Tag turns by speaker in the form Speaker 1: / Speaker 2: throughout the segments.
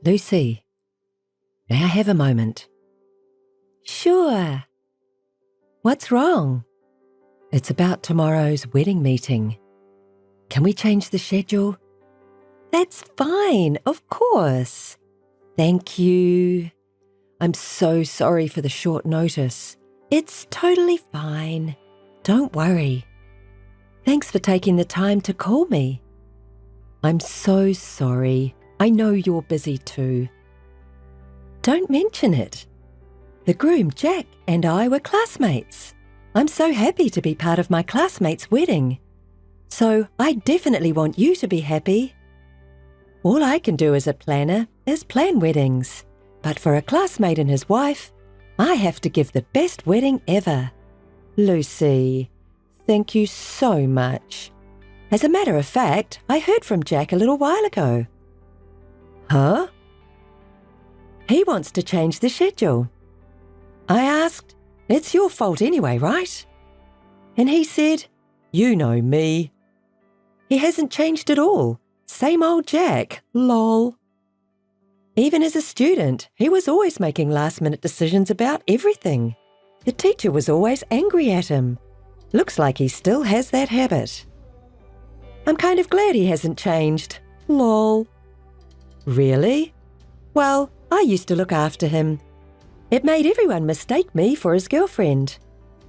Speaker 1: Lucy, may I have a moment?
Speaker 2: Sure.
Speaker 1: What's wrong? It's about tomorrow's wedding meeting. Can we change the schedule?
Speaker 2: That's fine, of course.
Speaker 1: Thank you. I'm so sorry for the short notice.
Speaker 2: It's totally fine.
Speaker 1: Don't worry. Thanks for taking the time to call me. I'm so sorry. I know you're busy too.
Speaker 2: Don't mention it.
Speaker 1: The groom, Jack, and I were classmates. I'm so happy to be part of my classmate's wedding. So I definitely want you to be happy. All I can do as a planner is plan weddings. But for a classmate and his wife, I have to give the best wedding ever. Lucy, thank you so much. As a matter of fact, I heard from Jack a little while ago.
Speaker 2: Huh?
Speaker 1: He wants to change the schedule. I asked, it's your fault anyway, right? And he said, you know me. He hasn't changed at all. Same old Jack, lol. Even as a student, he was always making last-minute decisions about everything. The teacher was always angry at him. Looks like he still has that habit. I'm kind of glad he hasn't changed, lol. Really? Well, I used to look after him. It made everyone mistake me for his girlfriend,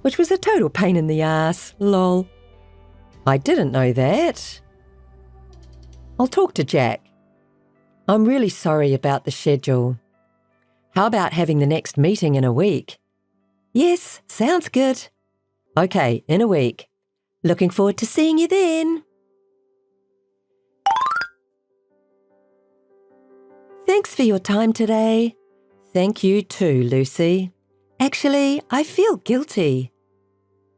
Speaker 1: which was a total pain in the ass, lol. I didn't know that. I'll talk to Jack. I'm really sorry about the schedule. How about having the next meeting in a week? Yes, sounds good. Okay, in a week. Looking forward to seeing you then. Thanks for your time today. Thank you too, Lucy. Actually, I feel guilty.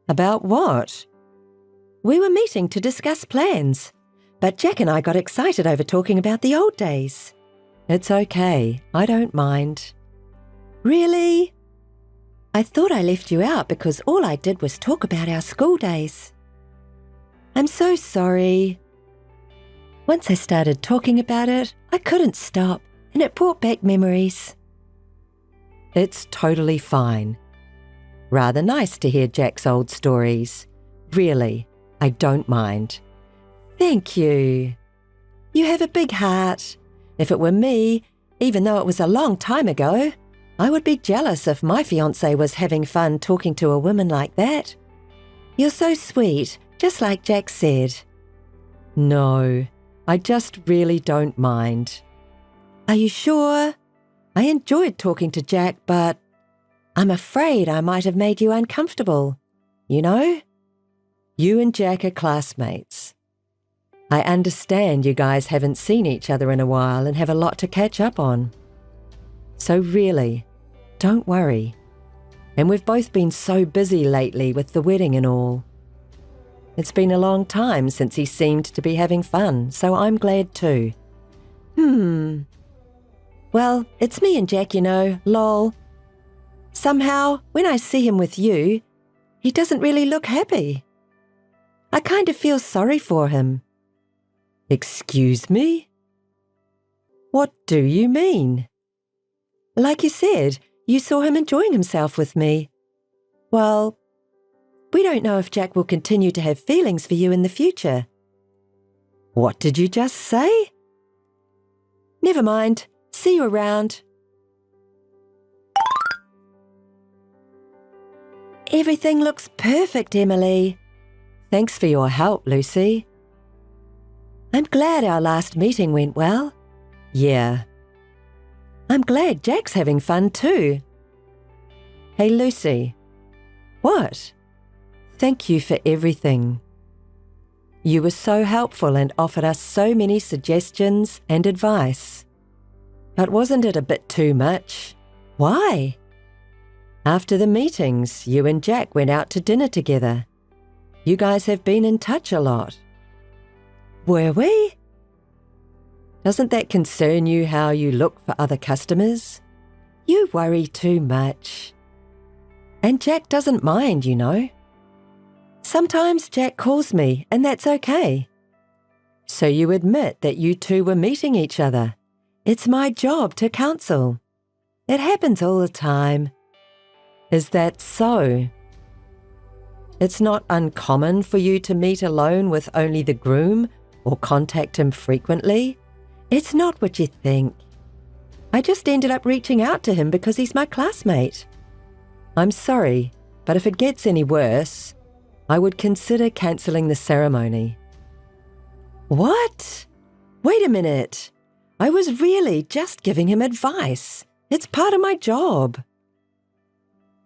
Speaker 1: About what? We were meeting to discuss plans, but Jack and I got excited over talking about the old days. It's okay, I don't mind. Really? I thought I left you out because all I did was talk about our school days. I'm so sorry. Once I started talking about it, I couldn't stop, and it brought back memories. It's totally fine. Rather nice to hear Jack's old stories. Really, I don't mind. Thank you. You have a big heart. If it were me, even though it was a long time ago, I would be jealous if my fiancé was having fun talking to a woman like that. You're so sweet, just like Jack said. No, I just really don't mind. Are you sure? I enjoyed talking to Jack, but I'm afraid I might have made you uncomfortable. You know? You and Jack are classmates. I understand you guys haven't seen each other in a while and have a lot to catch up on. So really, don't worry. And we've both been so busy lately with the wedding and all. It's been a long time since he seemed to be having fun, so I'm glad too. Well, it's me and Jack, you know, lol. Somehow, when I see him with you, he doesn't really look happy. I kind of feel sorry for him. Excuse me? What do you mean? Like you said, you saw him enjoying himself with me. Well, we don't know if Jack will continue to have feelings for you in the future. What did you just say? Never mind. See you around. Everything looks perfect, Emily. Thanks for your help, Lucy. I'm glad our last meeting went well. Yeah. I'm glad Jack's having fun too. Hey, Lucy. What? Thank you for everything. You were so helpful and offered us so many suggestions and advice. But wasn't it a bit too much? Why? After the meetings, you and Jack went out to dinner together. You guys have been in touch a lot. Were we? Doesn't that concern you how you look for other customers? You worry too much. And Jack doesn't mind, you know. Sometimes Jack calls me, and that's okay. So you admit that you two were meeting each other. It's my job to counsel. It happens all the time. Is that so? It's not uncommon for you to meet alone with only the groom or contact him frequently. It's not what you think. I just ended up reaching out to him because he's my classmate. I'm sorry, but if it gets any worse, I would consider cancelling the ceremony. What? Wait a minute. I was really just giving him advice. It's part of my job.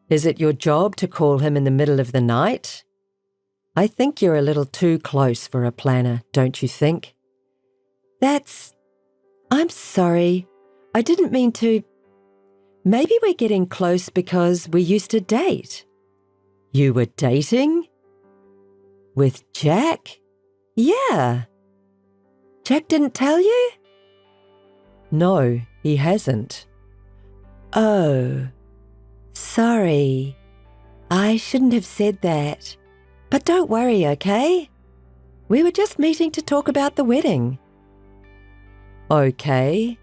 Speaker 1: Is it your job to call him in the middle of the night? I think you're a little too close for a planner, don't you think? I'm sorry. I didn't mean to. Maybe we're getting close because we used to date. You were dating? With Jack? Yeah. Jack didn't tell you? No, he hasn't. Oh, sorry. I shouldn't have said that. But don't worry, okay? We were just meeting to talk about the wedding. Okay.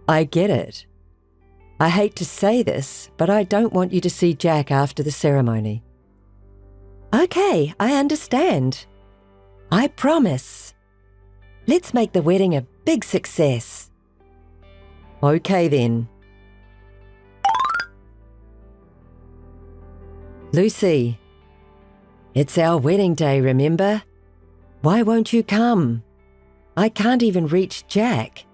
Speaker 1: I get it. I hate to say this, but I don't want you to see Jack after the ceremony. Okay, I understand. I promise. Let's make the wedding a big success. Okay then. Lucy, it's our wedding day, remember? Why won't you come? I can't even reach Jack.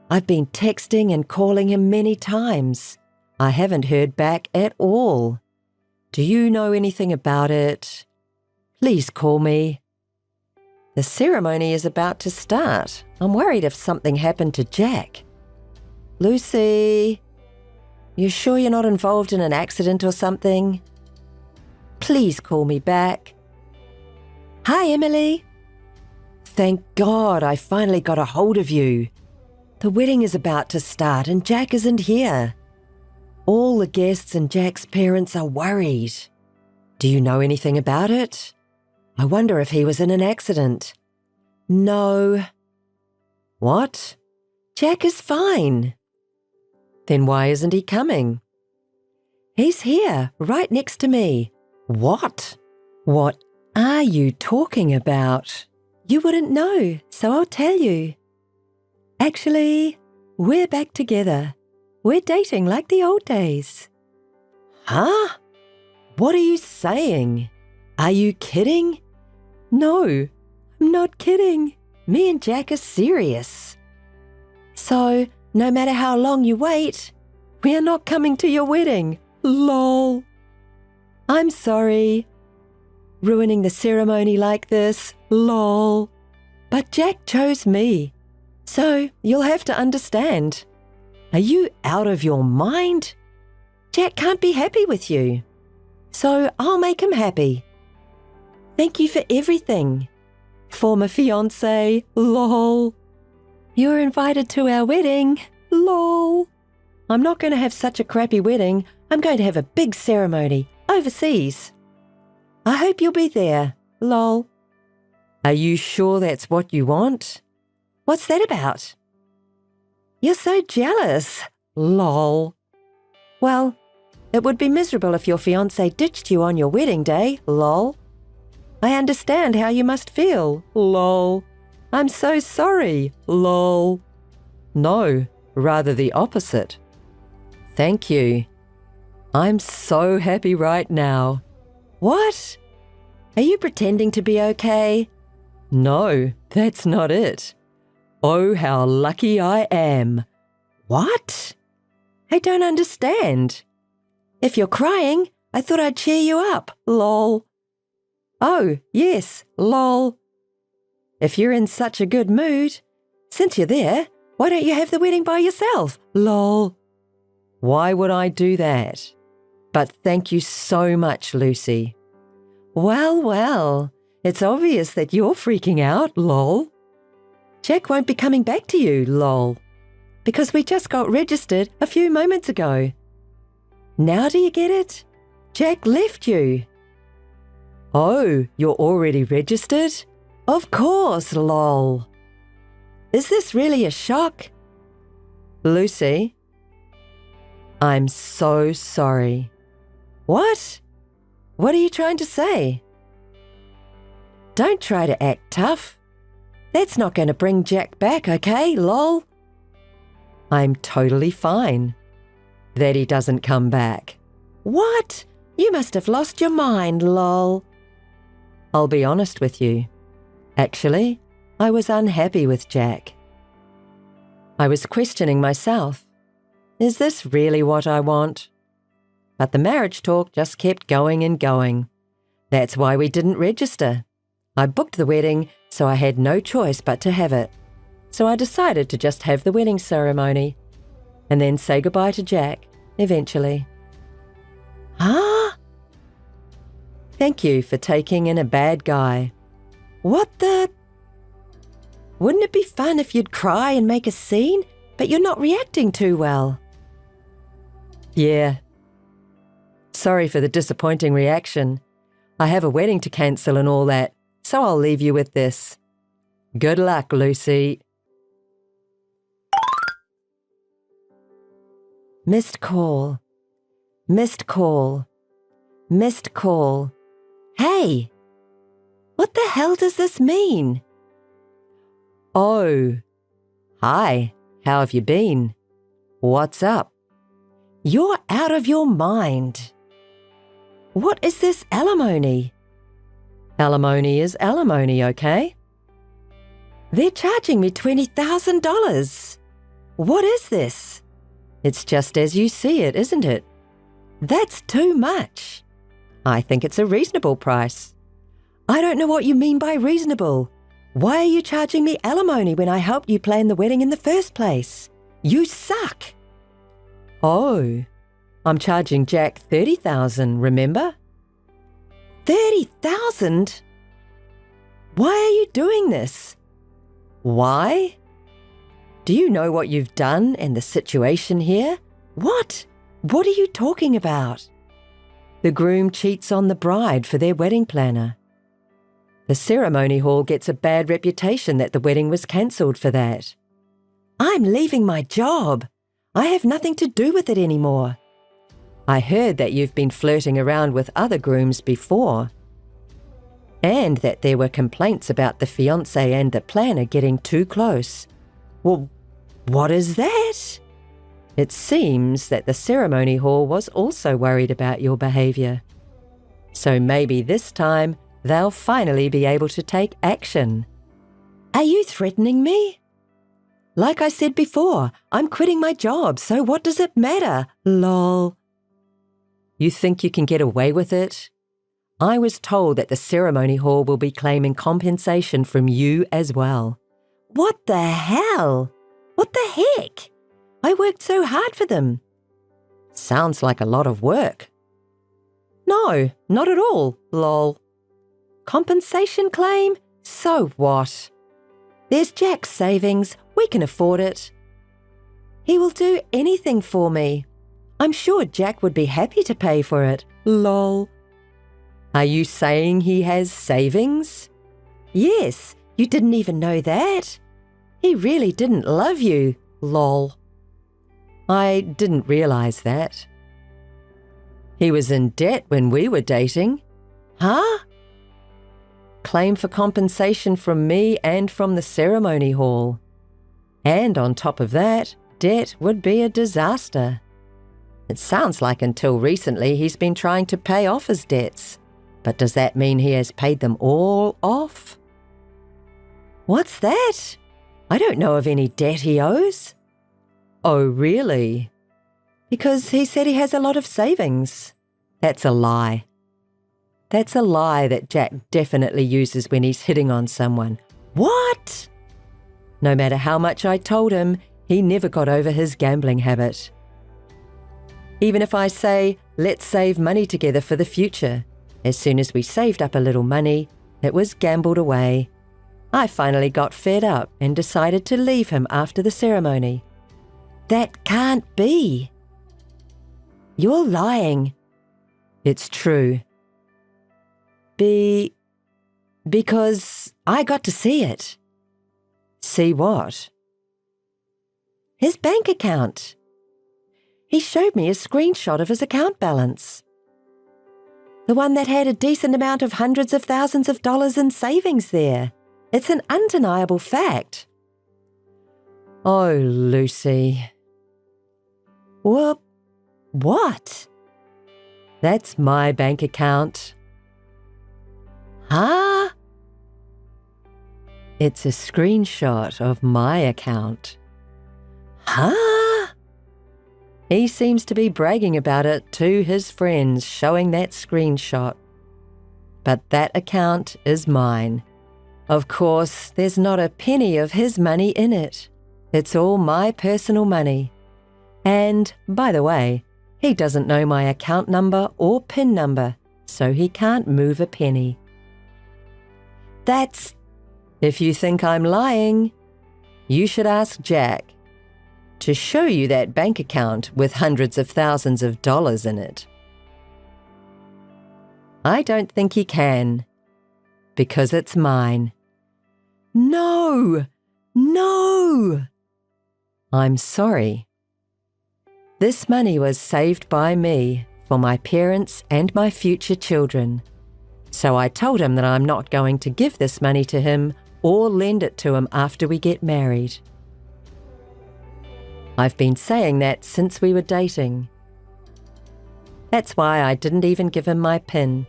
Speaker 1: I've been texting and calling him many times. I haven't heard back at all. Do you know anything about it? Please call me. The ceremony is about to start. I'm worried if something happened to Jack. Lucy, you sure you're not involved in an accident or something? Please call me back. Hi, Emily. Thank God I finally got a hold of you. The wedding is about to start and Jack isn't here. All the guests and Jack's parents are worried. Do you know anything about it? I wonder if he was in an accident. No. What? Jack is fine. Then why isn't he coming? He's here, right next to me. What? What are you talking about? You wouldn't know, so I'll tell you. Actually, we're back together. We're dating like the old days. Huh? What are you saying? Are you kidding? No, I'm not kidding. Me and Jack are serious. So, no matter how long you wait, we are not coming to your wedding. Lol. I'm sorry. Ruining the ceremony like this. Lol. But Jack chose me. So, you'll have to understand. Are you out of your mind? Jack can't be happy with you. So, I'll make him happy. Thank you for everything. Former fiancé, lol. You're invited to our wedding, lol. I'm not going to have such a crappy wedding. I'm going to have a big ceremony, overseas. I hope you'll be there, lol. Are you sure that's what you want? What's that about? You're so jealous, lol. Well, it would be miserable if your fiancé ditched you on your wedding day, lol. I understand how you must feel, lol. I'm so sorry, lol. No, rather the opposite. Thank you. I'm so happy right now. What? Are you pretending to be okay? No, that's not it. Oh, how lucky I am. What? I don't understand. If you're crying, I thought I'd cheer you up, lol. Oh, yes, lol. If you're in such a good mood, since you're there, why don't you have the wedding by yourself, lol? Why would I do that? But thank you so much, Lucy. Well, it's obvious that you're freaking out, lol. Jack won't be coming back to you, lol, because we just got registered a few moments ago. Now do you get it? Jack left you. Oh, you're already registered? Of course, lol. Is this really a shock? Lucy, I'm so sorry. What? What are you trying to say? Don't try to act tough. That's not going to bring Jack back, okay, lol? I'm totally fine that he doesn't come back. What? You must have lost your mind, lol. I'll be honest with you. Actually, I was unhappy with Jack. I was questioning myself. Is this really what I want? But the marriage talk just kept going and going. That's why we didn't register. I booked the wedding, so I had no choice but to have it. So I decided to just have the wedding ceremony and then say goodbye to Jack, eventually. Huh? Thank you for taking in a bad guy. What the? Wouldn't it be fun if you'd cry and make a scene, but you're not reacting too well? Yeah. Sorry for the disappointing reaction. I have a wedding to cancel and all that, so I'll leave you with this. Good luck, Lucy. Missed call. Missed call. Missed call. Hey! What the hell does this mean? Oh. Hi, how have you been? What's up? You're out of your mind. What is this alimony? Alimony is alimony, okay? They're charging me $20,000. What is this? It's just as you see it, isn't it? That's too much. I think it's a reasonable price. I don't know what you mean by reasonable. Why are you charging me alimony when I helped you plan the wedding in the first place? You suck. Oh, I'm charging Jack $30,000, remember? $30,000? Why are you doing this? Why? Do you know what you've done and the situation here? What? What are you talking about? The groom cheats on the bride for their wedding planner. The ceremony hall gets a bad reputation that the wedding was cancelled for that. I'm leaving my job. I have nothing to do with it anymore. I heard that you've been flirting around with other grooms before, and that there were complaints about the fiancé and the planner getting too close. Well, what is that? It seems that the ceremony hall was also worried about your behaviour. So maybe this time they'll finally be able to take action. Are you threatening me? Like I said before, I'm quitting my job, so what does it matter? Lol. You think you can get away with it? I was told that the ceremony hall will be claiming compensation from you as well. What the hell? What the heck? I worked so hard for them. Sounds like a lot of work. No, not at all, lol. Compensation claim? So what? There's Jack's savings. We can afford it. He will do anything for me. I'm sure Jack would be happy to pay for it. Lol. Are you saying he has savings? Yes, you didn't even know that. He really didn't love you. Lol. I didn't realise that. He was in debt when we were dating. Huh? Claim for compensation from me and from the ceremony hall. And on top of that, debt would be a disaster. It sounds like until recently he's been trying to pay off his debts. But does that mean he has paid them all off? What's that? I don't know of any debt he owes. Oh, really? Because he said he has a lot of savings. That's a lie. That's a lie that Jack definitely uses when he's hitting on someone. What? No matter how much I told him, he never got over his gambling habit. Even if I say, let's save money together for the future, as soon as we saved up a little money, it was gambled away. I finally got fed up and decided to leave him after the ceremony. That can't be. You're lying. It's true. Because I got to see it. See what? his bank account. He showed me a screenshot of his account balance. The one that had a decent amount of hundreds of thousands of dollars in savings there. It's an undeniable fact. Oh, Lucy. Well, what? That's my bank account. Huh? It's a screenshot of my account. Huh? He seems to be bragging about it to his friends, showing that screenshot. But that account is mine. Of course, there's not a penny of his money in it. It's all my personal money. And, by the way, he doesn't know my account number or PIN number, so he can't move a penny. If you think I'm lying, you should ask Jack to show you that bank account with hundreds of thousands of dollars in it. I don't think he can, because it's mine. No! No! I'm sorry. This money was saved by me for my parents and my future children. So I told him that I'm not going to give this money to him or lend it to him after we get married. I've been saying that since we were dating. That's why I didn't even give him my PIN.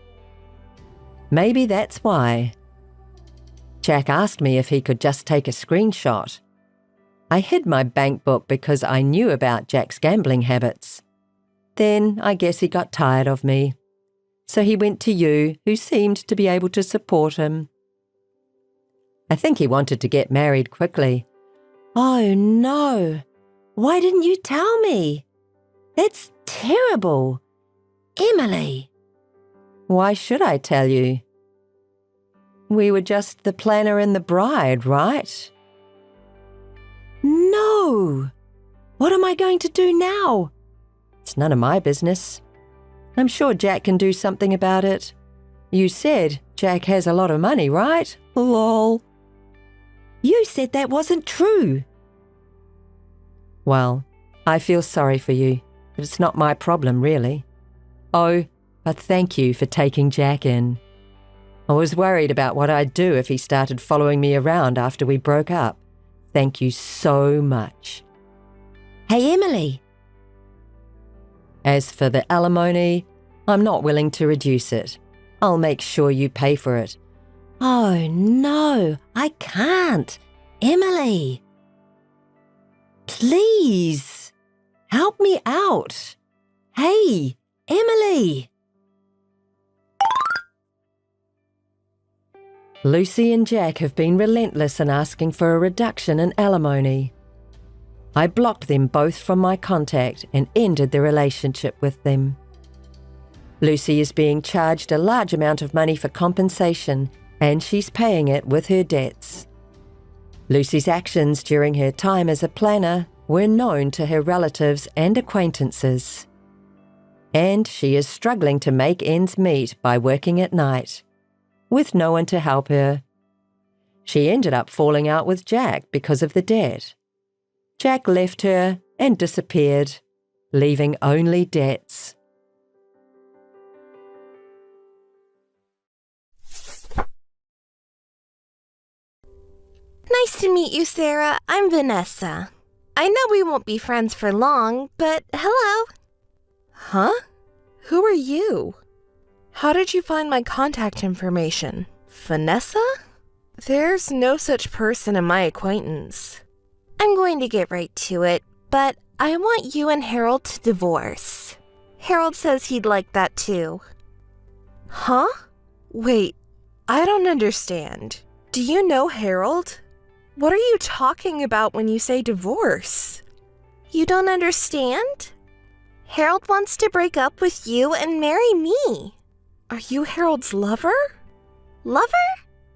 Speaker 1: Maybe that's why. Jack asked me if he could just take a screenshot. I hid my bank book because I knew about Jack's gambling habits. Then I guess he got tired of me. So he went to you, who seemed to be able to support him. I think he wanted to get married quickly. Oh no! Why didn't you tell me? That's terrible. Emily! Why should I tell you? We were just the planner and the bride, right? No! What am I going to do now? It's none of my business. I'm sure Jack can do something about it. You said Jack has a lot of money, right? Lol. You said that wasn't true. Well, I feel sorry for you, but it's not my problem, really. Oh, but thank you for taking Jack in. I was worried about what I'd do if he started following me around after we broke up. Thank you so much. Hey, Emily. As for the alimony, I'm not willing to reduce it. I'll make sure you pay for it. Oh, no, I can't. Emily. Please, help me out. Hey, Emily. Lucy and Jack have been relentless in asking for a reduction in alimony. I blocked them both from my contact and ended the relationship with them. Lucy is being charged a large amount of money for compensation, and she's paying it with her debts. Lucy's actions during her time as a planner were known to her relatives and acquaintances. And she is struggling to make ends meet by working at night, with no one to help her. She ended up falling out with Jack because of the debt. Jack left her and disappeared, leaving only debts.
Speaker 3: Nice to meet you, Sarah. I'm Vanessa. I know we won't be friends for long, but hello.
Speaker 4: Huh? Who are you? How did you find my contact information? Vanessa? There's no such person in my acquaintance.
Speaker 3: I'm going to get right to it, but I want you and Harold to divorce. Harold says he'd like that too.
Speaker 4: Huh? Wait, I don't understand. Do you know Harold? What are you talking about when you say divorce?
Speaker 3: You don't understand? Harold wants to break up with you and marry me.
Speaker 4: Are you Harold's lover?
Speaker 3: Lover?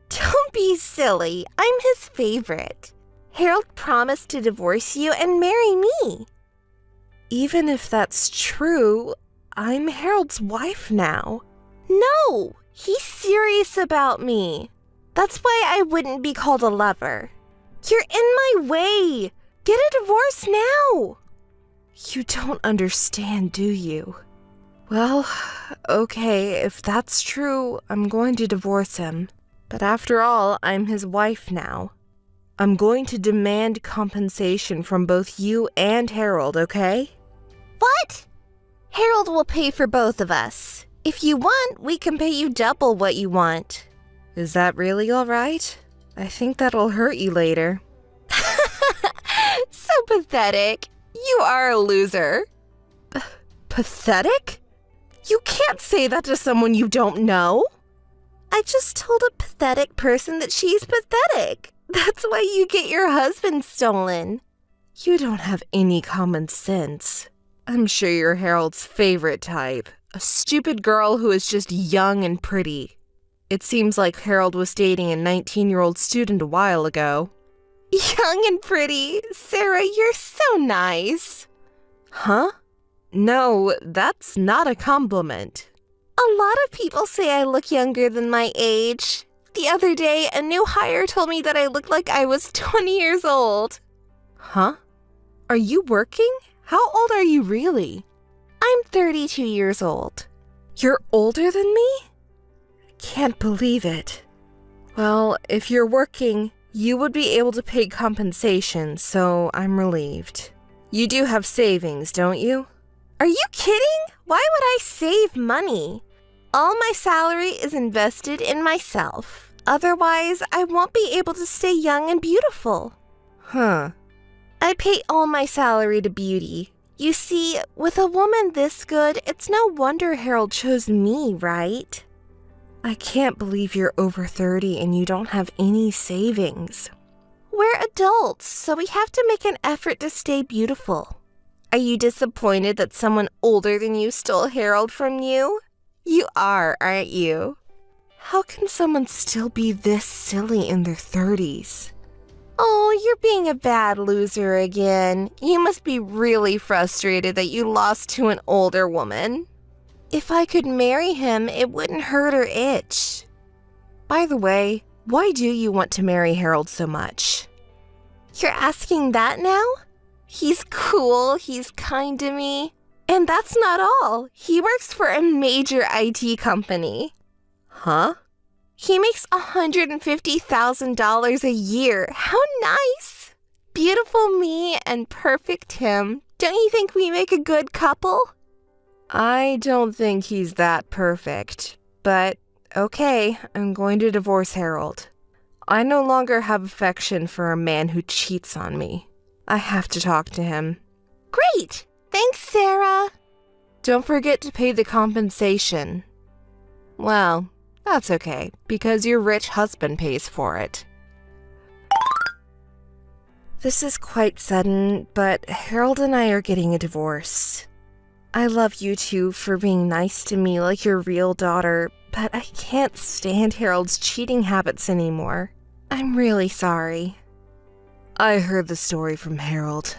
Speaker 3: Don't be silly. I'm his favorite. Harold promised to divorce you and marry me.
Speaker 4: Even if that's true, I'm Harold's wife now.
Speaker 3: No, he's serious about me. That's why I wouldn't be called a lover. You're in my way. Get a divorce now!
Speaker 4: You don't understand, do you? Well, okay, if that's true, I'm going to divorce him. But after all, I'm his wife now. I'm going to demand compensation from both you and Harold, okay?
Speaker 3: What? Harold will pay for both of us. If you want, we can pay you double what you want.
Speaker 4: Is that really all right? I think that'll hurt you later.
Speaker 3: So pathetic. You are a loser.
Speaker 4: Pathetic? You can't say that to someone you don't know.
Speaker 3: I just told a pathetic person that she's pathetic. That's why you get your husband stolen.
Speaker 4: You don't have any common sense. I'm sure you're Harold's favorite type. A stupid girl who is just young and pretty. It seems like Harold was dating a 19-year-old student a while ago.
Speaker 3: Young and pretty? Sarah, you're so nice.
Speaker 4: Huh? No, that's not a compliment.
Speaker 3: A lot of people say I look younger than my age. The other day, a new hire told me that I looked like I was 20 years old.
Speaker 4: Huh? Are you working? How old are you really?
Speaker 3: I'm 32 years old.
Speaker 4: You're older than me? Can't believe it. Well, if you're working, you would be able to pay compensation, so I'm relieved. You do have savings, don't you?
Speaker 3: Are you kidding? Why would I save money? All my salary is invested in myself. Otherwise, I won't be able to stay young and beautiful.
Speaker 4: Huh.
Speaker 3: I pay all my salary to beauty. You see, with a woman this good, it's no wonder Harold chose me, right?
Speaker 4: I can't believe you're over 30 and you don't have any savings.
Speaker 3: We're adults, so we have to make an effort to stay beautiful. Are you disappointed that someone older than you stole Harold from you? You are, aren't you?
Speaker 4: How can someone still be this silly in their 30s?
Speaker 3: Oh, you're being a bad loser again. You must be really frustrated that you lost to an older woman. If I could marry him, it wouldn't hurt or itch.
Speaker 4: By the way, why do you want to marry Harold so much?
Speaker 3: You're asking that now? He's cool, he's kind to me. And that's not all. He works for a major IT company.
Speaker 4: Huh?
Speaker 3: He makes $150,000 a year. How nice! Beautiful me and perfect him. Don't you think we make a good couple?
Speaker 4: I don't think he's that perfect. But, okay, I'm going to divorce Harold. I no longer have affection for a man who cheats on me. I have to talk to him.
Speaker 3: Great! Thanks, Sarah.
Speaker 4: Don't forget to pay the compensation. Well, that's okay, because your rich husband pays for it. This is quite sudden, but Harold and I are getting a divorce. I love you two for being nice to me like your real daughter, but I can't stand Harold's cheating habits anymore. I'm really sorry. I heard the story from Harold.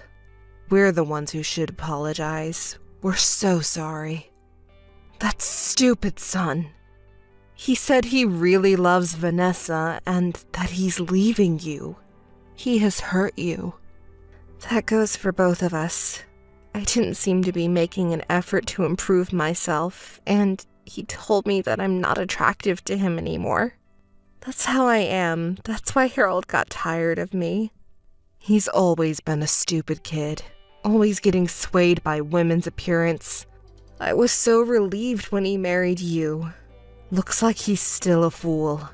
Speaker 4: We're the ones who should apologize. We're so sorry. That stupid son. He said he really loves Vanessa and that he's leaving you. He has hurt you. That goes for both of us. I didn't seem to be making an effort to improve myself, and he told me that I'm not attractive to him anymore. That's how I am. That's why Harold got tired of me. He's always been a stupid kid, always getting swayed by women's appearance. I was so relieved when he married you. Looks like he's still a fool.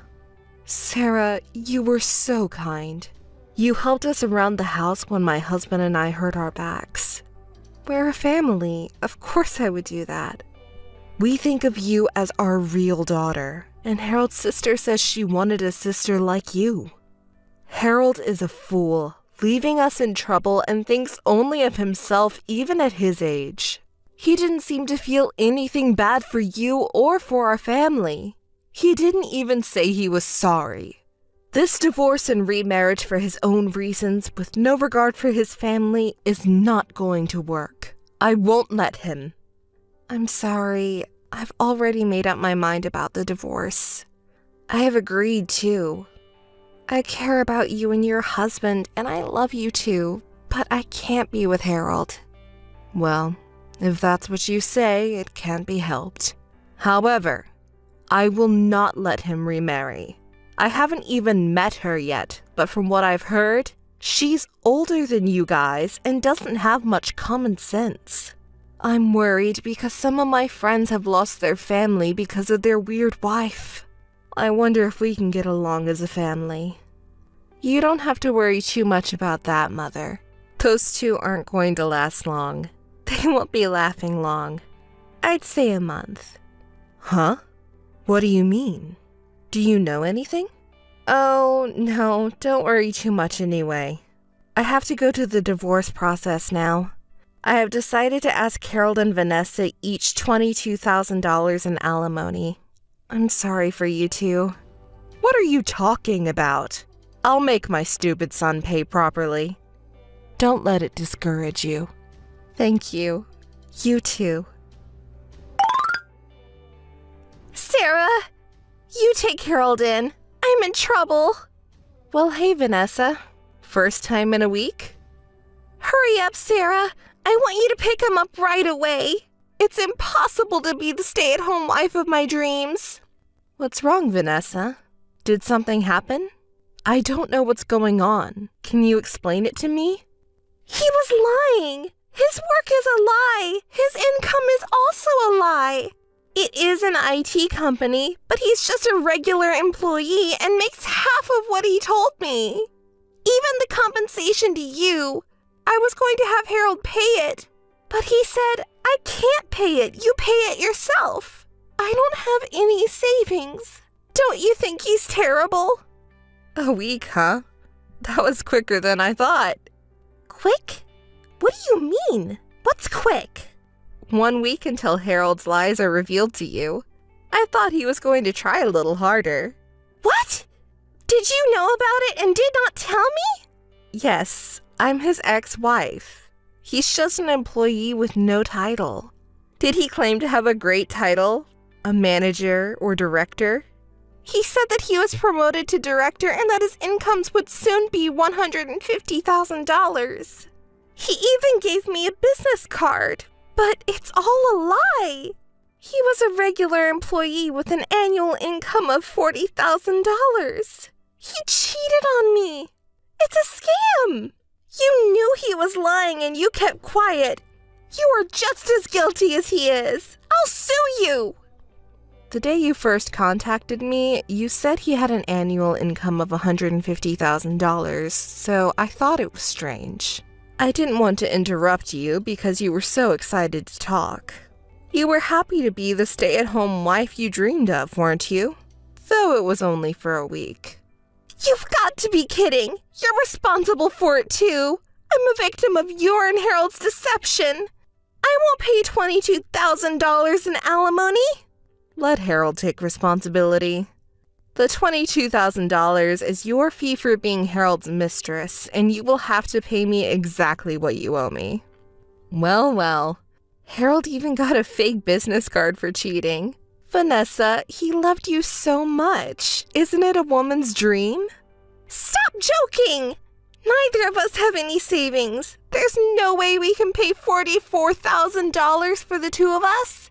Speaker 4: Sarah, you were so kind. You helped us around the house when my husband and I hurt our backs. We're a family. Of course I would do that. We think of you as our real daughter, and Harold's sister says she wanted a sister like you. Harold is a fool, leaving us in trouble and thinks only of himself even at his age. He didn't seem to feel anything bad for you or for our family. He didn't even say he was sorry. This divorce and remarriage for his own reasons, with no regard for his family, is not going to work. I won't let him. I'm sorry. I've already made up my mind about the divorce. I have agreed, too. I care about you and your husband, and I love you too, but I can't be with Harold. Well, if that's what you say, it can't be helped. However, I will not let him remarry. I haven't even met her yet, but from what I've heard, she's older than you guys and doesn't have much common sense. I'm worried because some of my friends have lost their family because of their weird wife. I wonder if we can get along as a family. You don't have to worry too much about that, Mother. Those two aren't going to last long. They won't be laughing long. I'd say a month. Huh? What do you mean? Do you know anything? Oh, no, don't worry too much anyway. I have to go to the divorce process now. I have decided to ask Harold and Vanessa each $22,000 in alimony. I'm sorry for you two. What are you talking about? I'll make my stupid son pay properly. Don't let it discourage you. Thank you. You too.
Speaker 3: Sarah, you take Harold in. I'm in trouble.
Speaker 4: Well, hey, Vanessa. First time in a week?
Speaker 3: Hurry up, Sarah. I want you to pick him up right away. It's impossible to be the stay-at-home wife of my dreams.
Speaker 4: What's wrong, Vanessa? Did something happen? I don't know what's going on. Can you explain it to me?
Speaker 3: He was lying. His work is a lie. His income is also a lie. It is an IT company, but he's just a regular employee and makes half of what he told me. Even the compensation to you, I was going to have Harold pay it, but he said, I can't pay it. You pay it yourself. I don't have any savings. Don't you think he's terrible?
Speaker 4: A week, huh? That was quicker than I thought.
Speaker 3: Quick? What do you mean? What's quick?
Speaker 4: 1 week until Harold's lies are revealed to you. I thought he was going to try a little harder.
Speaker 3: What? Did you know about it and did not tell me?
Speaker 4: Yes, I'm his ex-wife. He's just an employee with no title. Did he claim to have a great title? A manager or director?
Speaker 3: He said that he was promoted to director and that his incomes would soon be $150,000. He even gave me a business card, but it's all a lie. He was a regular employee with an annual income of $40,000. He cheated on me. It's a scam. You knew he was lying and you kept quiet. You are just as guilty as he is. I'll sue you.
Speaker 4: The day you first contacted me, you said he had an annual income of $150,000, so I thought it was strange. I didn't want to interrupt you because you were so excited to talk. You were happy to be the stay-at-home wife you dreamed of, weren't you? Though it was only for a week.
Speaker 3: You've got to be kidding. You're responsible for it too. I'm a victim of your and Harold's deception. I won't pay $22,000 in alimony.
Speaker 4: Let Harold take responsibility. The $22,000 is your fee for being Harold's mistress, and you will have to pay me exactly what you owe me. Well, well. Harold even got a fake business card for cheating. Vanessa, he loved you so much. Isn't it a woman's dream?
Speaker 3: Stop joking! Neither of us have any savings. There's no way we can pay $44,000 for the two of us.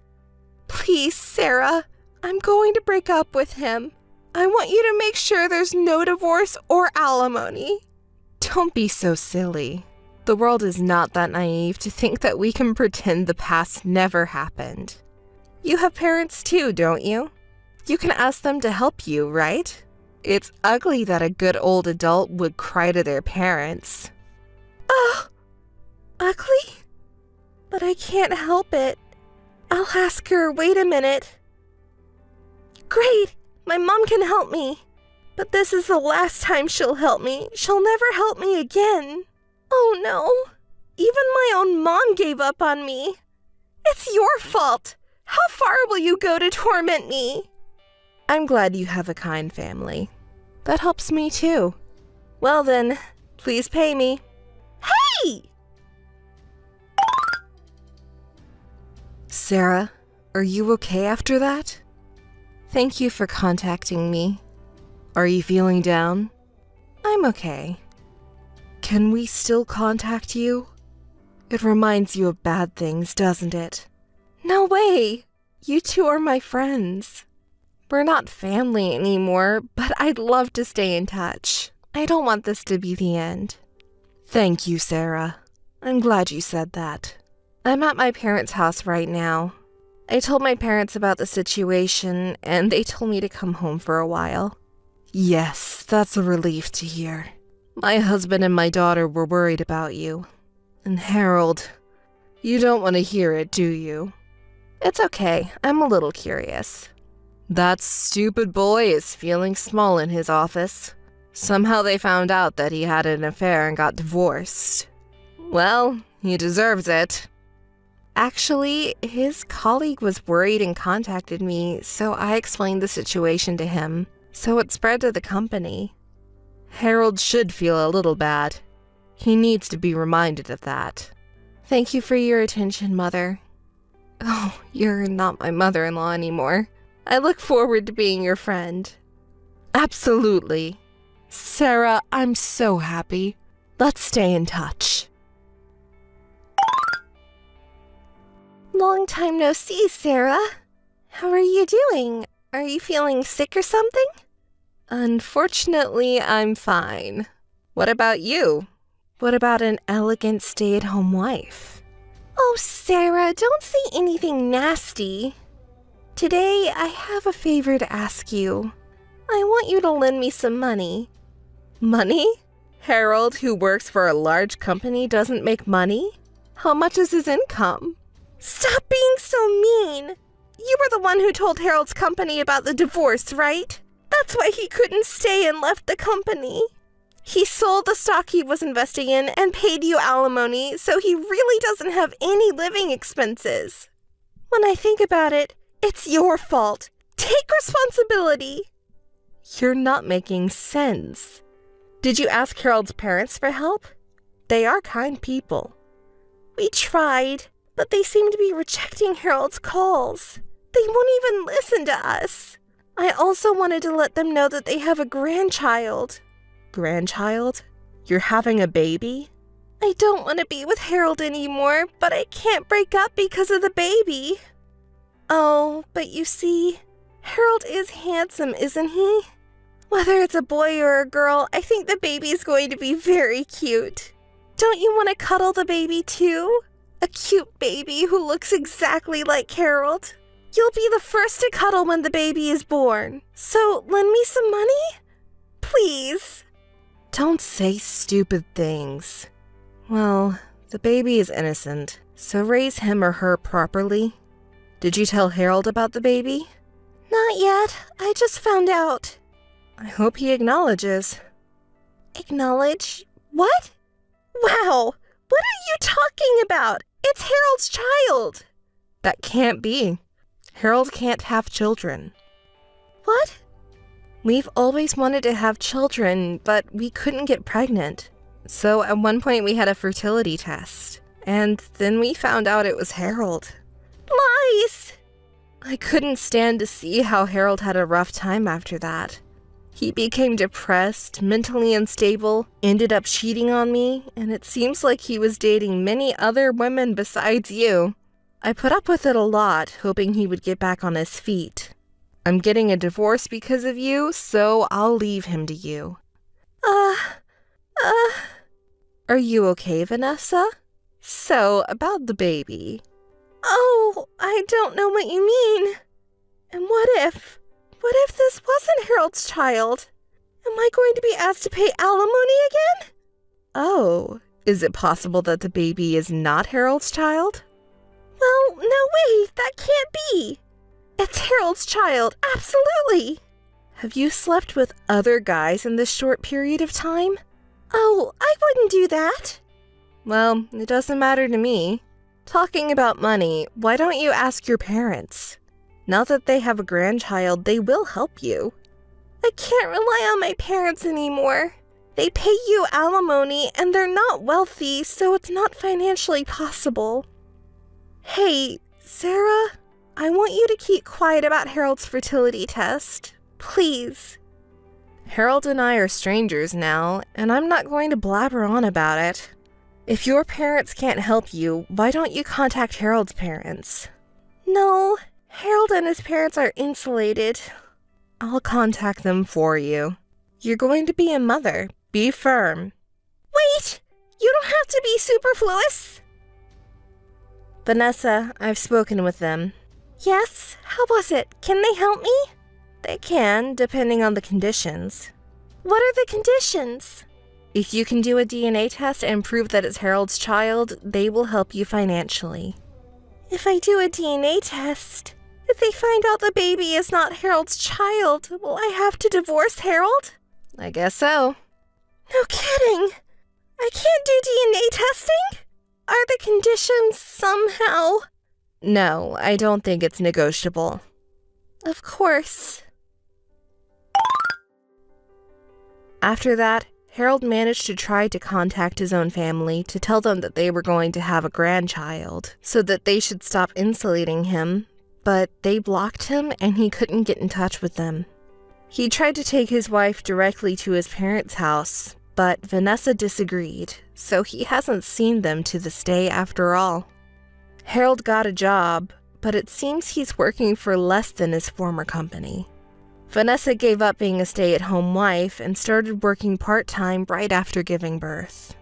Speaker 3: Please, Sarah, I'm going to break up with him. I want you to make sure there's no divorce or alimony.
Speaker 4: Don't be so silly. The world is not that naive to think that we can pretend the past never happened. You have parents too, don't you? You can ask them to help you, right? It's ugly that a good old adult would cry to their parents.
Speaker 3: Oh, ugly? But I can't help it. I'll ask her. Wait a minute. Great! My mom can help me. But this is the last time she'll help me. She'll never help me again. Oh no. Even my own mom gave up on me. It's your fault. How far will you go to torment me?
Speaker 4: I'm glad you have a kind family. That helps me too. Well then, please pay me.
Speaker 3: Hey!
Speaker 4: Sarah, are you okay after that? Thank you for contacting me. Are you feeling down? I'm okay. Can we still contact you? It reminds you of bad things, doesn't it?
Speaker 3: No way! You two are my friends. We're not family anymore, but I'd love to stay in touch. I don't want this to be the end.
Speaker 4: Thank you, Sarah. I'm glad you said that.
Speaker 3: I'm at my parents' house right now. I told my parents about the situation, and they told me to come home for a while.
Speaker 4: Yes, that's a relief to hear.
Speaker 3: My husband and my daughter were worried about you.
Speaker 4: And Harold, you don't want to hear it, do you?
Speaker 3: It's okay. I'm a little curious.
Speaker 4: That stupid boy is feeling small in his office. Somehow they found out that he had an affair and got divorced. Well, he deserves it.
Speaker 3: Actually, his colleague was worried and contacted me, so I explained the situation to him, so it spread to the company.
Speaker 4: Harold should feel a little bad. He needs to be reminded of that.
Speaker 3: Thank you for your attention, Mother. Oh, you're not my mother-in-law anymore. I look forward to being your friend.
Speaker 4: Absolutely. Sarah, I'm so happy. Let's stay in touch.
Speaker 3: Long time no see, Sarah. How are you doing? Are you feeling sick or something?
Speaker 4: Unfortunately, I'm fine. What about you? What about an elegant stay-at-home wife?
Speaker 3: Oh, Sarah, don't say anything nasty. Today, I have a favor to ask you. I want you to lend me some money.
Speaker 4: Money? Harold, who works for a large company, doesn't make money? How much is his income?
Speaker 3: Stop being so mean! You were the one who told Harold's company about the divorce, right? That's why he couldn't stay and left the company. He sold the stock he was investing in and paid you alimony, so he really doesn't have any living expenses. When I think about it, it's your fault. Take responsibility.
Speaker 4: You're not making sense. Did you ask Harold's parents for help? They are kind people.
Speaker 3: We tried, but they seem to be rejecting Harold's calls. They won't even listen to us. I also wanted to let them know that they have a grandchild.
Speaker 4: Grandchild? You're having a baby?
Speaker 3: I don't want to be with Harold anymore, but I can't break up because of the baby. Oh, but you see, Harold is handsome, isn't he? Whether it's a boy or a girl, I think the baby is going to be very cute. Don't you want to cuddle the baby too? A cute baby who looks exactly like Harold. You'll be the first to cuddle when the baby is born. So lend me some money? Please.
Speaker 4: Don't say stupid things. Well, the baby is innocent, so raise him or her properly. Did you tell Harold about the baby?
Speaker 3: Not yet. I just found out.
Speaker 4: I hope he acknowledges.
Speaker 3: Acknowledge? What? Wow! What are you talking about? It's Harold's child!
Speaker 4: That can't be. Harold can't have children.
Speaker 3: What?
Speaker 4: We've always wanted to have children, but we couldn't get pregnant. So at one point we had a fertility test, and then we found out it was Harold.
Speaker 3: Lies!
Speaker 4: I couldn't stand to see how Harold had a rough time after that. He became depressed, mentally unstable, ended up cheating on me, and it seems like he was dating many other women besides you. I put up with it a lot, hoping he would get back on his feet. I'm getting a divorce because of you, so I'll leave him to you. Are you okay, Vanessa? So, about the baby.
Speaker 3: Oh, I don't know what you mean. And what if this wasn't Harold's child? Am I going to be asked to pay alimony again?
Speaker 4: Oh, is it possible that the baby is not Harold's child?
Speaker 3: Well, no way, that can't be. It's Harold's child, absolutely.
Speaker 4: Have you slept with other guys in this short period of time?
Speaker 3: Oh, I wouldn't do that.
Speaker 4: Well, it doesn't matter to me. Talking about money, why don't you ask your parents? Now that they have a grandchild, they will help you.
Speaker 3: I can't rely on my parents anymore. They pay you alimony and they're not wealthy, so it's not financially possible. Hey, Sarah, I want you to keep quiet about Harold's fertility test. Please.
Speaker 4: Harold and I are strangers now, and I'm not going to blabber on about it. If your parents can't help you, why don't you contact Harold's parents? No, Harold and his parents are insulated. I'll contact them for you. You're going to be a mother. Be firm.
Speaker 3: Wait! You don't have to be superfluous!
Speaker 4: Vanessa, I've spoken with them.
Speaker 3: Yes? How was it? Can they help me?
Speaker 4: They can, depending on the conditions.
Speaker 3: What are the conditions?
Speaker 4: If you can do a DNA test and prove that it's Harold's child, they will help you financially.
Speaker 3: If I do a DNA test, if they find out the baby is not Harold's child, will I have to divorce Harold?
Speaker 4: I guess so.
Speaker 3: No kidding! I can't do DNA testing? Are the conditions somehow?
Speaker 4: No, I don't think it's negotiable.
Speaker 3: Of course.
Speaker 4: After that, Harold managed to try to contact his own family to tell them that they were going to have a grandchild, so that they should stop insulating him, but they blocked him and he couldn't get in touch with them. He tried to take his wife directly to his parents' house, but Vanessa disagreed, so he hasn't seen them to this day after all. Harold got a job, but it seems he's working for less than his former company. Vanessa gave up being a stay-at-home wife and started working part-time right after giving birth.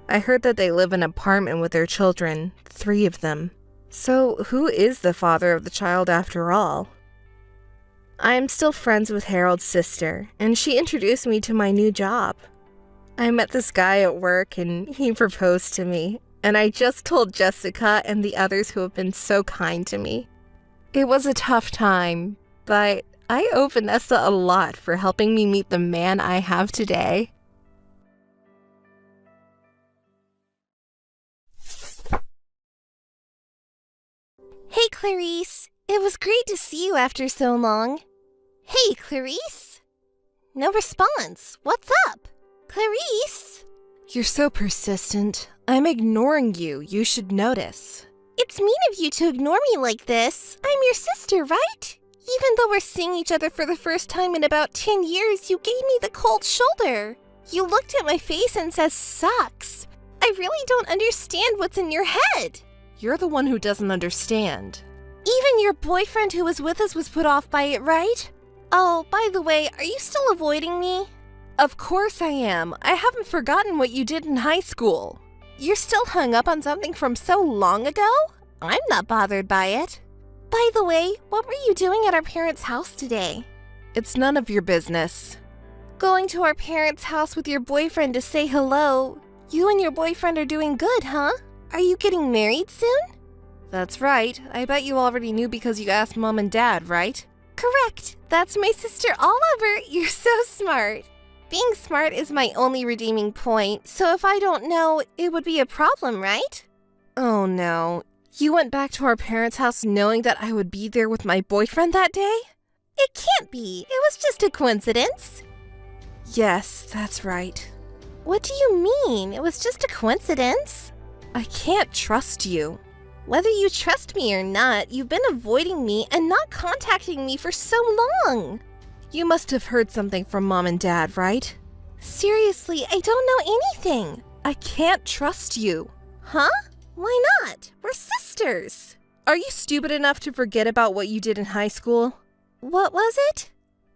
Speaker 4: I heard that they live in an apartment with their children, 3 of them. So who is the father of the child after all? I am still friends with Harold's sister, and she introduced me to my new job. I met this guy at work and he proposed to me, and I just told Jessica and the others who have been so kind to me. It was a tough time, but I owe Vanessa a lot for helping me meet the man I have today.
Speaker 3: Hey, Clarice. It was great to see you after so long. Hey, Clarice. No response. What's up? Clarice?
Speaker 4: You're so persistent. I'm ignoring you. You should notice.
Speaker 3: It's mean of you to ignore me like this. I'm your sister, right? Even though we're seeing each other for the first time in about 10 years, you gave me the cold shoulder. You looked at my face and said, "Sucks." I really don't understand what's in your head.
Speaker 4: You're the one who doesn't understand.
Speaker 3: Even your boyfriend who was with us was put off by it, right? Oh, by the way, are you still avoiding me?
Speaker 4: Of course I am. I haven't forgotten what you did in high school.
Speaker 3: You're still hung up on something from so long ago? I'm not bothered by it. By the way, what were you doing at our parents' house today?
Speaker 4: It's none of your business.
Speaker 3: Going to our parents' house with your boyfriend to say hello. You and your boyfriend are doing good, huh? Are you getting married soon?
Speaker 4: That's right. I bet you already knew because you asked Mom and Dad, right?
Speaker 3: Correct. That's my sister Oliver. You're so smart. Being smart is my only redeeming point, so if I don't know, it would be a problem, right?
Speaker 4: Oh no. You went back to our parents' house knowing that I would be there with my boyfriend that day?
Speaker 3: It can't be. It was just a coincidence.
Speaker 4: Yes, that's right.
Speaker 3: What do you mean? It was just a coincidence?
Speaker 4: I can't trust you.
Speaker 3: Whether you trust me or not, you've been avoiding me and not contacting me for so long.
Speaker 4: You must have heard something from Mom and Dad, right?
Speaker 3: Seriously, I don't know anything.
Speaker 4: I can't trust you.
Speaker 3: Huh? Why not? We're sisters.
Speaker 4: Are you stupid enough to forget about what you did in high school?
Speaker 3: What was it?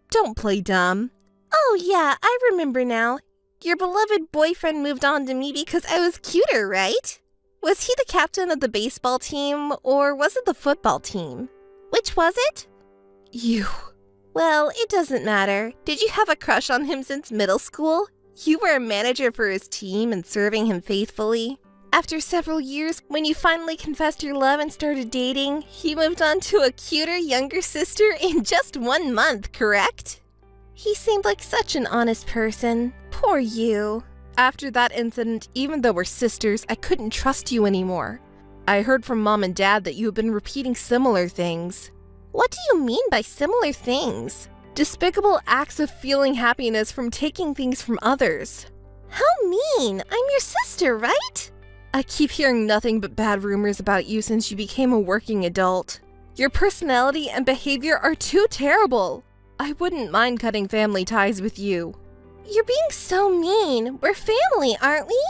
Speaker 4: Don't play dumb.
Speaker 3: Oh yeah, I remember now. Your beloved boyfriend moved on to me because I was cuter, right? Was he the captain of the baseball team, or was it the football team? Which was it?
Speaker 4: You.
Speaker 3: Well, it doesn't matter. Did you have a crush on him since middle school? You were a manager for his team and serving him faithfully. After several years, when you finally confessed your love and started dating, he moved on to a cuter younger sister in just 1 month, correct? He seemed like such an honest person. Poor you.
Speaker 4: After that incident, even though we're sisters, I couldn't trust you anymore. I heard from Mom and Dad that you have been repeating similar things.
Speaker 3: What do you mean by similar things?
Speaker 4: Despicable acts of feeling happiness from taking things from others.
Speaker 3: How mean! I'm your sister, right?
Speaker 4: I keep hearing nothing but bad rumors about you since you became a working adult. Your personality and behavior are too terrible. I wouldn't mind cutting family ties with you.
Speaker 3: You're being so mean. We're family, aren't we?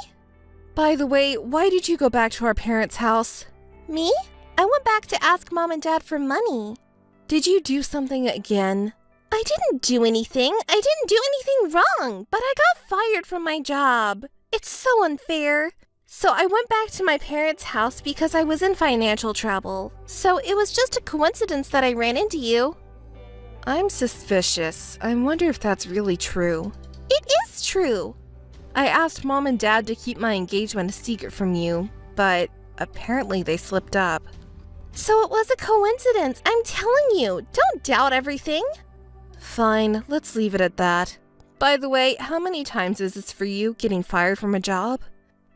Speaker 4: By the way, why did you go back to our parents' house?
Speaker 3: Me? I went back to ask Mom and Dad for money.
Speaker 4: Did you do something again?
Speaker 3: I didn't do anything. I didn't do anything wrong, but I got fired from my job. It's so unfair. So I went back to my parents' house because I was in financial trouble. So it was just a coincidence that I ran into you.
Speaker 4: I'm suspicious. I wonder if that's really true.
Speaker 3: It is true.
Speaker 4: I asked Mom and Dad to keep my engagement a secret from you, but apparently they slipped up.
Speaker 3: So it was a coincidence. I'm telling you, don't doubt everything.
Speaker 4: Fine, let's leave it at that. By the way, how many times is this for you, getting fired from a job?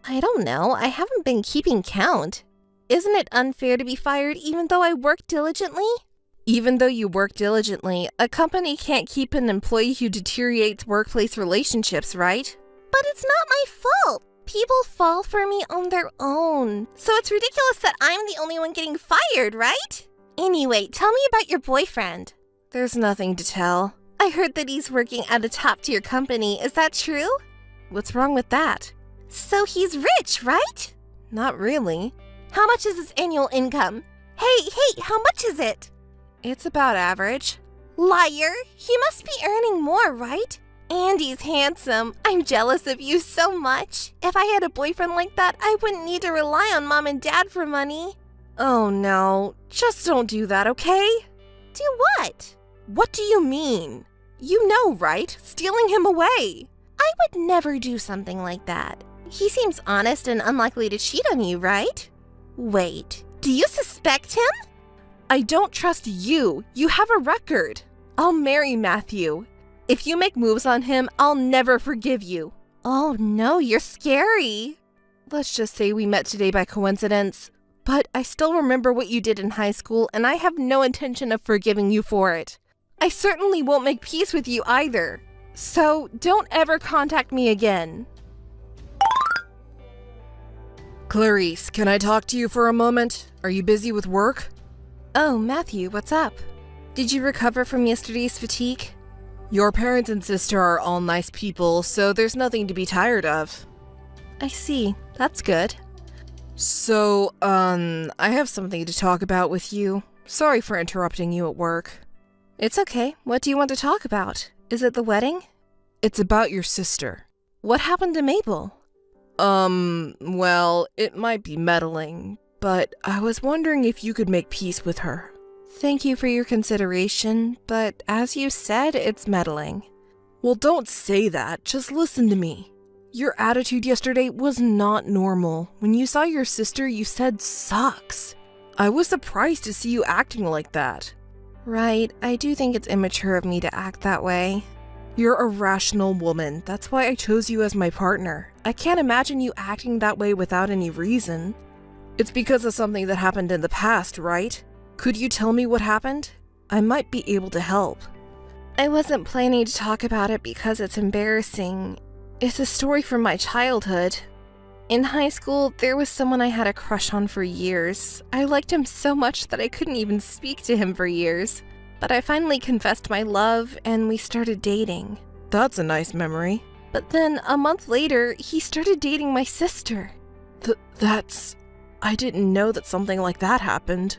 Speaker 3: I don't know. I haven't been keeping count. Isn't it unfair to be fired even though I work diligently?
Speaker 4: Even though you work diligently, a company can't keep an employee who deteriorates workplace relationships, right?
Speaker 3: But it's not my fault. People fall for me on their own. So it's ridiculous that I'm the only one getting fired, right? Anyway, tell me about your boyfriend.
Speaker 4: There's nothing to tell.
Speaker 3: I heard that he's working at a top-tier company. Is that true?
Speaker 4: What's wrong with that?
Speaker 3: So he's rich, right?
Speaker 4: Not really.
Speaker 3: How much is his annual income? Hey, how much is it?
Speaker 4: It's about average.
Speaker 3: Liar! He must be earning more, right? And he's handsome. I'm jealous of you so much. If I had a boyfriend like that, I wouldn't need to rely on Mom and Dad for money.
Speaker 4: Oh no, just don't do that, okay?
Speaker 3: Do what?
Speaker 4: What do you mean? You know, right? Stealing him away.
Speaker 3: I would never do something like that. He seems honest and unlikely to cheat on you, right? Wait, do you suspect him?
Speaker 4: I don't trust you. You have a record. I'll marry Matthew. If you make moves on him, I'll never forgive you.
Speaker 3: Oh no, you're scary.
Speaker 4: Let's just say we met today by coincidence, but I still remember what you did in high school and I have no intention of forgiving you for it. I certainly won't make peace with you either. So don't ever contact me again. Clarice, can I talk to you for a moment? Are you busy with work?
Speaker 3: Oh, Matthew, what's up? Did you recover from yesterday's fatigue?
Speaker 4: Your parents and sister are all nice people, so there's nothing to be tired of.
Speaker 3: I see. That's good.
Speaker 4: So, I have something to talk about with you. Sorry for interrupting you at work.
Speaker 3: It's okay. What do you want to talk about? Is it the wedding?
Speaker 4: It's about your sister.
Speaker 3: What happened to Mabel?
Speaker 4: Well, it might be meddling, but I was wondering if you could make peace with her.
Speaker 3: Thank you for your consideration, but as you said, it's meddling.
Speaker 4: Well, don't say that. Just listen to me. Your attitude yesterday was not normal. When you saw your sister, you said sucks. I was surprised to see you acting like that.
Speaker 3: Right, I do think it's immature of me to act that way.
Speaker 4: You're a rational woman. That's why I chose you as my partner. I can't imagine you acting that way without any reason. It's because of something that happened in the past, right? Could you tell me what happened? I might be able to help.
Speaker 3: I wasn't planning to talk about it because it's embarrassing. It's a story from my childhood. In high school, there was someone I had a crush on for years. I liked him so much that I couldn't even speak to him for years. But I finally confessed my love, and we started dating.
Speaker 4: That's a nice memory.
Speaker 3: But then, a month later, he started dating my sister.
Speaker 4: I didn't know that something like that happened.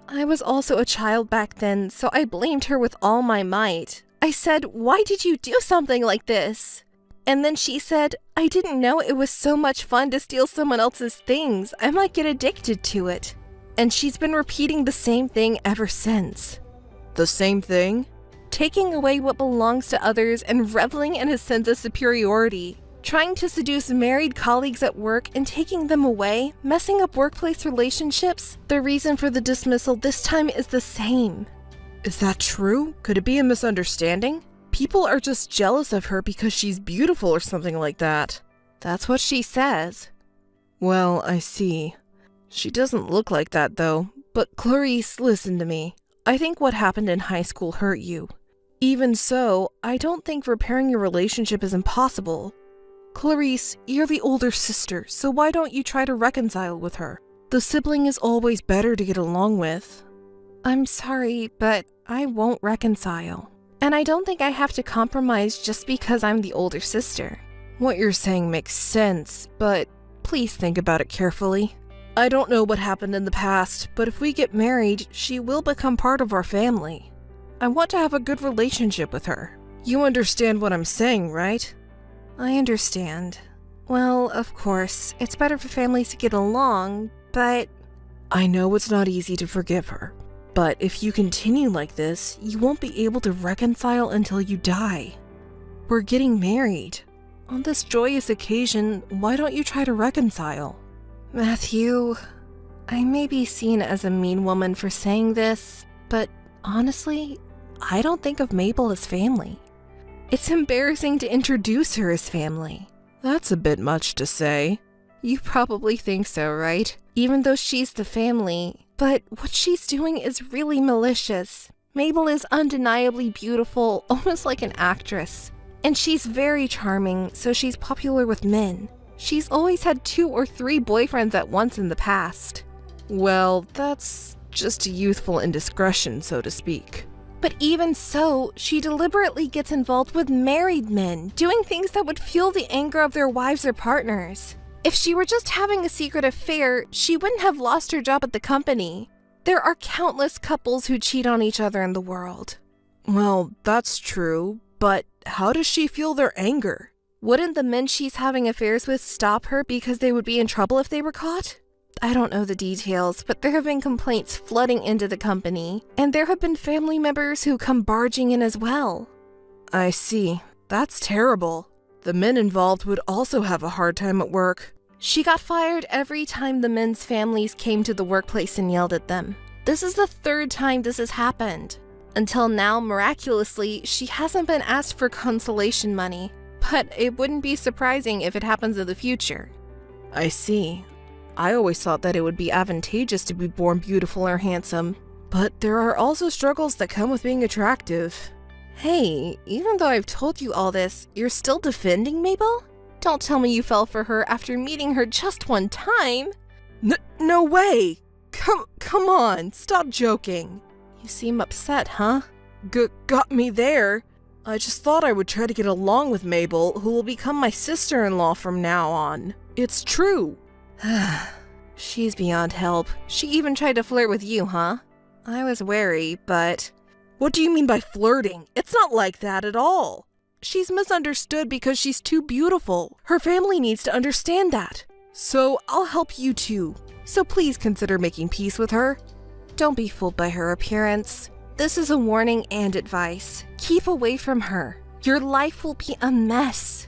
Speaker 3: I was also a child back then, so I blamed her with all my might. I said, "Why did you do something like this?" And then she said, "I didn't know it was so much fun to steal someone else's things. I might get addicted to it." And she's been repeating the same thing ever since.
Speaker 4: The same thing?
Speaker 3: Taking away what belongs to others and reveling in a sense of superiority. Trying to seduce married colleagues at work and taking them away, messing up workplace relationships. The reason for the dismissal this time is the same.
Speaker 4: Is that true? Could it be a misunderstanding? People are just jealous of her because she's beautiful or something like that.
Speaker 3: That's what she says.
Speaker 4: Well, I see. She doesn't look like that though. But Clarice, listen to me. I think what happened in high school hurt you. Even so, I don't think repairing your relationship is impossible. Clarice, you're the older sister, so why don't you try to reconcile with her? The sibling is always better to get along with.
Speaker 3: I'm sorry, but I won't reconcile.
Speaker 4: And I don't think I have to compromise just because I'm the older sister.
Speaker 3: What you're saying makes sense, but please think about it carefully. I don't know what happened in the past, but if we get married, she will become part of our family. I want to have a good relationship with her. You understand what I'm saying, right?
Speaker 4: I understand. Well, of course, it's better for families to get along, but...
Speaker 3: I know it's not easy to forgive her, but if you continue like this, you won't be able to reconcile until you die. We're getting married. On this joyous occasion, why don't you try to reconcile?
Speaker 4: Matthew, I may be seen as a mean woman for saying this, but honestly, I don't think of Mabel as family. It's embarrassing to introduce her as family.
Speaker 3: That's a bit much to say.
Speaker 4: You probably think so, right? Even though she's the family. But what she's doing is really malicious. Mabel is undeniably beautiful, almost like an actress. And she's very charming, so she's popular with men. She's always had 2 or 3 boyfriends at once in the past.
Speaker 3: Well, that's just a youthful indiscretion, so to speak.
Speaker 4: But even so, she deliberately gets involved with married men, doing things that would fuel the anger of their wives or partners. If she were just having a secret affair, she wouldn't have lost her job at the company. There are countless couples who cheat on each other in the world.
Speaker 3: Well, that's true, but how does she feel their anger?
Speaker 4: Wouldn't the men she's having affairs with stop her because they would be in trouble if they were caught? I don't know the details, but there have been complaints flooding into the company, and there have been family members who come barging in as well.
Speaker 3: I see. That's terrible. The men involved would also have a hard time at work.
Speaker 4: She got fired every time the men's families came to the workplace and yelled at them. This is the 3rd time this has happened. Until now, miraculously, she hasn't been asked for consolation money, but it wouldn't be surprising if it happens in the future.
Speaker 3: I see. I always thought that it would be advantageous to be born beautiful or handsome, but there are also struggles that come with being attractive.
Speaker 4: Hey, even though I've told you all this, you're still defending Mabel? Don't tell me you fell for her after meeting her just one time.
Speaker 3: No way! Come on, stop joking.
Speaker 4: You seem upset, huh?
Speaker 3: Got me there. I just thought I would try to get along with Mabel, who will become my sister-in-law from now on. It's true.
Speaker 4: She's beyond help. She even tried to flirt with you, huh? I was wary, but...
Speaker 3: What do you mean by flirting? It's not like that at all. She's misunderstood because she's too beautiful. Her family needs to understand that. So I'll help you too. So please consider making peace with her.
Speaker 4: Don't be fooled by her appearance. This is a warning and advice. Keep away from her. Your life will be a mess.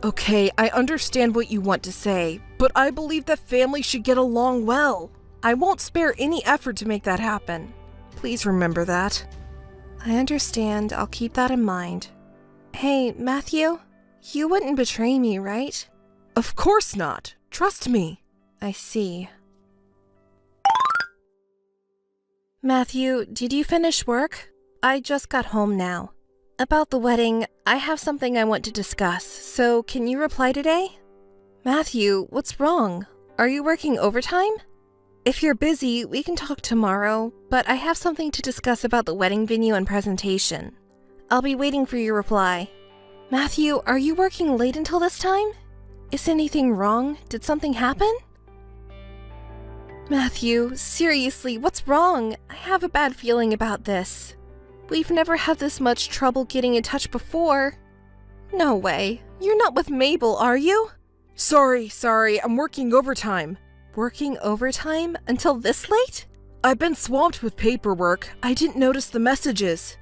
Speaker 3: Okay, I understand what you want to say, but I believe that families should get along well. I won't spare any effort to make that happen. Please remember that.
Speaker 4: I understand. I'll keep that in mind. Hey, Matthew, you wouldn't betray me, right?
Speaker 3: Of course not. Trust me.
Speaker 4: I see. Matthew, did you finish work? I just got home now. About the wedding, I have something I want to discuss, so can you reply today? Matthew, what's wrong? Are you working overtime? If you're busy, we can talk tomorrow, but I have something to discuss about the wedding venue and presentation. I'll be waiting for your reply. Matthew, are you working late until this time? Is anything wrong? Did something happen? Matthew, seriously, what's wrong? I have a bad feeling about this. We've never had this much trouble getting in touch before. No way. You're not with Mabel, are you?
Speaker 3: Sorry, I'm working overtime.
Speaker 4: Working overtime? Until this late?
Speaker 3: I've been swamped with paperwork. I didn't notice the messages.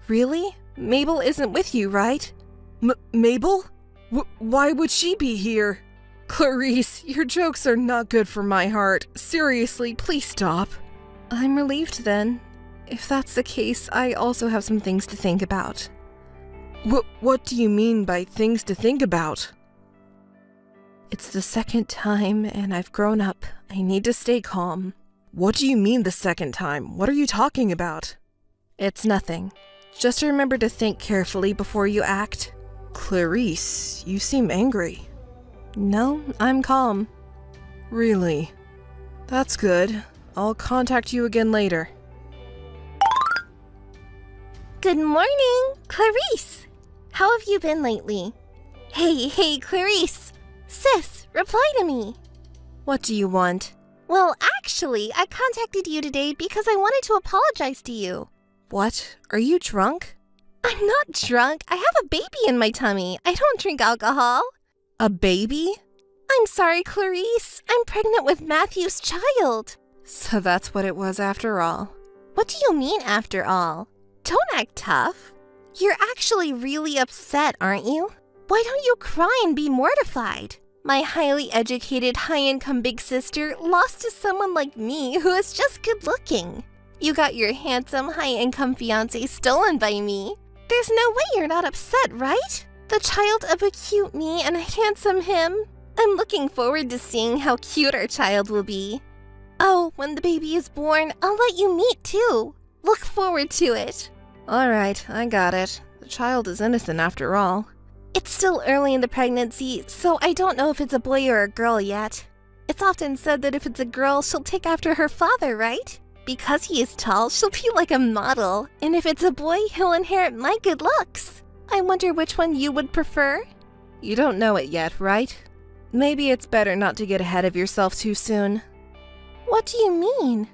Speaker 4: Really? Mabel isn't with you, right?
Speaker 3: Mabel? Why would she be here? Clarice, your jokes are not good for my heart. Seriously, please stop.
Speaker 4: I'm relieved then. If that's the case, I also have some things to think about.
Speaker 3: What do you mean by things to think about?
Speaker 4: It's the 2nd time, and I've grown up. I need to stay calm.
Speaker 3: What do you mean the 2nd time? What are you talking about?
Speaker 4: It's nothing. Just remember to think carefully before you act.
Speaker 3: Clarice, you seem angry.
Speaker 4: No, I'm calm.
Speaker 3: Really? That's good. I'll contact you again later. Good morning, Clarice. How have you been lately? Hey, Clarice. Sis, reply to me.
Speaker 4: What do you want?
Speaker 3: Well, actually, I contacted you today because I wanted to apologize to you.
Speaker 4: What? Are you drunk?
Speaker 3: I'm not drunk. I have a baby in my tummy. I don't drink alcohol.
Speaker 4: A baby?
Speaker 3: I'm sorry, Clarice. I'm pregnant with Matthew's child.
Speaker 4: So that's what it was after all.
Speaker 3: What do you mean, after all? Don't act tough. You're actually really upset, aren't you? Why don't you cry and be mortified? My highly educated, high-income big sister lost to someone like me who is just good-looking. You got your handsome, high-income fiancé stolen by me. There's no way you're not upset, right? The child of a cute me and a handsome him. I'm looking forward to seeing how cute our child will be. Oh, when the baby is born, I'll let you meet too. Look forward to it.
Speaker 4: All right, I got it. The child is innocent after all.
Speaker 3: It's still early in the pregnancy, so I don't know if it's a boy or a girl yet. It's often said that if it's a girl, she'll take after her father, right? Because he is tall, she'll be like a model. And if it's a boy, he'll inherit my good looks. I wonder which one you would prefer?
Speaker 4: You don't know it yet, right? Maybe it's better not to get ahead of yourself too soon.
Speaker 3: What do you mean?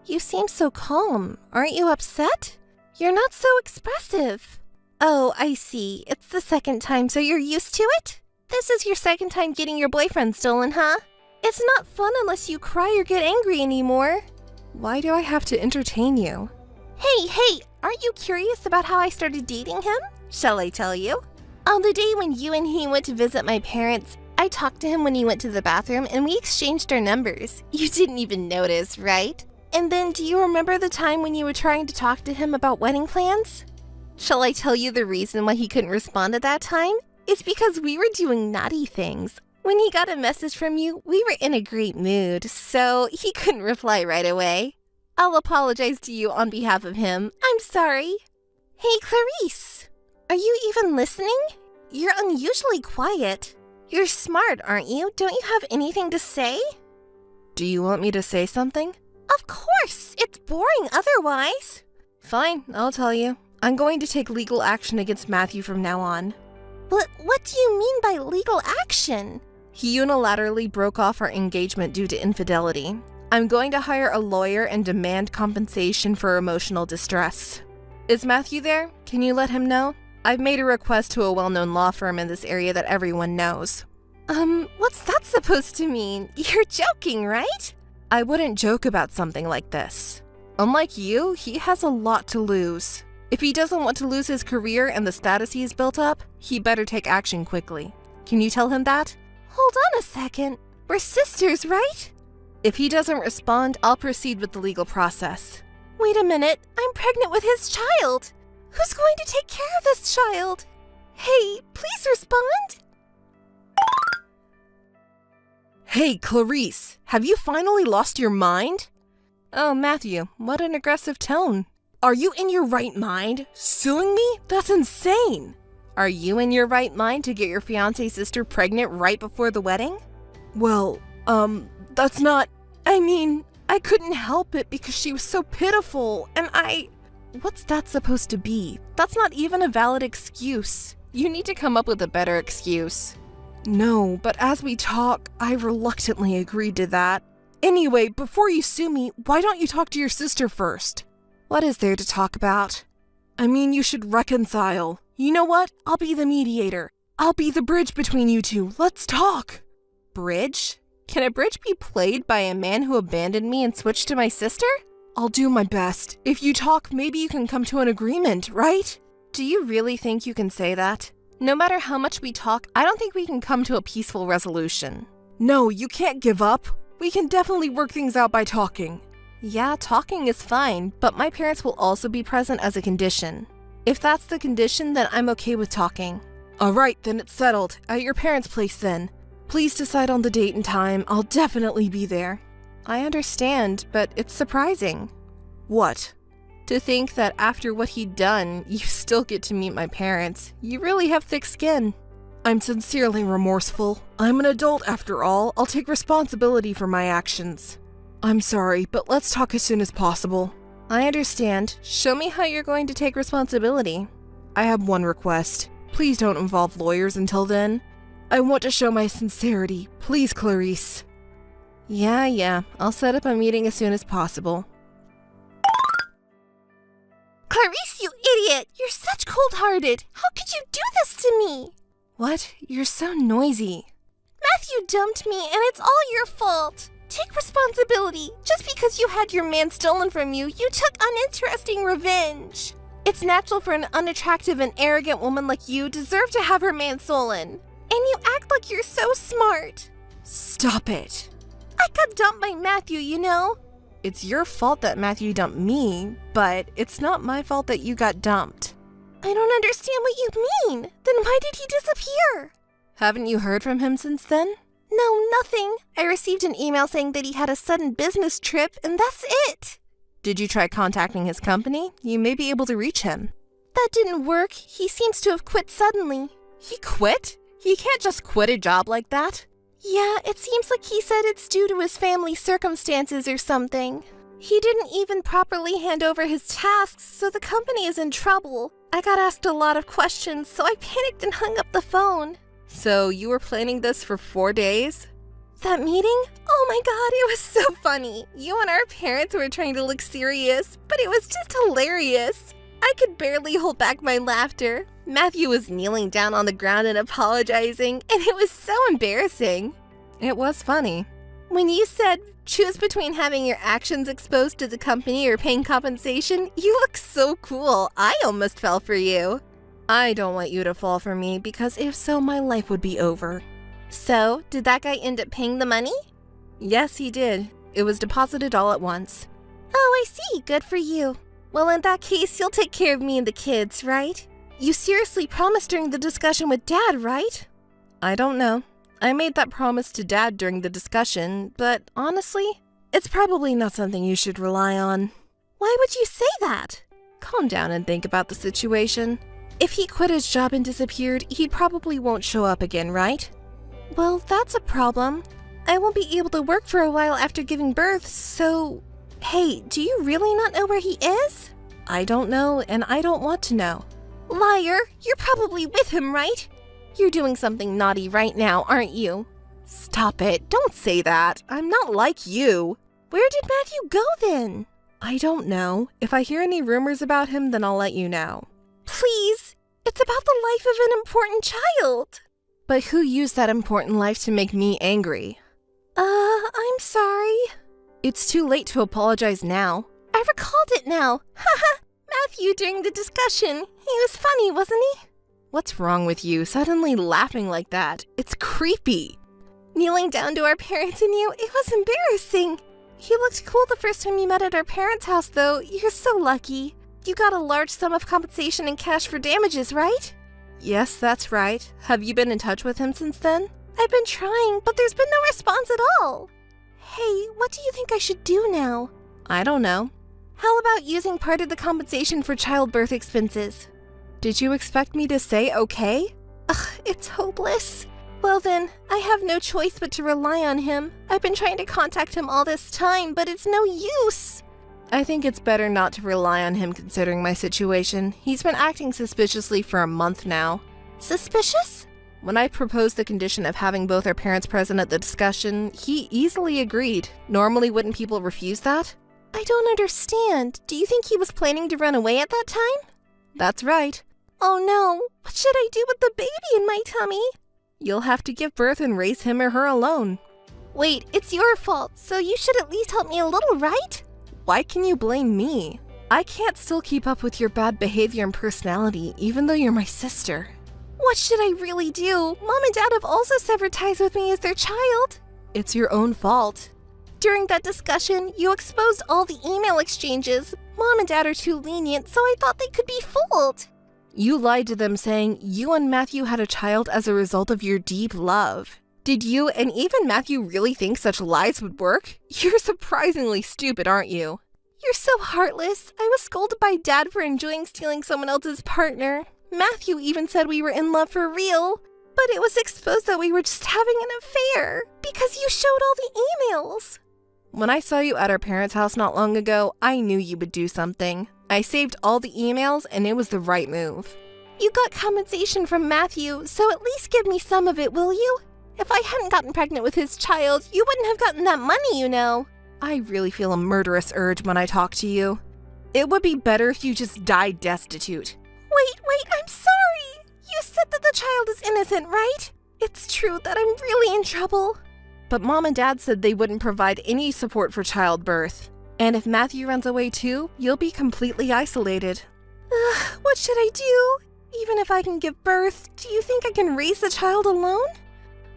Speaker 3: You seem so calm. Aren't you upset? You're not so expressive. Oh, I see. It's the second time, so you're used to it? This is your second time getting your boyfriend stolen, huh? It's not fun unless you cry or get angry anymore.
Speaker 4: Why do I have to entertain you?
Speaker 3: Hey, aren't you curious about how I started dating him? Shall I tell you? On the day when you and he went to visit my parents, I talked to him when he went to the bathroom and we exchanged our numbers. You didn't even notice, right? And then do you remember the time when you were trying to talk to him about wedding plans? Shall I tell you the reason why he couldn't respond at that time? It's because we were doing naughty things. When he got a message from you, we were in a great mood, so he couldn't reply right away. I'll apologize to you on behalf of him. I'm sorry. Hey, Clarice. Are you even listening? You're unusually quiet. You're smart, aren't you? Don't you have anything to say?
Speaker 4: Do you want me to say something?
Speaker 3: Of course! It's boring otherwise.
Speaker 4: Fine, I'll tell you. I'm going to take legal action against Matthew from now on.
Speaker 3: What do you mean by legal action?
Speaker 4: He unilaterally broke off our engagement due to infidelity. I'm going to hire a lawyer and demand compensation for emotional distress. Is Matthew there? Can you let him know? I've made a request to a well-known law firm in this area that everyone knows.
Speaker 3: What's that supposed to mean? You're joking, right?
Speaker 4: I wouldn't joke about something like this. Unlike you, he has a lot to lose. If he doesn't want to lose his career and the status he's built up, he better take action quickly. Can you tell him that?
Speaker 3: Hold on a second. We're sisters, right?
Speaker 4: If he doesn't respond, I'll proceed with the legal process.
Speaker 3: Wait a minute. I'm pregnant with his child. Who's going to take care of this child? Hey, please respond.
Speaker 4: Hey, Clarice, have you finally lost your mind? Oh, Matthew, what an aggressive tone. Are you in your right mind? Suing me? That's insane. Are you in your right mind to get your fiancé's sister pregnant right before the wedding? Well, that's not... I couldn't help it because she was so pitiful, and What's that supposed to be? That's not even a valid excuse. You need to come up with a better excuse. No, but as we talk, I reluctantly agreed to that. Anyway, before you sue me, why don't you talk to your sister first? What is there to talk about? You should reconcile. You know what? I'll be the mediator. I'll be the bridge between you two. Let's talk. Bridge? Can a bridge be played by a man who abandoned me and switched to my sister? I'll do my best. If you talk, maybe you can come to an agreement, right? Do you really think you can say that? No matter how much we talk, I don't think we can come to a peaceful resolution. No, you can't give up. We can definitely work things out by talking. Yeah, talking is fine, but my parents will also be present as a condition. If that's the condition, then I'm okay with talking. Alright, then it's settled. At your parents' place then. Please decide on the date and time. I'll definitely be there. I understand, but it's surprising. What? To think that after what he'd done, you still get to meet my parents. You really have thick skin. I'm sincerely remorseful. I'm an adult after all. I'll take responsibility for my actions. I'm sorry, but let's talk as soon as possible. I understand. Show me how you're going to take responsibility. I have one request. Please don't involve lawyers until then. I want to show my sincerity. Please, Clarice. Yeah. I'll set up a meeting as soon as possible.
Speaker 3: Clarice, you idiot! You're such cold-hearted! How could you do this to me?
Speaker 4: What? You're so noisy.
Speaker 3: Matthew dumped me, and it's all your fault. Take responsibility. Just because you had your man stolen from you, you took uninteresting revenge. It's natural for an unattractive and arrogant woman like you deserve to have her man stolen. And you act like you're so smart.
Speaker 4: Stop it.
Speaker 3: I got dumped by Matthew, you know?
Speaker 4: It's your fault that Matthew dumped me, but it's not my fault that you got dumped.
Speaker 3: I don't understand what you mean. Then why did he disappear?
Speaker 4: Haven't you heard from him since then?
Speaker 3: No, nothing. I received an email saying that he had a sudden business trip, and that's it.
Speaker 4: Did you try contacting his company? You may be able to reach him.
Speaker 3: That didn't work. He seems to have quit suddenly.
Speaker 4: He quit? He can't just quit a job like that.
Speaker 3: Yeah, it seems like he said it's due to his family circumstances or something. He didn't even properly hand over his tasks, so the company is in trouble. I got asked a lot of questions, so I panicked and hung up the phone.
Speaker 4: So you were planning this for 4 days?
Speaker 3: That meeting? Oh my god, it was so funny. You and our parents were trying to look serious, but it was just hilarious. I could barely hold back my laughter. Matthew was kneeling down on the ground and apologizing, and it was so embarrassing.
Speaker 4: It was funny.
Speaker 3: When you said, choose between having your actions exposed to the company or paying compensation, you look so cool. I almost fell for you.
Speaker 4: I don't want you to fall for me, because if so, my life would be over.
Speaker 3: So, did that guy end up paying the money?
Speaker 4: Yes, he did. It was deposited all at once.
Speaker 3: Oh, I see. Good for you. Well, in that case, you'll take care of me and the kids, right? You seriously promised during the discussion with Dad, right?
Speaker 4: I don't know. I made that promise to Dad during the discussion, but honestly, it's probably not something you should rely on.
Speaker 3: Why would you say that?
Speaker 4: Calm down and think about the situation. If he quit his job and disappeared, he probably won't show up again, right?
Speaker 3: Well, that's a problem. I won't be able to work for a while after giving birth, so... Hey, do you really not know where he is?
Speaker 4: I don't know, and I don't want to know.
Speaker 3: Liar! You're probably with him, right? You're doing something naughty right now, aren't you?
Speaker 4: Stop it. Don't say that. I'm not like you.
Speaker 3: Where did Matthew go then?
Speaker 4: I don't know. If I hear any rumors about him, then I'll let you know.
Speaker 3: Please! It's about the life of an important child!
Speaker 4: But who used that important life to make me angry?
Speaker 3: I'm sorry.
Speaker 4: It's too late to apologize now.
Speaker 3: I recalled it now. Haha! Matthew during the discussion. He was funny, wasn't he?
Speaker 4: What's wrong with you? Suddenly laughing like that. It's creepy.
Speaker 3: Kneeling down to our parents and you, it was embarrassing. He looked cool the first time you met at our parents' house, though. You're so lucky. You got a large sum of compensation in cash for damages, right?
Speaker 4: Yes, that's right. Have you been in touch with him since then?
Speaker 3: I've been trying, but there's been no response at all. Hey, what do you think I should do now?
Speaker 4: I don't know.
Speaker 3: How about using part of the compensation for childbirth expenses?
Speaker 4: Did you expect me to say okay?
Speaker 3: Ugh, it's hopeless. Well then, I have no choice but to rely on him. I've been trying to contact him all this time, but it's no use.
Speaker 4: I think it's better not to rely on him considering my situation. He's been acting suspiciously for a month now.
Speaker 3: Suspicious?
Speaker 4: When I proposed the condition of having both our parents present at the discussion, he easily agreed. Normally, wouldn't people refuse that?
Speaker 3: I don't understand. Do you think he was planning to run away at that time?
Speaker 4: That's right.
Speaker 3: Oh no, what should I do with the baby in my tummy?
Speaker 4: You'll have to give birth and raise him or her alone.
Speaker 3: Wait, it's your fault, so you should at least help me a little, right?
Speaker 4: Why can you blame me? I can't still keep up with your bad behavior and personality, even though you're my sister.
Speaker 3: What should I really do? Mom and Dad have also severed ties with me as their child.
Speaker 4: It's your own fault.
Speaker 3: During that discussion, you exposed all the email exchanges. Mom and Dad are too lenient, so I thought they could be fooled.
Speaker 4: You lied to them saying you and Matthew had a child as a result of your deep love. Did you and even Matthew really think such lies would work? You're surprisingly stupid, aren't you?
Speaker 3: You're so heartless. I was scolded by Dad for enjoying stealing someone else's partner. Matthew even said we were in love for real. But it was exposed that we were just having an affair because you showed all the emails.
Speaker 4: When I saw you at our parents' house not long ago, I knew you would do something. I saved all the emails and it was the right move.
Speaker 3: You got compensation from Matthew, so at least give me some of it, will you? If I hadn't gotten pregnant with his child, you wouldn't have gotten that money, you know.
Speaker 4: I really feel a murderous urge when I talk to you. It would be better if you just died destitute.
Speaker 3: Wait, I'm sorry. You said that the child is innocent, right? It's true that I'm really in trouble.
Speaker 4: But Mom and Dad said they wouldn't provide any support for childbirth. And if Matthew runs away too, you'll be completely isolated.
Speaker 3: What should I do? Even if I can give birth, do you think I can raise the child alone?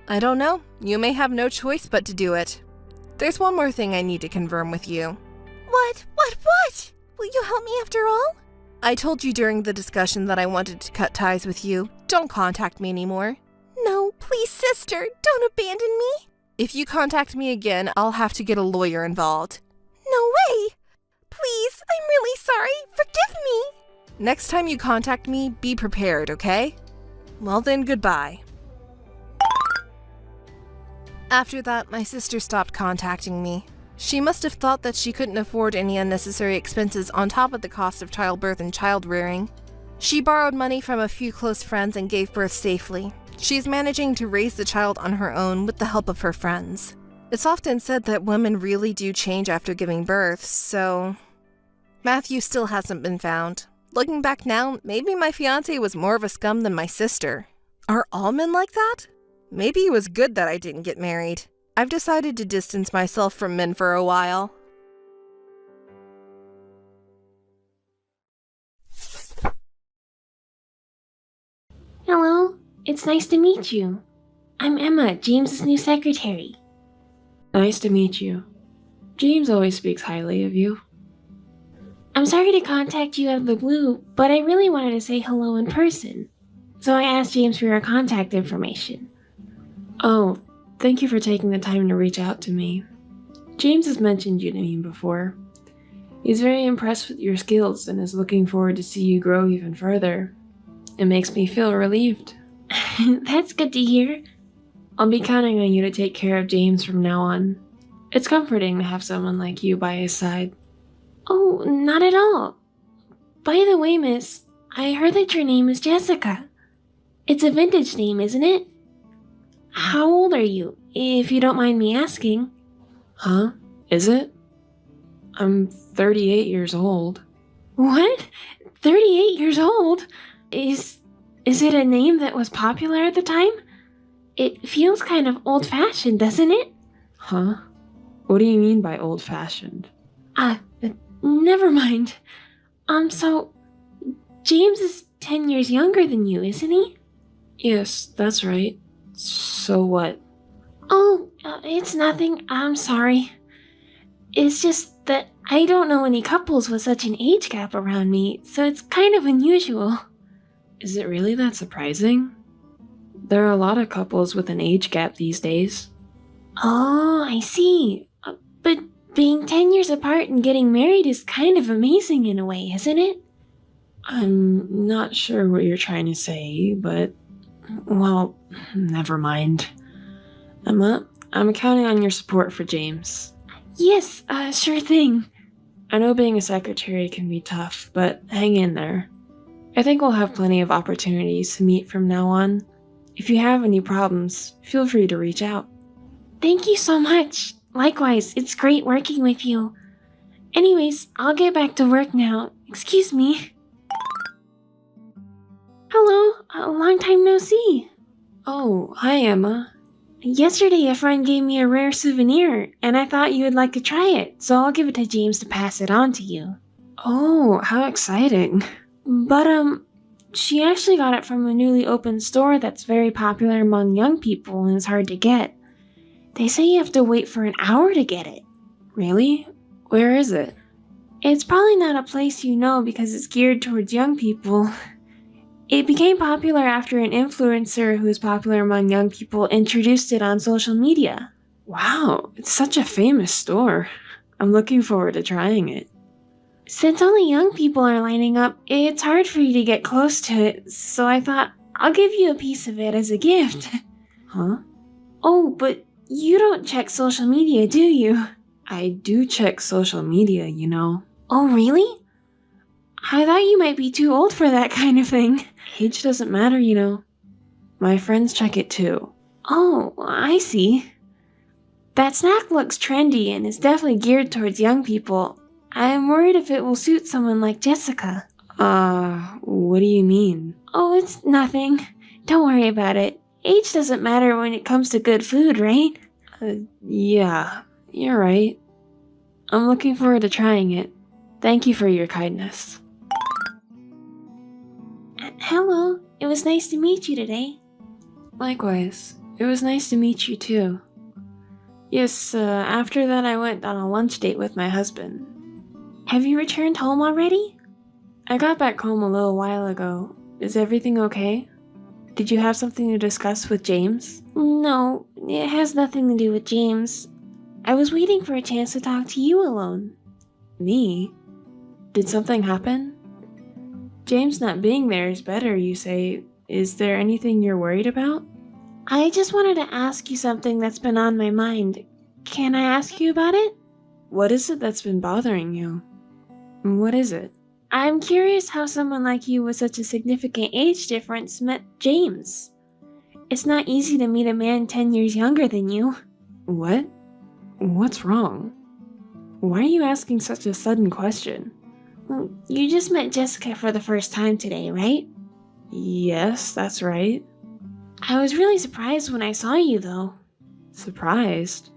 Speaker 4: I don't know. You may have no choice but to do it. There's one more thing I need to confirm with you.
Speaker 3: What? Will you help me after all?
Speaker 4: I told you during the discussion that I wanted to cut ties with you. Don't contact me anymore.
Speaker 3: No, please, sister, don't abandon me.
Speaker 4: If you contact me again, I'll have to get a lawyer involved.
Speaker 3: No way! Please, I'm really sorry. Forgive me.
Speaker 4: Next time you contact me, be prepared, okay? Well then, goodbye. After that, my sister stopped contacting me. She must have thought that she couldn't afford any unnecessary expenses on top of the cost of childbirth and child rearing. She borrowed money from a few close friends and gave birth safely. She's managing to raise the child on her own with the help of her friends. It's often said that women really do change after giving birth, so... Matthew still hasn't been found. Looking back now, maybe my fiancé was more of a scum than my sister. Are all men like that? Maybe it was good that I didn't get married. I've decided to distance myself from men for a while.
Speaker 5: Hello, it's nice to meet you. I'm Emma, James's new secretary.
Speaker 6: Nice to meet you. James always speaks highly of you.
Speaker 5: I'm sorry to contact you out of the blue, but I really wanted to say hello in person. So I asked James for your contact information.
Speaker 6: Oh, thank you for taking the time to reach out to me. James has mentioned you to me before. He's very impressed with your skills and is looking forward to see you grow even further. It makes me feel relieved.
Speaker 5: That's good to hear.
Speaker 6: I'll be counting on you to take care of James from now on. It's comforting to have someone like you by his side.
Speaker 5: Oh, not at all. By the way, miss, I heard that your name is Jessica. It's a vintage name, isn't it? How old are you, if you don't mind me asking?
Speaker 6: Huh? Is it? I'm 38 years old.
Speaker 5: What? 38 years old? Is it a name that was popular at the time? It feels kind of old-fashioned, doesn't it?
Speaker 6: Huh? What do you mean by old-fashioned?
Speaker 5: Never mind. So, James is 10 years younger than you, isn't he?
Speaker 6: Yes, that's right. So what?
Speaker 5: Oh, it's nothing. I'm sorry. It's just that I don't know any couples with such an age gap around me, so it's kind of unusual.
Speaker 6: Is it really that surprising? There are a lot of couples with an age gap these days.
Speaker 5: Oh, I see. But being 10 years apart and getting married is kind of amazing in a way, isn't it?
Speaker 6: I'm not sure what you're trying to say, but... well, never mind. Emma, I'm counting on your support for James.
Speaker 5: Yes, sure thing.
Speaker 6: I know being a secretary can be tough, but hang in there. I think we'll have plenty of opportunities to meet from now on. If you have any problems, feel free to reach out.
Speaker 5: Thank you so much. Likewise, it's great working with you. Anyways, I'll get back to work now. Excuse me. Hello, a long time no see.
Speaker 6: Oh, hi Emma.
Speaker 5: Yesterday a friend gave me a rare souvenir, and I thought you would like to try it, so I'll give it to James to pass it on to you.
Speaker 6: Oh, how exciting.
Speaker 5: But, she actually got it from a newly opened store that's very popular among young people and is hard to get. They say you have to wait for an hour to get it.
Speaker 6: Really? Where is it?
Speaker 5: It's probably not a place you know because it's geared towards young people. It became popular after an influencer who is popular among young people introduced it on social media.
Speaker 6: Wow, it's such a famous store. I'm looking forward to trying it.
Speaker 5: Since only young people are lining up, it's hard for you to get close to it, so I thought I'll give you a piece of it as a gift.
Speaker 6: Huh?
Speaker 5: Oh, but you don't check social media, do you?
Speaker 6: I do check social media, you know.
Speaker 5: Oh, really? I thought you might be too old for that kind of thing.
Speaker 6: Age doesn't matter, you know. My friends check it too.
Speaker 5: Oh, I see. That snack looks trendy and is definitely geared towards young people. I'm worried if it will suit someone like Jessica.
Speaker 6: What do you mean?
Speaker 5: Oh, it's nothing. Don't worry about it. Age doesn't matter when it comes to good food, right?
Speaker 6: Yeah, you're right. I'm looking forward to trying it. Thank you for your kindness.
Speaker 5: Hello, it was nice to meet you today.
Speaker 6: Likewise, it was nice to meet you too. Yes, after that I went on a lunch date with my husband.
Speaker 5: Have you returned home already?
Speaker 6: I got back home a little while ago. Is everything okay? Did you have something to discuss with James?
Speaker 5: No, it has nothing to do with James. I was waiting for a chance to talk to you alone.
Speaker 6: Me? Did something happen? James not being there is better, you say. Is there anything you're worried about?
Speaker 5: I just wanted to ask you something that's been on my mind. Can I ask you about it?
Speaker 6: What is it that's been bothering you? What is it?
Speaker 5: I'm curious how someone like you with such a significant age difference met James. It's not easy to meet a man 10 years younger than you.
Speaker 6: What? What's wrong? Why are you asking such a sudden question?
Speaker 5: You just met Jessica for the first time today, right?
Speaker 6: Yes, that's right.
Speaker 5: I was really surprised when I saw you, though.
Speaker 6: Surprised?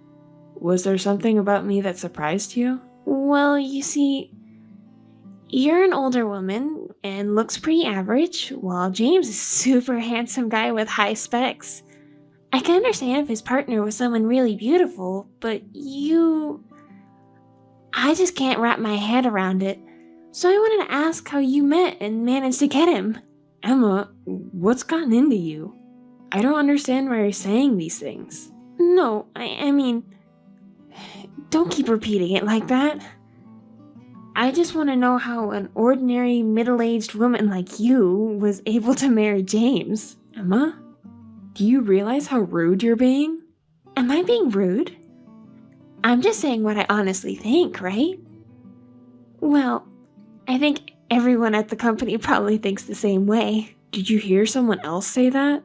Speaker 6: Was there something about me that surprised you?
Speaker 5: Well, you see, you're an older woman and looks pretty average, while James is a super handsome guy with high specs. I can understand if his partner was someone really beautiful, but I just can't wrap my head around it. So I wanted to ask how you met and managed to get him.
Speaker 6: Emma, what's gotten into you? I don't understand why you're saying these things.
Speaker 5: No, I mean, don't keep repeating it like that. I just want to know how an ordinary middle-aged woman like you was able to marry James.
Speaker 6: Emma, do you realize how rude you're being?
Speaker 5: Am I being rude? I'm just saying what I honestly think, right? Well, I think everyone at the company probably thinks the same way.
Speaker 6: Did you hear someone else say that?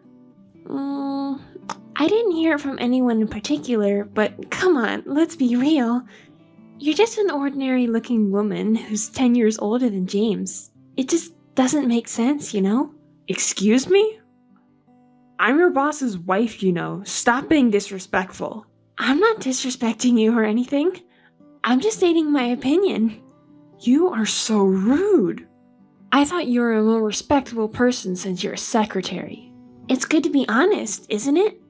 Speaker 5: I didn't hear it from anyone in particular, but come on, let's be real. You're just an ordinary-looking woman who's 10 years older than James. It just doesn't make sense, you know?
Speaker 6: Excuse me? I'm your boss's wife, you know. Stop being disrespectful.
Speaker 5: I'm not disrespecting you or anything. I'm just stating my opinion.
Speaker 6: You are so rude. I thought you were a more respectable person since you're a secretary.
Speaker 5: It's good to be honest, isn't it?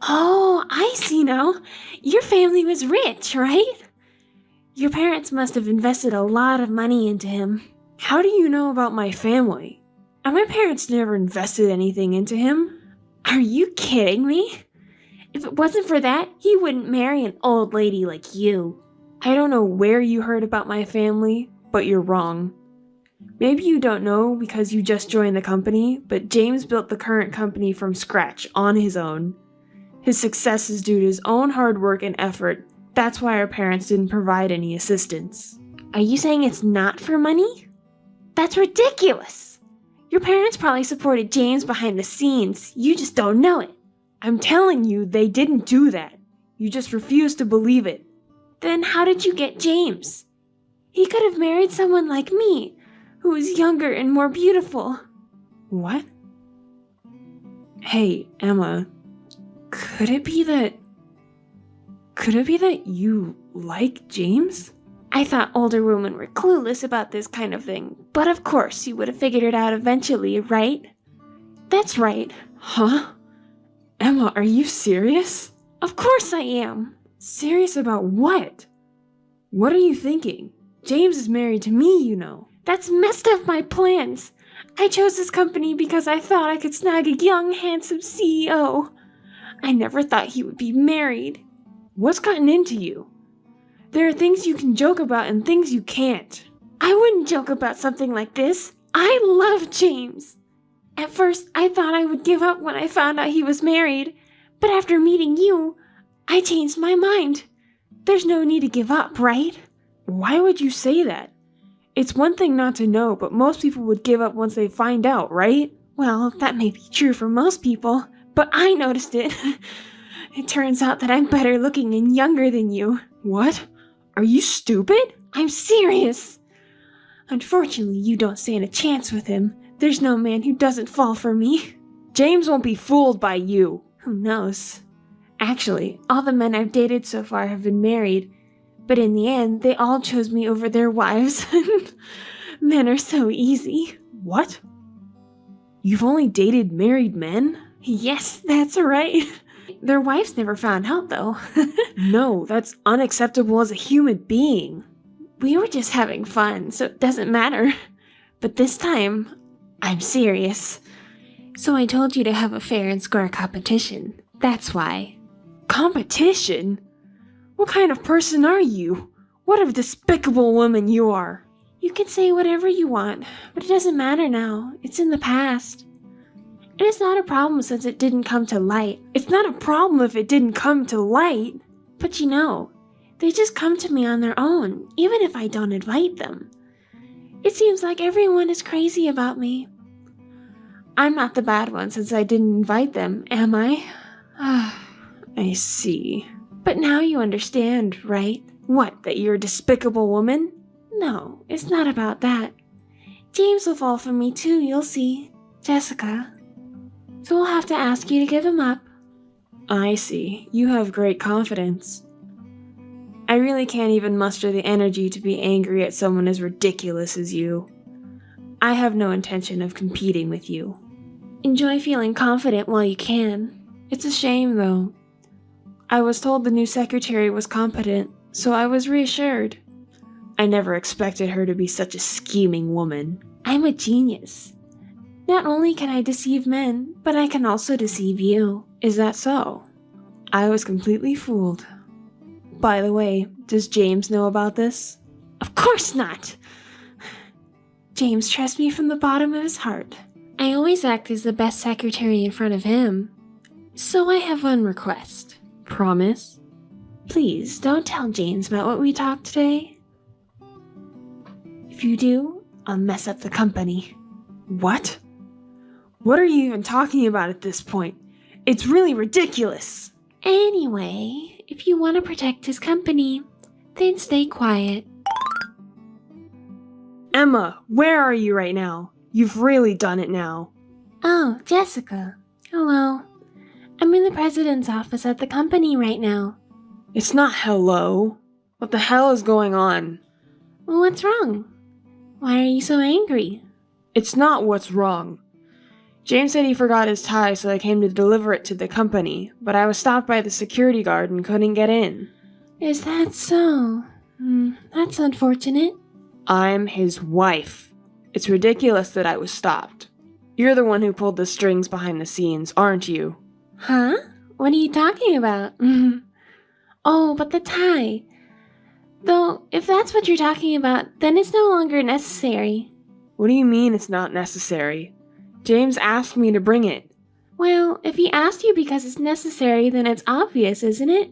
Speaker 5: Oh, I see now. Your family was rich, right? Your parents must have invested a lot of money into him.
Speaker 6: How do you know about my family? And my parents never invested anything into him.
Speaker 5: Are you kidding me? If it wasn't for that, he wouldn't marry an old lady like you.
Speaker 6: I don't know where you heard about my family, but you're wrong. Maybe you don't know because you just joined the company, but James built the current company from scratch on his own. His success is due to his own hard work and effort. That's why our parents didn't provide any assistance.
Speaker 5: Are you saying it's not for money? That's ridiculous! Your parents probably supported James behind the scenes. You just don't know it.
Speaker 6: I'm telling you, they didn't do that. You just refuse to believe it.
Speaker 5: Then how did you get James? He could have married someone like me, who is younger and more beautiful.
Speaker 6: What? Hey, Emma, could it be that you like James?
Speaker 5: I thought older women were clueless about this kind of thing, but of course you would have figured it out eventually, right? That's right.
Speaker 6: Huh? Emma, are you serious?
Speaker 5: Of course I am.
Speaker 6: Serious about what? What are you thinking? James is married to me, you know.
Speaker 5: That's messed up my plans. I chose this company because I thought I could snag a young, handsome CEO. I never thought he would be married.
Speaker 6: What's gotten into you? There are things you can joke about and things you can't.
Speaker 5: I wouldn't joke about something like this. I love James. At first, I thought I would give up when I found out he was married, but after meeting you, I changed my mind. There's no need to give up, right?
Speaker 6: Why would you say that? It's one thing not to know, but most people would give up once they find out, right?
Speaker 5: Well, that may be true for most people, but I noticed it. It turns out that I'm better looking and younger than you.
Speaker 6: What? Are you stupid?
Speaker 5: I'm serious. Unfortunately, you don't stand a chance with him. There's no man who doesn't fall for me.
Speaker 6: James won't be fooled by you.
Speaker 5: Who knows? Actually, all the men I've dated so far have been married, but in the end, they all chose me over their wives. Men are so easy.
Speaker 6: What? You've only dated married men?
Speaker 5: Yes, that's right. Their wives never found out, though.
Speaker 6: No, that's unacceptable as a human being.
Speaker 5: We were just having fun, so it doesn't matter. But this time, I'm serious. So I told you to have a fair and square competition. That's why.
Speaker 6: Competition? What kind of person are you? What a despicable woman you are.
Speaker 5: You can say whatever you want, but it doesn't matter now. It's in the past. It is not a problem since it didn't come to light.
Speaker 6: It's not a problem if it didn't come to light.
Speaker 5: But you know, they just come to me on their own, even if I don't invite them. It seems like everyone is crazy about me. I'm not the bad one since I didn't invite them, am I?
Speaker 6: I see.
Speaker 5: But now you understand, right?
Speaker 6: What, that you're a despicable woman?
Speaker 5: No, it's not about that. James will fall for me too, you'll see. Jessica. So we'll have to ask you to give him up.
Speaker 6: I see. You have great confidence. I really can't even muster the energy to be angry at someone as ridiculous as you. I have no intention of competing with you.
Speaker 5: Enjoy feeling confident while you can.
Speaker 6: It's a shame, though. I was told the new secretary was competent, so I was reassured. I never expected her to be such a scheming woman.
Speaker 5: I'm a genius. Not only can I deceive men, but I can also deceive you.
Speaker 6: Is that so? I was completely fooled. By the way, does James know about this?
Speaker 5: Of course not! James trusts me from the bottom of his heart. I always act as the best secretary in front of him. So I have one request.
Speaker 6: Promise?
Speaker 5: Please, don't tell James about what we talked today. If you do, I'll mess up the company.
Speaker 6: What? What are you even talking about at this point? It's really ridiculous.
Speaker 5: Anyway, if you want to protect his company, then stay quiet.
Speaker 6: Emma, where are you right now? You've really done it now.
Speaker 5: Oh, Jessica. Hello. I'm in the president's office at the company right now.
Speaker 6: It's not hello. What the hell is going on?
Speaker 5: Well, what's wrong? Why are you so angry?
Speaker 6: It's not what's wrong. James said he forgot his tie, so I came to deliver it to the company, but I was stopped by the security guard and couldn't get in.
Speaker 5: Is that so? That's unfortunate.
Speaker 6: I'm his wife. It's ridiculous that I was stopped. You're the one who pulled the strings behind the scenes, aren't you?
Speaker 5: Huh? What are you talking about? Oh, but the tie. Though, if that's what you're talking about, then it's no longer necessary.
Speaker 6: What do you mean it's not necessary? James asked me to bring it.
Speaker 5: Well, if he asked you because it's necessary, then it's obvious, isn't it?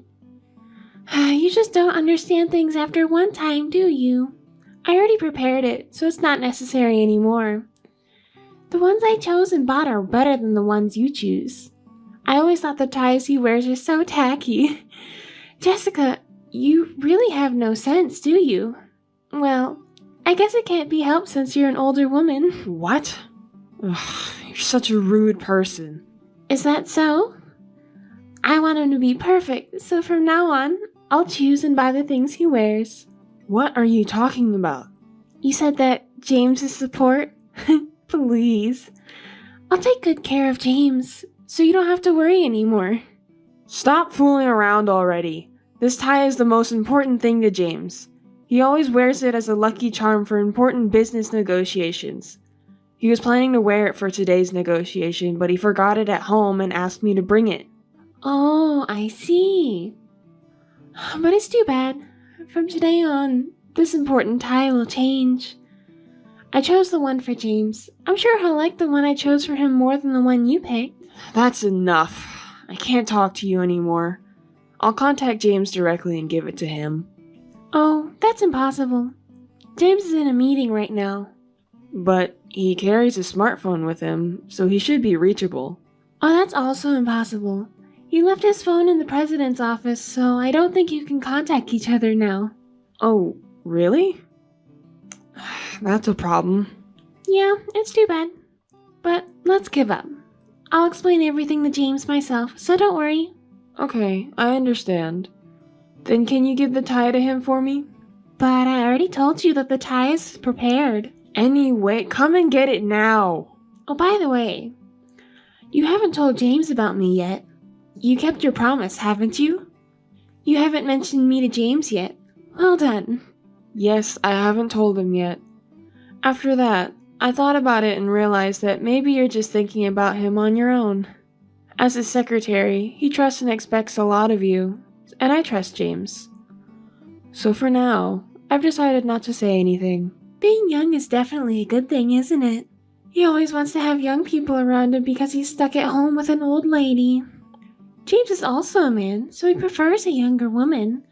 Speaker 5: You just don't understand things after one time, do you? I already prepared it, so it's not necessary anymore. The ones I chose and bought are better than the ones you choose. I always thought the ties he wears are so tacky. Jessica, you really have no sense, do you? Well, I guess it can't be helped since you're an older woman.
Speaker 6: What? Ugh, you're such a rude person.
Speaker 5: Is that so? I want him to be perfect, so from now on, I'll choose and buy the things he wears.
Speaker 6: What are you talking about?
Speaker 5: You said that James's support? Please. I'll take good care of James, so you don't have to worry anymore.
Speaker 6: Stop fooling around already. This tie is the most important thing to James. He always wears it as a lucky charm for important business negotiations. He was planning to wear it for today's negotiation, but he forgot it at home and asked me to bring it.
Speaker 5: Oh, I see. But it's too bad. From today on, this important tie will change. I chose the one for James. I'm sure he'll like the one I chose for him more than the one you picked.
Speaker 6: That's enough. I can't talk to you anymore. I'll contact James directly and give it to him.
Speaker 5: Oh, that's impossible. James is in a meeting right now.
Speaker 6: But he carries a smartphone with him, so he should be reachable.
Speaker 5: Oh, that's also impossible. He left his phone in the president's office, so I don't think you can contact each other now.
Speaker 6: Oh, really? That's a problem.
Speaker 5: Yeah, it's too bad. But let's give up. I'll explain everything to James myself, so don't worry.
Speaker 6: Okay, I understand. Then can you give the tie to him for me?
Speaker 5: But I already told you that the tie is prepared.
Speaker 6: Anyway, come and get it now.
Speaker 5: Oh, by the way, you haven't told James about me yet. You kept your promise, haven't you? You haven't mentioned me to James yet. Well done.
Speaker 6: Yes, I haven't told him yet. After that, I thought about it and realized that maybe you're just thinking about him on your own. As his secretary, he trusts and expects a lot of you, and I trust James. So for now, I've decided not to say anything.
Speaker 5: Being young is definitely a good thing, isn't it? He always wants to have young people around him because he's stuck at home with an old lady. James is also a man, so he prefers a younger woman.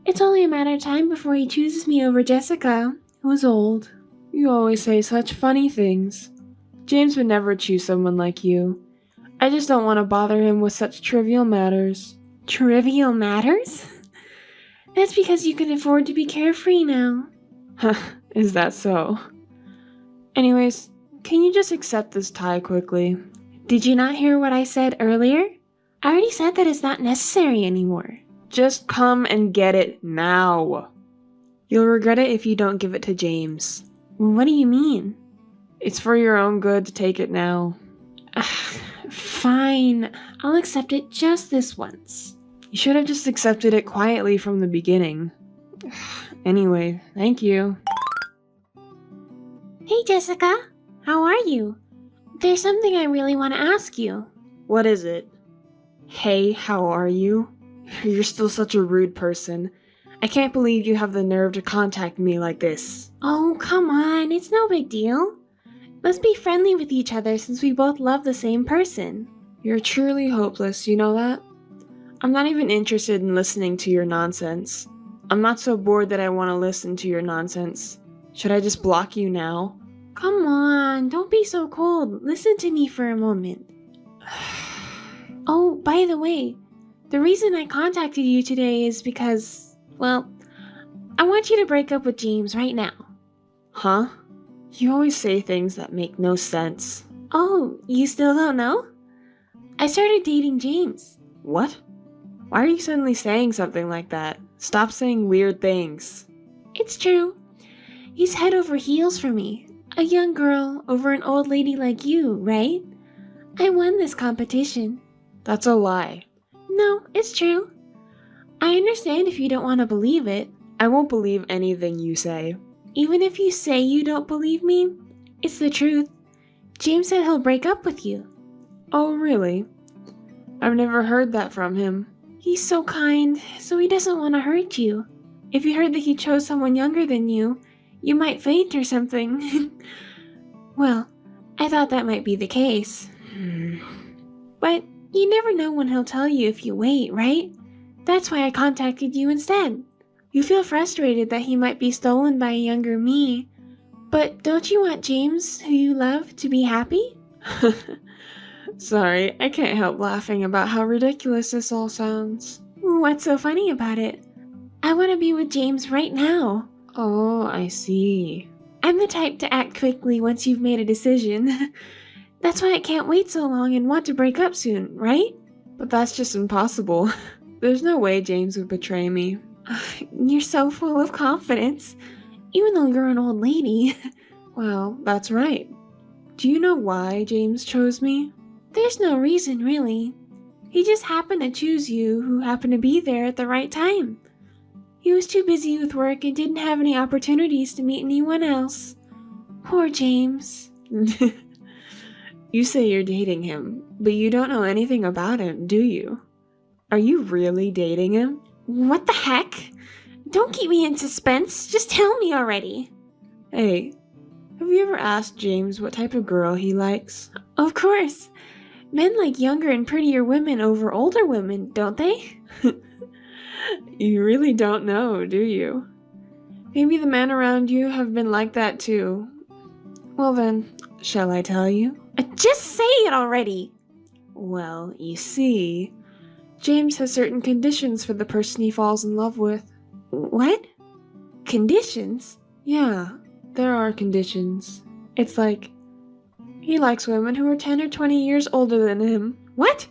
Speaker 5: It's only a matter of time before he chooses me over Jessica, who is old.
Speaker 6: You always say such funny things. James would never choose someone like you. I just don't want to bother him with such trivial matters.
Speaker 5: Trivial matters? That's because you can afford to be carefree now.
Speaker 6: Is that so? Anyways, can you just accept this tie quickly?
Speaker 5: Did you not hear what I said earlier? I already said that it's not necessary anymore.
Speaker 6: Just come and get it now. You'll regret it if you don't give it to James.
Speaker 5: What do you mean?
Speaker 6: It's for your own good to take it now.
Speaker 5: Fine, I'll accept it just this once.
Speaker 6: You should have just accepted it quietly from the beginning. Anyway, thank you.
Speaker 5: Hey Jessica, how are you? There's something I really want to ask you.
Speaker 6: What is it? Hey, how are you? You're still such a rude person. I can't believe you have the nerve to contact me like this.
Speaker 5: Oh, come on, it's no big deal. Let's be friendly with each other since we both love the same person.
Speaker 6: You're truly hopeless, you know that? I'm not even interested in listening to your nonsense. I'm not so bored that I want to listen to your nonsense. Should I just block you now?
Speaker 5: Come on, don't be so cold. Listen to me for a moment. Oh, by the way, the reason I contacted you today is because, well, I want you to break up with James right now.
Speaker 6: Huh? You always say things that make no sense.
Speaker 5: Oh, you still don't know? I started dating James.
Speaker 6: What? Why are you suddenly saying something like that? Stop saying weird things.
Speaker 5: It's true. He's head over heels for me. A young girl over an old lady like you, right? I won this competition.
Speaker 6: That's a lie.
Speaker 5: No, it's true. I understand if you don't want to believe it.
Speaker 6: I won't believe anything you say.
Speaker 5: Even if you say you don't believe me, it's the truth. James said he'll break up with you.
Speaker 6: Oh, really? I've never heard that from him.
Speaker 5: He's so kind, so he doesn't want to hurt you. If you heard that he chose someone younger than you might faint or something. Well, I thought that might be the case. But you never know when he'll tell you if you wait, right? That's why I contacted you instead. You feel frustrated that he might be stolen by a younger me, but don't you want James, who you love, to be happy?
Speaker 6: Sorry, I can't help laughing about how ridiculous this all sounds.
Speaker 5: What's so funny about it? I want to be with James right now.
Speaker 6: Oh, I see.
Speaker 5: I'm the type to act quickly once you've made a decision. That's why I can't wait so long and want to break up soon, right?
Speaker 6: But that's just impossible. There's no way James would betray me.
Speaker 5: You're so full of confidence, even though you're an old lady.
Speaker 6: Well, that's right. Do you know why James chose me?
Speaker 5: There's no reason, really. He just happened to choose you, who happened to be there at the right time. He was too busy with work and didn't have any opportunities to meet anyone else. Poor James.
Speaker 6: You say you're dating him, but you don't know anything about him, do you? Are you really dating him?
Speaker 5: What the heck? Don't keep me in suspense. Just tell me already.
Speaker 6: Hey, have you ever asked James what type of girl he likes?
Speaker 5: Of course. Men like younger and prettier women over older women, don't they?
Speaker 6: You really don't know, do you? Maybe the men around you have been like that too. Well then, shall I tell you?
Speaker 5: Just say it already!
Speaker 6: Well, you see, James has certain conditions for the person he falls in love with.
Speaker 5: What? Conditions?
Speaker 6: Yeah, there are conditions. It's like, he likes women who are 10 or 20 years older than him.
Speaker 5: What?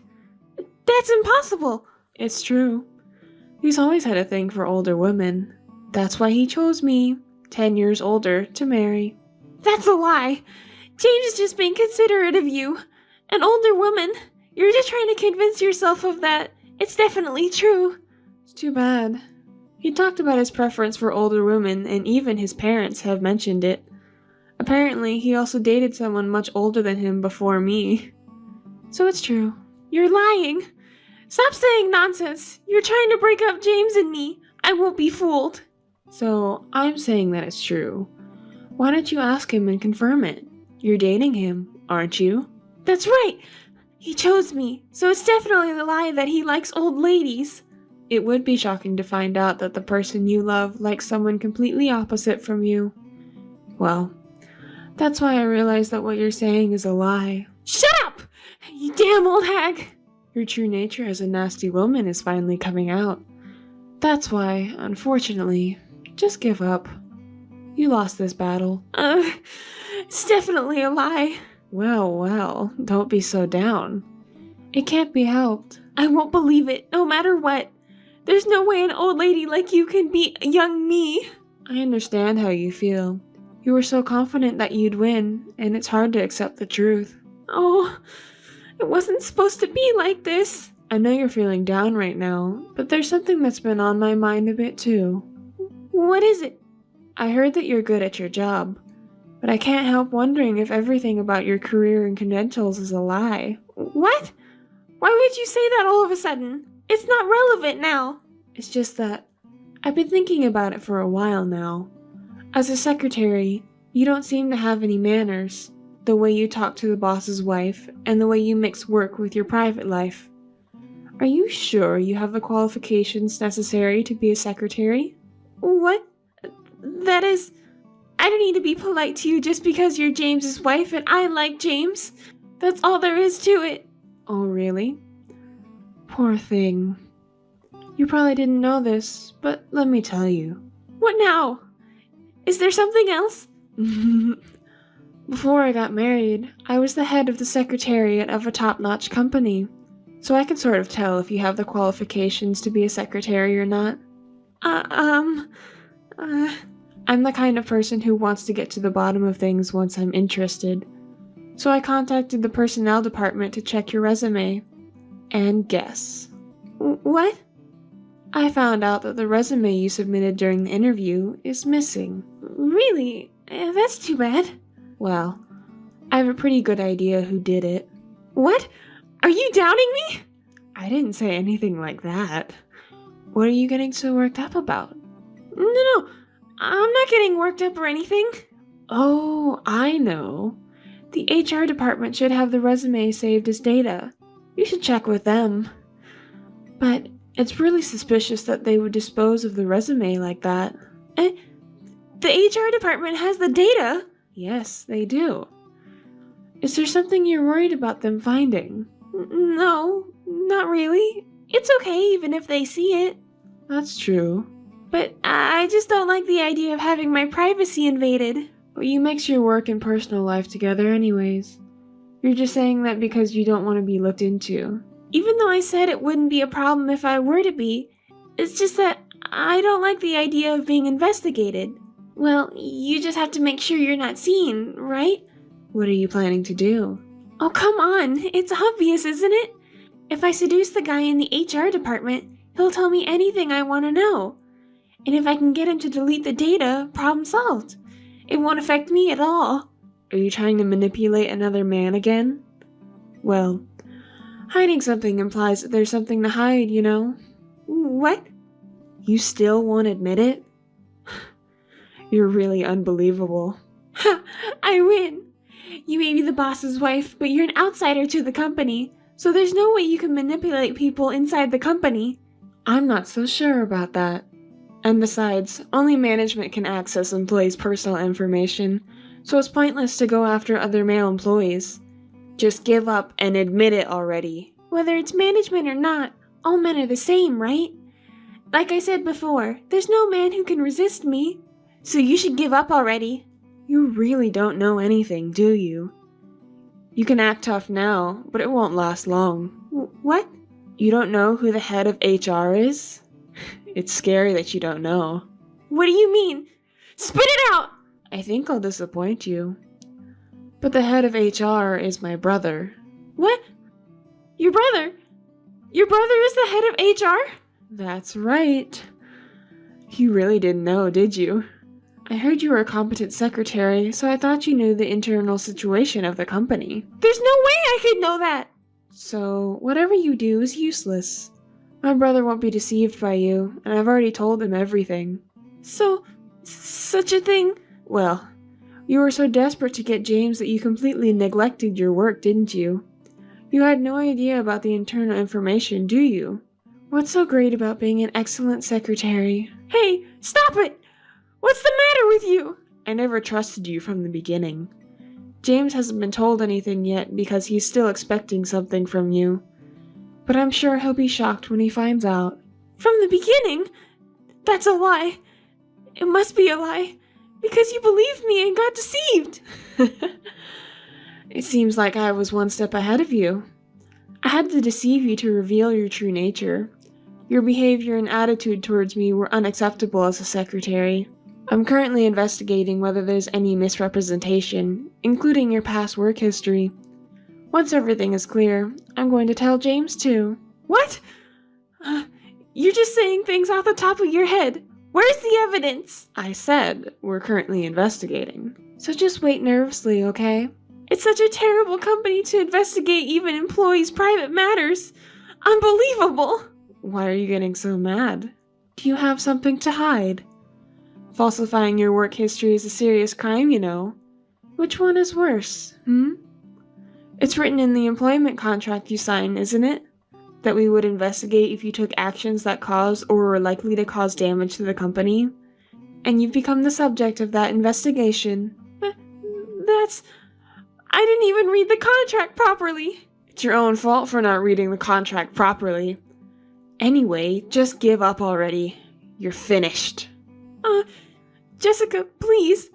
Speaker 5: That's impossible!
Speaker 6: It's true. He's always had a thing for older women. That's why he chose me, 10 years older, to marry.
Speaker 5: That's a lie! James is just being considerate of you. An older woman. You're just trying to convince yourself of that. It's definitely true.
Speaker 6: It's too bad. He talked about his preference for older women, and even his parents have mentioned it. Apparently, he also dated someone much older than him before me. So it's true.
Speaker 5: You're lying. Stop saying nonsense. You're trying to break up James and me. I won't be fooled.
Speaker 6: So, I'm saying that it's true. Why don't you ask him and confirm it? You're dating him, aren't you?
Speaker 5: That's right. He chose me, so it's definitely the lie that he likes old ladies.
Speaker 6: It would be shocking to find out that the person you love likes someone completely opposite from you. Well, that's why I realize that what you're saying is a lie.
Speaker 5: Shut up! You damn old hag!
Speaker 6: Your true nature as a nasty woman is finally coming out. That's why, unfortunately, just give up. You lost this battle.
Speaker 5: It's definitely a lie.
Speaker 6: Well, don't be so down. It can't be helped.
Speaker 5: I won't believe it, no matter what. There's no way an old lady like you can beat young me.
Speaker 6: I understand how you feel. You were so confident that you'd win, and it's hard to accept the truth.
Speaker 5: Oh, it wasn't supposed to be like this.
Speaker 6: I know you're feeling down right now, but there's something that's been on my mind a bit too.
Speaker 5: What is it?
Speaker 6: I heard that you're good at your job, but I can't help wondering if everything about your career and credentials is a lie.
Speaker 5: What? Why would you say that all of a sudden? It's not relevant now.
Speaker 6: It's just that I've been thinking about it for a while now. As a secretary, you don't seem to have any manners. The way you talk to the boss's wife, and the way you mix work with your private life. Are you sure you have the qualifications necessary to be a secretary?
Speaker 5: What? That is, I don't need to be polite to you just because you're James's wife and I like James. That's all there is to it.
Speaker 6: Oh, really? Poor thing. You probably didn't know this, but let me tell you.
Speaker 5: What now? Is there something else?
Speaker 6: Before I got married, I was the head of the secretariat of a top-notch company, so I can sort of tell if you have the qualifications to be a secretary or not. I'm the kind of person who wants to get to the bottom of things once I'm interested. So I contacted the personnel department to check your resume. And guess.
Speaker 5: What?
Speaker 6: I found out that the resume you submitted during the interview is missing.
Speaker 5: Really? That's too bad.
Speaker 6: Well, I have a pretty good idea who did it.
Speaker 5: What? Are you doubting me?
Speaker 6: I didn't say anything like that. What are you getting so worked up about?
Speaker 5: No, I'm not getting worked up or anything.
Speaker 6: Oh, I know. The HR department should have the resume saved as data. You should check with them. But it's really suspicious that they would dispose of the resume like that.
Speaker 5: The HR department has the data?
Speaker 6: Yes, they do. Is there something you're worried about them finding?
Speaker 5: No, not really. It's okay even if they see it.
Speaker 6: That's true.
Speaker 5: But I just don't like the idea of having my privacy invaded.
Speaker 6: But you mix your work and personal life together anyways. You're just saying that because you don't want to be looked into.
Speaker 5: Even though I said it wouldn't be a problem if I were to be, it's just that I don't like the idea of being investigated. Well, you just have to make sure you're not seen, right?
Speaker 6: What are you planning to do?
Speaker 5: Oh, come on. It's obvious, isn't it? If I seduce the guy in the HR department, he'll tell me anything I want to know. And if I can get him to delete the data, problem solved. It won't affect me at all.
Speaker 6: Are you trying to manipulate another man again? Well, hiding something implies that there's something to hide, you know?
Speaker 5: What?
Speaker 6: You still won't admit it? You're really unbelievable.
Speaker 5: Ha! I win! You may be the boss's wife, but you're an outsider to the company, so there's no way you can manipulate people inside the company.
Speaker 6: I'm not so sure about that. And besides, only management can access employees' personal information, so it's pointless to go after other male employees. Just give up and admit it already.
Speaker 5: Whether it's management or not, all men are the same, right? Like I said before, there's no man who can resist me. So you should give up already.
Speaker 6: You really don't know anything, do you? You can act tough now, but it won't last long.
Speaker 5: What?
Speaker 6: You don't know who the head of HR is? It's scary that you don't know.
Speaker 5: What do you mean? Spit it out!
Speaker 6: I think I'll disappoint you. But the head of HR is my brother.
Speaker 5: What? Your brother? Your brother is the head of HR?
Speaker 6: That's right. You really didn't know, did you? I heard you were a competent secretary, so I thought you knew the internal situation of the company.
Speaker 5: There's no way I could know that!
Speaker 6: So, whatever you do is useless. My brother won't be deceived by you, and I've already told him everything.
Speaker 5: So, such a thing?
Speaker 6: Well, you were so desperate to get James that you completely neglected your work, didn't you? You had no idea about the internal information, do you? What's so great about being an excellent secretary?
Speaker 5: Hey, stop it! What's the matter with you?
Speaker 6: I never trusted you from the beginning. James hasn't been told anything yet because he's still expecting something from you. But I'm sure he'll be shocked when he finds out.
Speaker 5: From the beginning? That's a lie. It must be a lie. Because you believed me and got deceived.
Speaker 6: It seems like I was one step ahead of you. I had to deceive you to reveal your true nature. Your behavior and attitude towards me were unacceptable as a secretary. I'm currently investigating whether there's any misrepresentation, including your past work history. Once everything is clear, I'm going to tell James too.
Speaker 5: What? You're just saying things off the top of your head. Where's the evidence?
Speaker 6: I said we're currently investigating. So just wait nervously, okay?
Speaker 5: It's such a terrible company to investigate even employees' private matters. Unbelievable.
Speaker 6: Why are you getting so mad? Do you have something to hide? Falsifying your work history is a serious crime, you know. Which one is worse, It's written in the employment contract you signed, isn't it? That we would investigate if you took actions that caused or were likely to cause damage to the company. And you've become the subject of that investigation.
Speaker 5: I didn't even read the contract properly.
Speaker 6: It's your own fault for not reading the contract properly. Anyway, just give up already. You're finished.
Speaker 5: Jessica, please.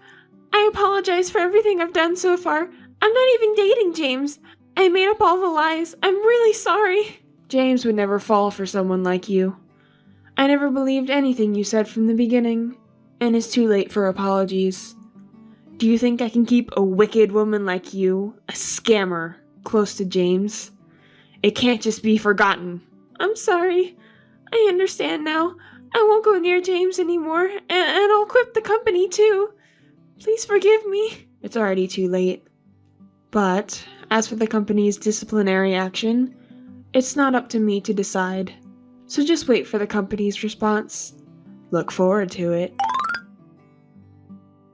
Speaker 5: I apologize for everything I've done so far. I'm not even dating James. I made up all the lies. I'm really sorry.
Speaker 6: James would never fall for someone like you. I never believed anything you said from the beginning, and it's too late for apologies. Do you think I can keep a wicked woman like you, a scammer, close to James? It can't just be forgotten.
Speaker 5: I'm sorry. I understand now. I won't go near James anymore, and I'll quit the company too. Please forgive me.
Speaker 6: It's already too late. But, as for the company's disciplinary action, it's not up to me to decide. So just wait for the company's response. Look forward to it.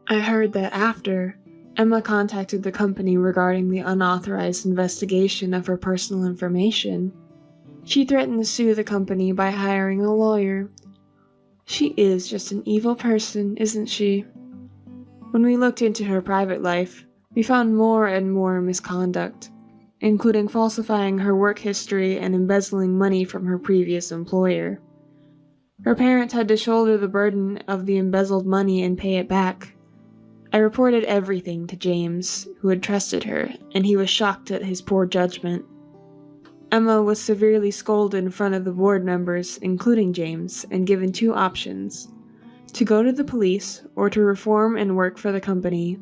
Speaker 6: I heard that after, Emma contacted the company regarding the unauthorized investigation of her personal information. She threatened to sue the company by hiring a lawyer. She is just an evil person, isn't she? When we looked into her private life, we found more and more misconduct, including falsifying her work history and embezzling money from her previous employer. Her parents had to shoulder the burden of the embezzled money and pay it back. I reported everything to James, who had trusted her, and he was shocked at his poor judgment. Emma was severely scolded in front of the board members, including James, and given two options: to go to the police or to reform and work for the company.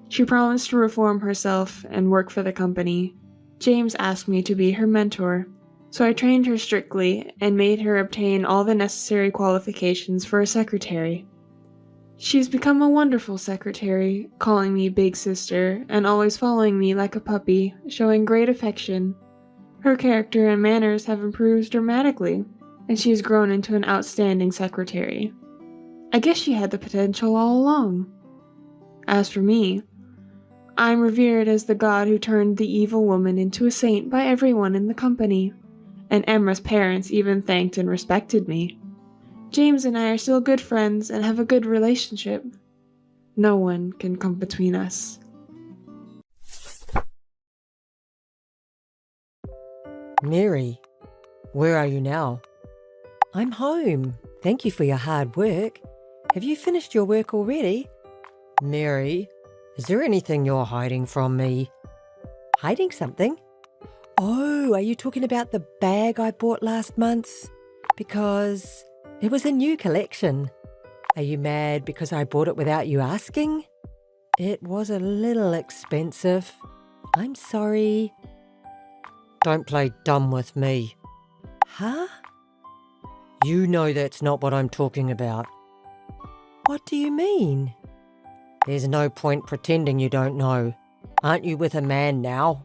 Speaker 6: She promised to reform herself and work for the company. James asked me to be her mentor, so I trained her strictly and made her obtain all the necessary qualifications for a secretary. She's become a wonderful secretary, calling me big sister and always following me like a puppy, showing great affection. Her character and manners have improved dramatically, and she has grown into an outstanding secretary. I guess she had the potential all along. As for me, I'm revered as the god who turned the evil woman into a saint by everyone in the company, and Emma's parents even thanked and respected me. James and I are still good friends and have a good relationship. No one can come between us.
Speaker 2: Mary, where are you now? I'm home. Thank you for your hard work. Have you finished your work already? Mary, is there anything you're hiding from me? Hiding something? Oh, are you talking about the bag I bought last month? Because it was a new collection. Are you mad because I bought it without you asking? It was a little expensive. I'm sorry. Don't play dumb with me. Huh? You know that's not what I'm talking about. What do you mean? There's no point pretending you don't know. Aren't you with a man now?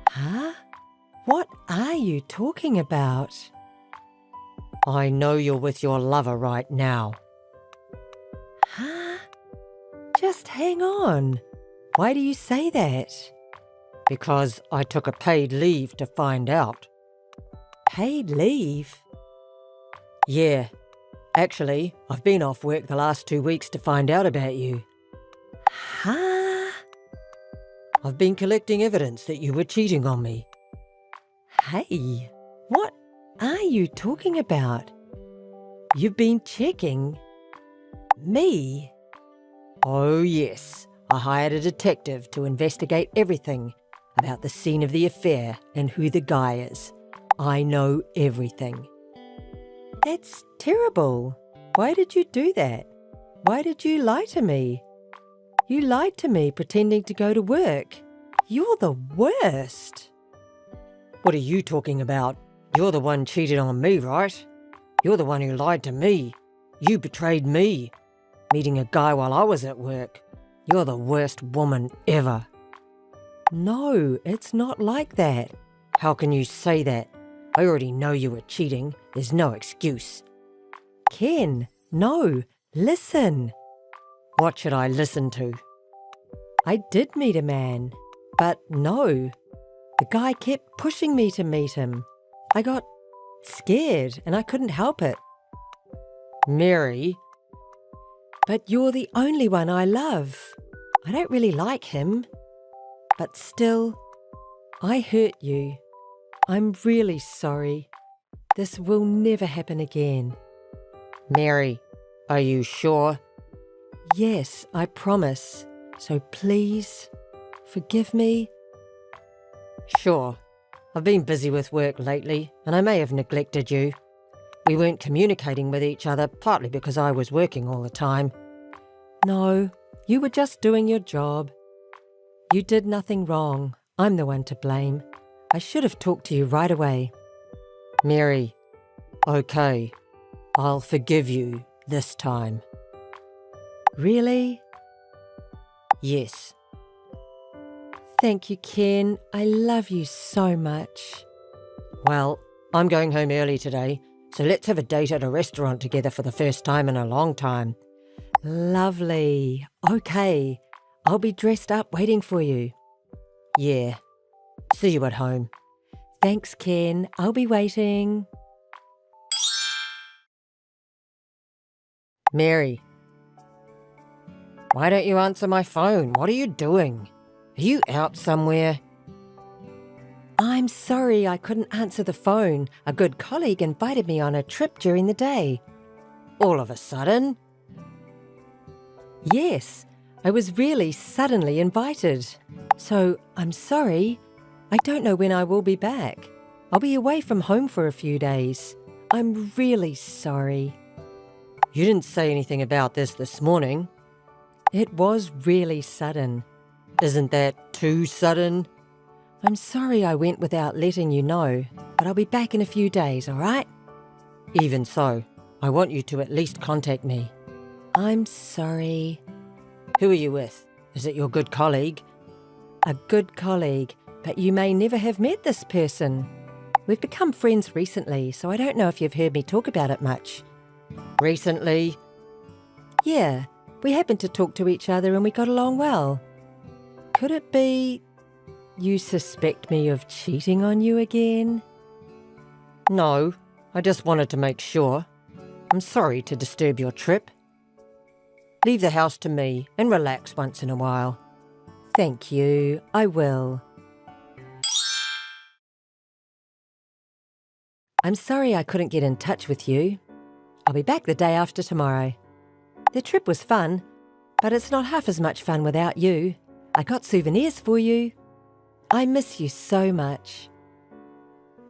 Speaker 2: Huh? What are you talking about? I know you're with your lover right now. Huh? Just hang on. Why do you say that? Because I took a paid leave to find out. Paid leave? Yeah. Actually, I've been off work the last 2 weeks to find out about you. Huh? I've been collecting evidence that you were cheating on me. Hey, what are you talking about? You've been checking me? Oh yes, I hired a detective to investigate everything about the scene of the affair and who the guy is. I know everything. That's terrible. Why did you do that? Why did you lie to me? You lied to me pretending to go to work. You're the worst. What are you talking about? You're the one cheated on me, right? You're the one who lied to me. You betrayed me. Meeting a guy while I was at work. You're the worst woman ever. No, it's not like that. How can you say that? I already know you were cheating. There's no excuse. Ken, no, listen. What should I listen to? I did meet a man, but no. The guy kept pushing me to meet him. I got scared and I couldn't help it. Mary. But you're the only one I love. I don't really like him. But still, I hurt you. I'm really sorry. This will never happen again. Mary, are you sure? Yes, I promise. So please, forgive me. Sure. I've been busy with work lately, and I may have neglected you. We weren't communicating with each other, partly because I was working all the time. No, you were just doing your job. You did nothing wrong. I'm the one to blame. I should have talked to you right away. Mary, okay, I'll forgive you this time. Really? Yes. Thank you, Ken. I love you so much. Well, I'm going home early today, so let's have a date at a restaurant together for the first time in a long time. Lovely. Okay, I'll be dressed up waiting for you. Yeah. See you at home. Thanks, Ken. I'll be waiting. Mary. Why don't you answer my phone? What are you doing? Are you out somewhere? I'm sorry I couldn't answer the phone. A good colleague invited me on a trip during the day. All of a sudden? Yes, I was really suddenly invited. So I'm sorry. I don't know when I will be back. I'll be away from home for a few days. I'm really sorry. You didn't say anything about this morning. It was really sudden. Isn't that too sudden? I'm sorry I went without letting you know, but I'll be back in a few days, all right? Even so, I want you to at least contact me. I'm sorry. Who are you with? Is it your good colleague? A good colleague, but you may never have met this person. We've become friends recently, so I don't know if you've heard me talk about it much. Recently? Yeah, we happened to talk to each other and we got along well. Could it be... You suspect me of cheating on you again? No, I just wanted to make sure. I'm sorry to disturb your trip. Leave the house to me and relax once in a while.
Speaker 1: Thank you, I will. I'm sorry I couldn't get in touch with you. I'll be back the day after tomorrow. The trip was fun, but it's not half as much fun without you. I got souvenirs for you. I miss you so much.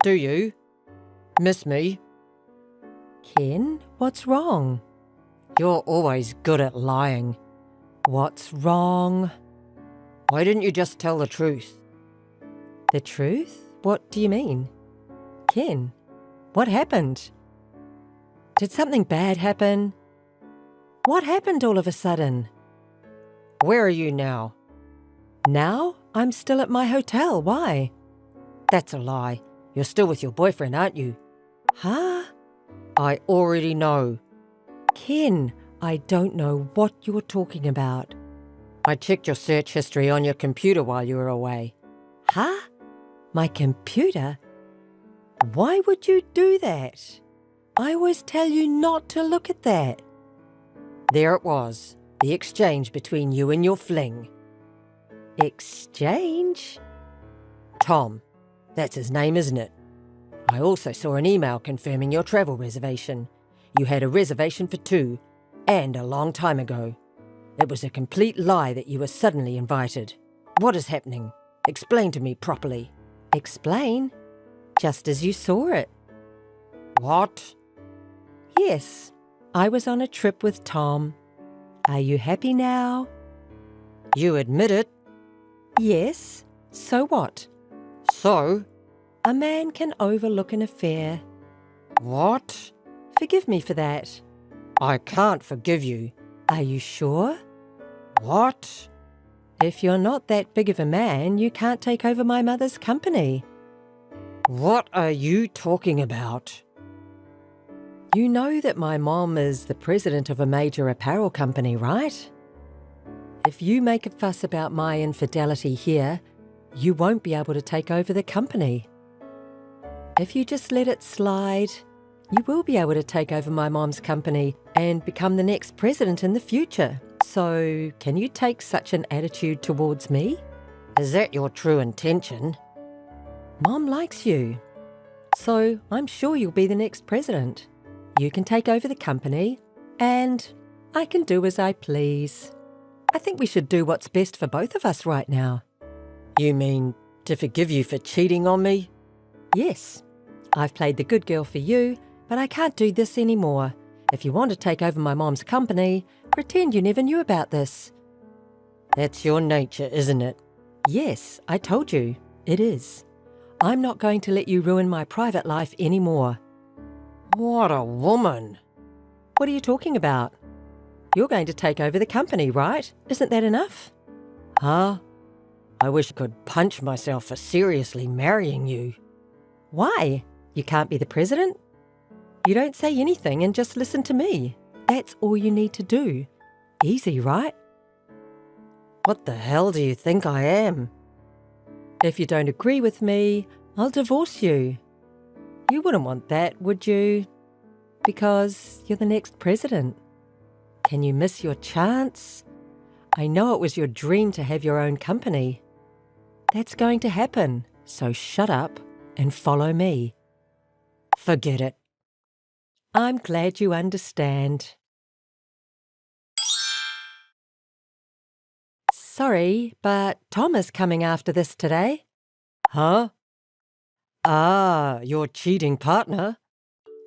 Speaker 2: Do you? Miss me?
Speaker 1: Ken, what's wrong?
Speaker 2: You're always good at lying.
Speaker 1: What's wrong?
Speaker 2: Why didn't you just tell the truth?
Speaker 1: The truth? What do you mean? Ken, what happened? Did something bad happen? What happened all of a sudden?
Speaker 2: Where are you now?
Speaker 1: Now I'm still at my hotel. Why?
Speaker 2: That's a lie. You're still with your boyfriend, aren't you?
Speaker 1: Huh?
Speaker 2: I already know.
Speaker 1: Ken, I don't know what you're talking about.
Speaker 2: I checked your search history on your computer while you were away.
Speaker 1: Huh? My computer? Why would you do that? I always tell you not to look at that.
Speaker 2: There it was, the exchange between you and your fling.
Speaker 1: Exchange?
Speaker 2: Tom. That's his name, isn't it? I also saw an email confirming your travel reservation. You had a reservation for 2, and a long time ago. It was a complete lie that you were suddenly invited. What is happening? Explain to me properly.
Speaker 1: Explain? Just as you saw it.
Speaker 2: What?
Speaker 1: Yes, I was on a trip with Tom. Are you happy now?
Speaker 2: You admit it?
Speaker 1: Yes. So what?
Speaker 2: So?
Speaker 1: A man can overlook an affair.
Speaker 2: What?
Speaker 1: Forgive me for that.
Speaker 2: I can't forgive you.
Speaker 1: Are you sure?
Speaker 2: What?
Speaker 1: If you're not that big of a man, you can't take over my mother's company.
Speaker 2: What are you talking about?
Speaker 1: You know that my mom is the president of a major apparel company, right? If you make a fuss about my infidelity here, you won't be able to take over the company. If you just let it slide, you will be able to take over my mom's company and become the next president in the future. So, can you take such an attitude towards me?
Speaker 2: Is that your true intention?
Speaker 1: Mom likes you. So, I'm sure you'll be the next president. You can take over the company, and I can do as I please. I think we should do what's best for both of us right now.
Speaker 2: You mean to forgive you for cheating on me?
Speaker 1: Yes. I've played the good girl for you, but I can't do this anymore. If you want to take over my mom's company, pretend you never knew about this.
Speaker 2: That's your nature, isn't it?
Speaker 1: Yes, I told you. It is. I'm not going to let you ruin my private life anymore.
Speaker 2: What a woman.
Speaker 1: What are you talking about? You're going to take over the company, right? Isn't that enough?
Speaker 2: Huh? I wish I could punch myself for seriously marrying you.
Speaker 1: Why? You can't be the president? You don't say anything and just listen to me. That's all you need to do. Easy, right?
Speaker 2: What the hell do you think I am?
Speaker 1: If you don't agree with me, I'll divorce you. You wouldn't want that, would you? Because you're the next president. Can you miss your chance? I know it was your dream to have your own company. That's going to happen, so shut up and follow me.
Speaker 2: Forget it.
Speaker 1: I'm glad you understand. Sorry, but Tom is coming after this today.
Speaker 2: Huh? Ah, your cheating partner?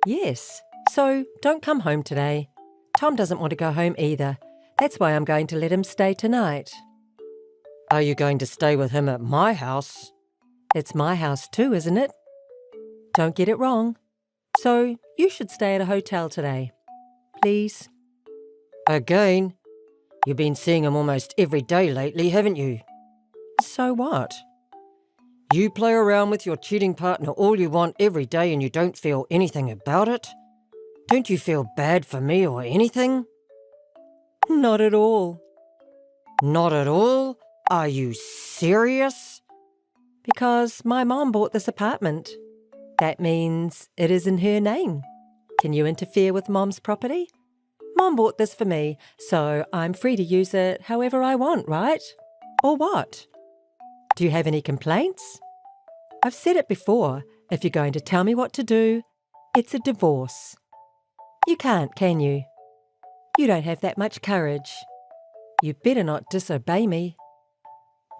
Speaker 1: Yes, so don't come home today. Tom doesn't want to go home either. That's why I'm going to let him stay tonight.
Speaker 2: Are you going to stay with him at my house?
Speaker 1: It's my house too, isn't it? Don't get it wrong. So you should stay at a hotel today. Please?
Speaker 2: Again? You've been seeing him almost every day lately, haven't you?
Speaker 1: So what?
Speaker 2: You play around with your cheating partner all you want every day and you don't feel anything about it? Don't you feel bad for me or anything?
Speaker 1: Not at all.
Speaker 2: Not at all? Are you serious?
Speaker 1: Because my mom bought this apartment. That means it is in her name. Can you interfere with Mom's property? Mom bought this for me, so I'm free to use it however I want, right? Or what? Do you have any complaints? I've said it before. If you're going to tell me what to do, it's a divorce. You can't, can you? You don't have that much courage. You better not disobey me.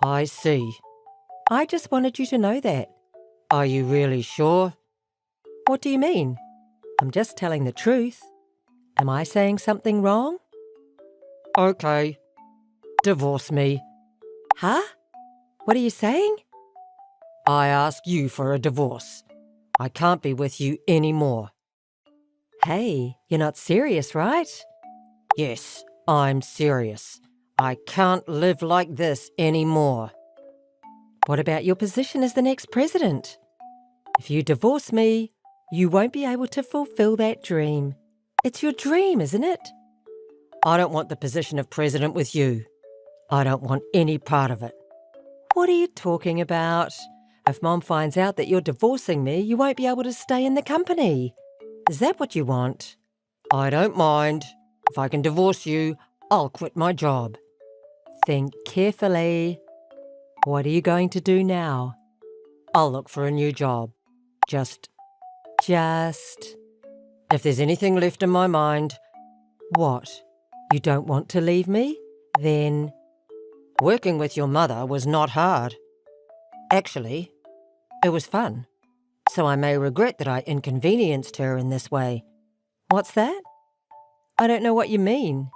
Speaker 2: I see.
Speaker 1: I just wanted you to know that.
Speaker 2: Are you really sure?
Speaker 1: What do you mean? I'm just telling the truth. Am I saying something wrong?
Speaker 2: Okay. Divorce me.
Speaker 1: Huh? What are you saying?
Speaker 2: I ask you for a divorce. I can't be with you anymore.
Speaker 1: Hey, you're not serious, right?
Speaker 2: Yes, I'm serious. I can't live like this anymore.
Speaker 1: What about your position as the next president? If you divorce me, you won't be able to fulfill that dream. It's your dream, isn't it?
Speaker 2: I don't want the position of president with you. I don't want any part of it.
Speaker 1: What are you talking about? If Mom finds out that you're divorcing me, you won't be able to stay in the company. Is that what you want?
Speaker 2: I don't mind. If I can divorce you, I'll quit my job.
Speaker 1: Think carefully. What are you going to do now?
Speaker 2: I'll look for a new job. Just, if there's anything left in my mind.
Speaker 1: What? You don't want to leave me? Then...
Speaker 2: Working with your mother was not hard. Actually, it was fun. So I may regret that I inconvenienced her in this way.
Speaker 1: What's that? I don't know what you mean.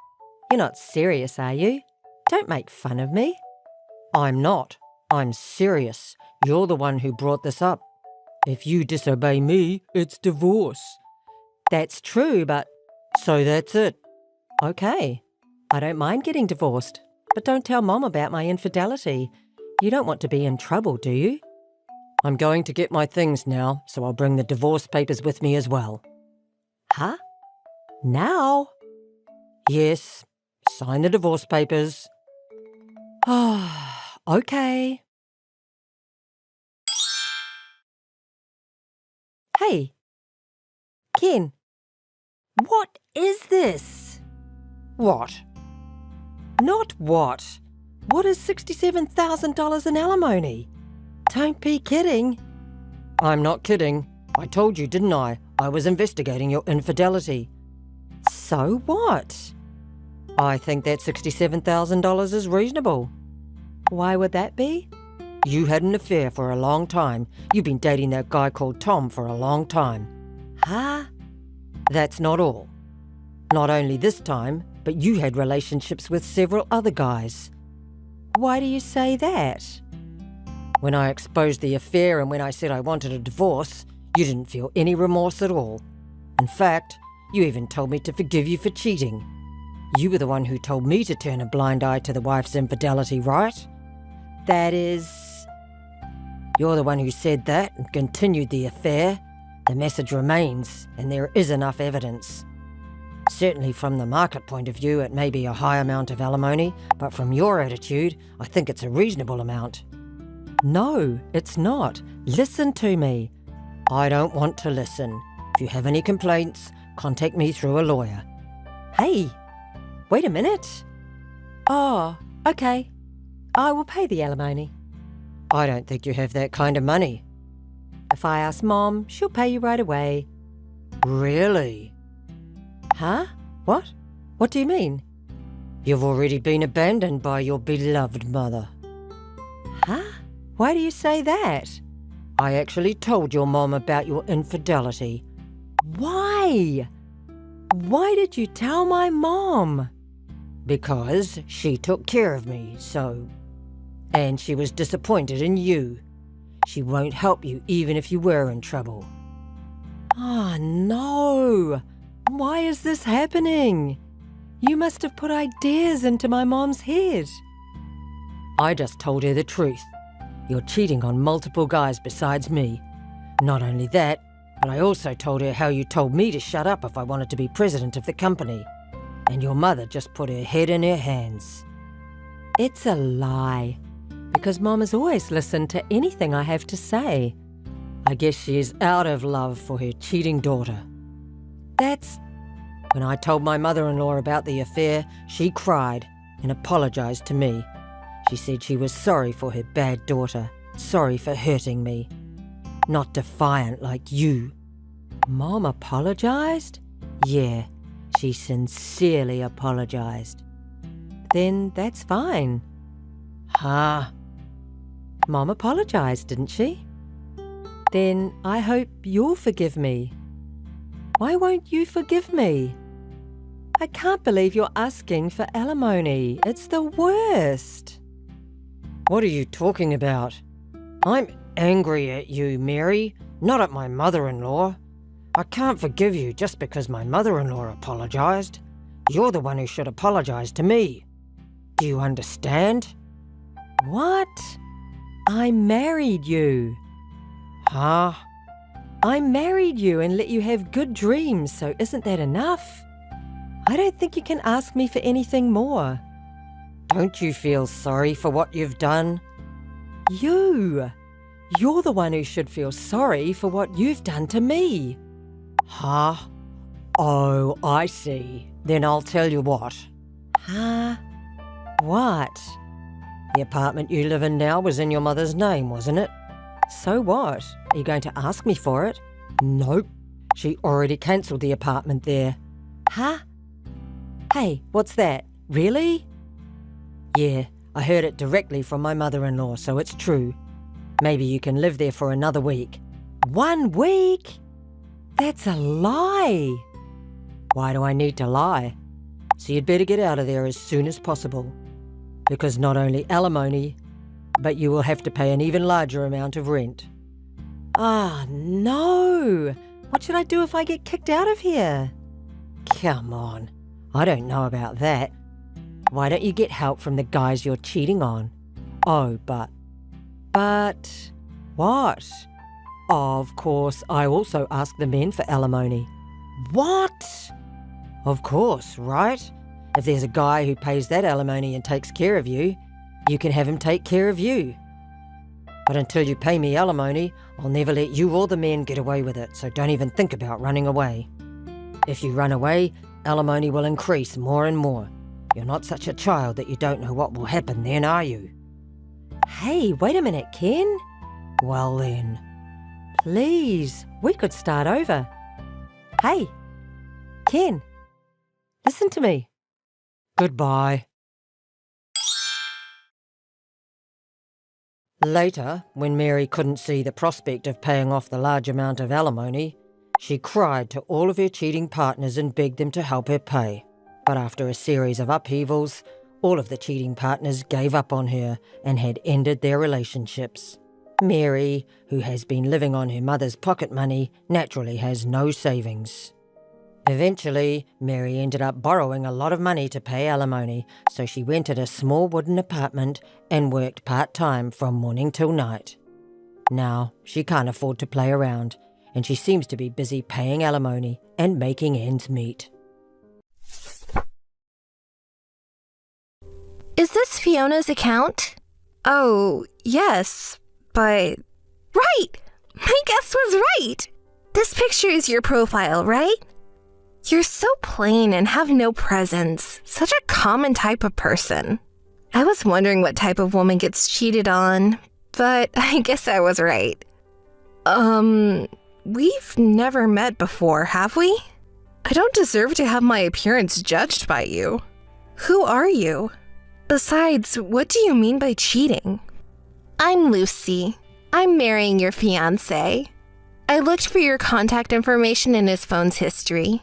Speaker 1: You're not serious, are you? Don't make fun of me.
Speaker 2: I'm not. I'm serious. You're the one who brought this up. If you disobey me, it's divorce.
Speaker 1: That's true, but...
Speaker 2: So that's it.
Speaker 1: Okay. I don't mind getting divorced, but don't tell Mom about my infidelity. You don't want to be in trouble, do you?
Speaker 2: I'm going to get my things now, so I'll bring the divorce papers with me as well.
Speaker 1: Huh? Now?
Speaker 2: Yes. Sign the divorce papers.
Speaker 1: Okay. Hey. Ken. What is this?
Speaker 2: What?
Speaker 1: Not what. What is $67,000 in alimony? Don't be kidding.
Speaker 2: I'm not kidding. I told you, didn't I? I was investigating your infidelity.
Speaker 1: So what?
Speaker 2: I think that $67,000 is reasonable.
Speaker 1: Why would that be?
Speaker 2: You had an affair for a long time. You've been dating that guy called Tom for a long time.
Speaker 1: Huh?
Speaker 2: That's not all. Not only this time, but you had relationships with several other guys.
Speaker 1: Why do you say that?
Speaker 2: When I exposed the affair and when I said I wanted a divorce, you didn't feel any remorse at all. In fact, you even told me to forgive you for cheating. You were the one who told me to turn a blind eye to the wife's infidelity, right?
Speaker 1: That is...
Speaker 2: You're the one who said that and continued the affair. The message remains, and there is enough evidence. Certainly from the market point of view, it may be a high amount of alimony, but from your attitude, I think it's a reasonable amount.
Speaker 1: No, it's not. Listen to me.
Speaker 2: I don't want to listen. If you have any complaints, contact me through a lawyer.
Speaker 1: Hey, wait a minute. Oh, okay. I will pay the alimony.
Speaker 2: I don't think you have that kind of money.
Speaker 1: If I ask Mom, she'll pay you right away.
Speaker 2: Really?
Speaker 1: Huh? What? What do you mean?
Speaker 2: You've already been abandoned by your beloved mother.
Speaker 1: Huh? Why do you say that?
Speaker 2: I actually told your mom about your infidelity.
Speaker 1: Why? Why did you tell my mom?
Speaker 2: Because she took care of me, so... And she was disappointed in you. She won't help you even if you were in trouble.
Speaker 1: Oh, no. Why is this happening? You must have put ideas into my mom's head.
Speaker 2: I just told her the truth. You're cheating on multiple guys besides me. Not only that, but I also told her how you told me to shut up if I wanted to be president of the company. And your mother just put her head in her hands.
Speaker 1: It's a lie.
Speaker 2: because Mom has always listened to anything I have to say. I guess she is out of love for her cheating daughter. When I told my mother-in-law about the affair, she cried and apologised to me. She said she was sorry for her bad daughter, sorry for hurting me. Not defiant like you. Mom apologised? Yeah, she sincerely apologised. Then that's fine. Huh? Mom apologised, didn't she? Then I hope you'll forgive me. Why won't you forgive me? I can't believe you're asking for alimony. It's the worst. What are you talking about? I'm angry at you, Mary, not at my mother-in-law. I can't forgive you just because my mother-in-law apologised. You're the one who should apologise to me. Do you understand? What? I married you. Huh? I married you and let you have good dreams, so isn't that enough? I don't think you can ask me for anything more. Don't you feel sorry for what you've done? You're the one who should feel sorry for what you've done to me. Huh? Oh, I see. Then I'll tell you what. Huh? What? The apartment you live in now was in your mother's name, wasn't it? So what? Are you going to ask me for it? Nope. She already cancelled the apartment there. Huh? Hey, what's that? Really? Yeah, I heard it directly from my mother-in-law, so it's true. Maybe you can live there for another week. 1 week? That's a lie. Why do I need to lie? So you'd better get out of there as soon as possible. Because not only alimony, but you will have to pay an even larger amount of rent. Ah, no! What should I do if I get kicked out of here? Come on, I don't know about that. Why don't you get help from the guys you're cheating on? Oh, but what? Of course, I also ask the men for alimony. What? Of course, right? If there's a guy who pays that alimony and takes care of you, you can have him take care of you. But until you pay me alimony, I'll never let you or the men get away with it, so don't even think about running away. If you run away, alimony will increase more and more. You're not such a child that you don't know what will happen then, are you? Hey, wait a minute, Ken. Well then. Please, we could start over. Hey, Ken, listen to me. Goodbye. Later, when Mary couldn't see the prospect of paying off the large amount of alimony, she cried to all of her cheating partners and begged them to help her pay. But after a series of upheavals, all of the cheating partners gave up on her and had ended their relationships. Mary, who has been living on her mother's pocket money, naturally has no savings. Eventually, Mary ended up borrowing a lot of money to pay alimony, so she rented a small wooden apartment and worked part-time from morning till night. Now, she can't afford to play around, and she seems to be busy paying alimony and making ends meet.
Speaker 3: Is this Fiona's account?
Speaker 4: Oh, yes, but...
Speaker 3: Right! My guess was right! This picture is your profile, right? You're so plain and have no presence. Such a common type of person. I was wondering what type of woman gets cheated on, but I guess I was right.
Speaker 4: We've never met before, have we? I don't deserve to have my appearance judged by you. Who are you? Besides, what do you mean by cheating?
Speaker 3: I'm Lucy. I'm marrying your fiancé. I looked for your contact information in his phone's history.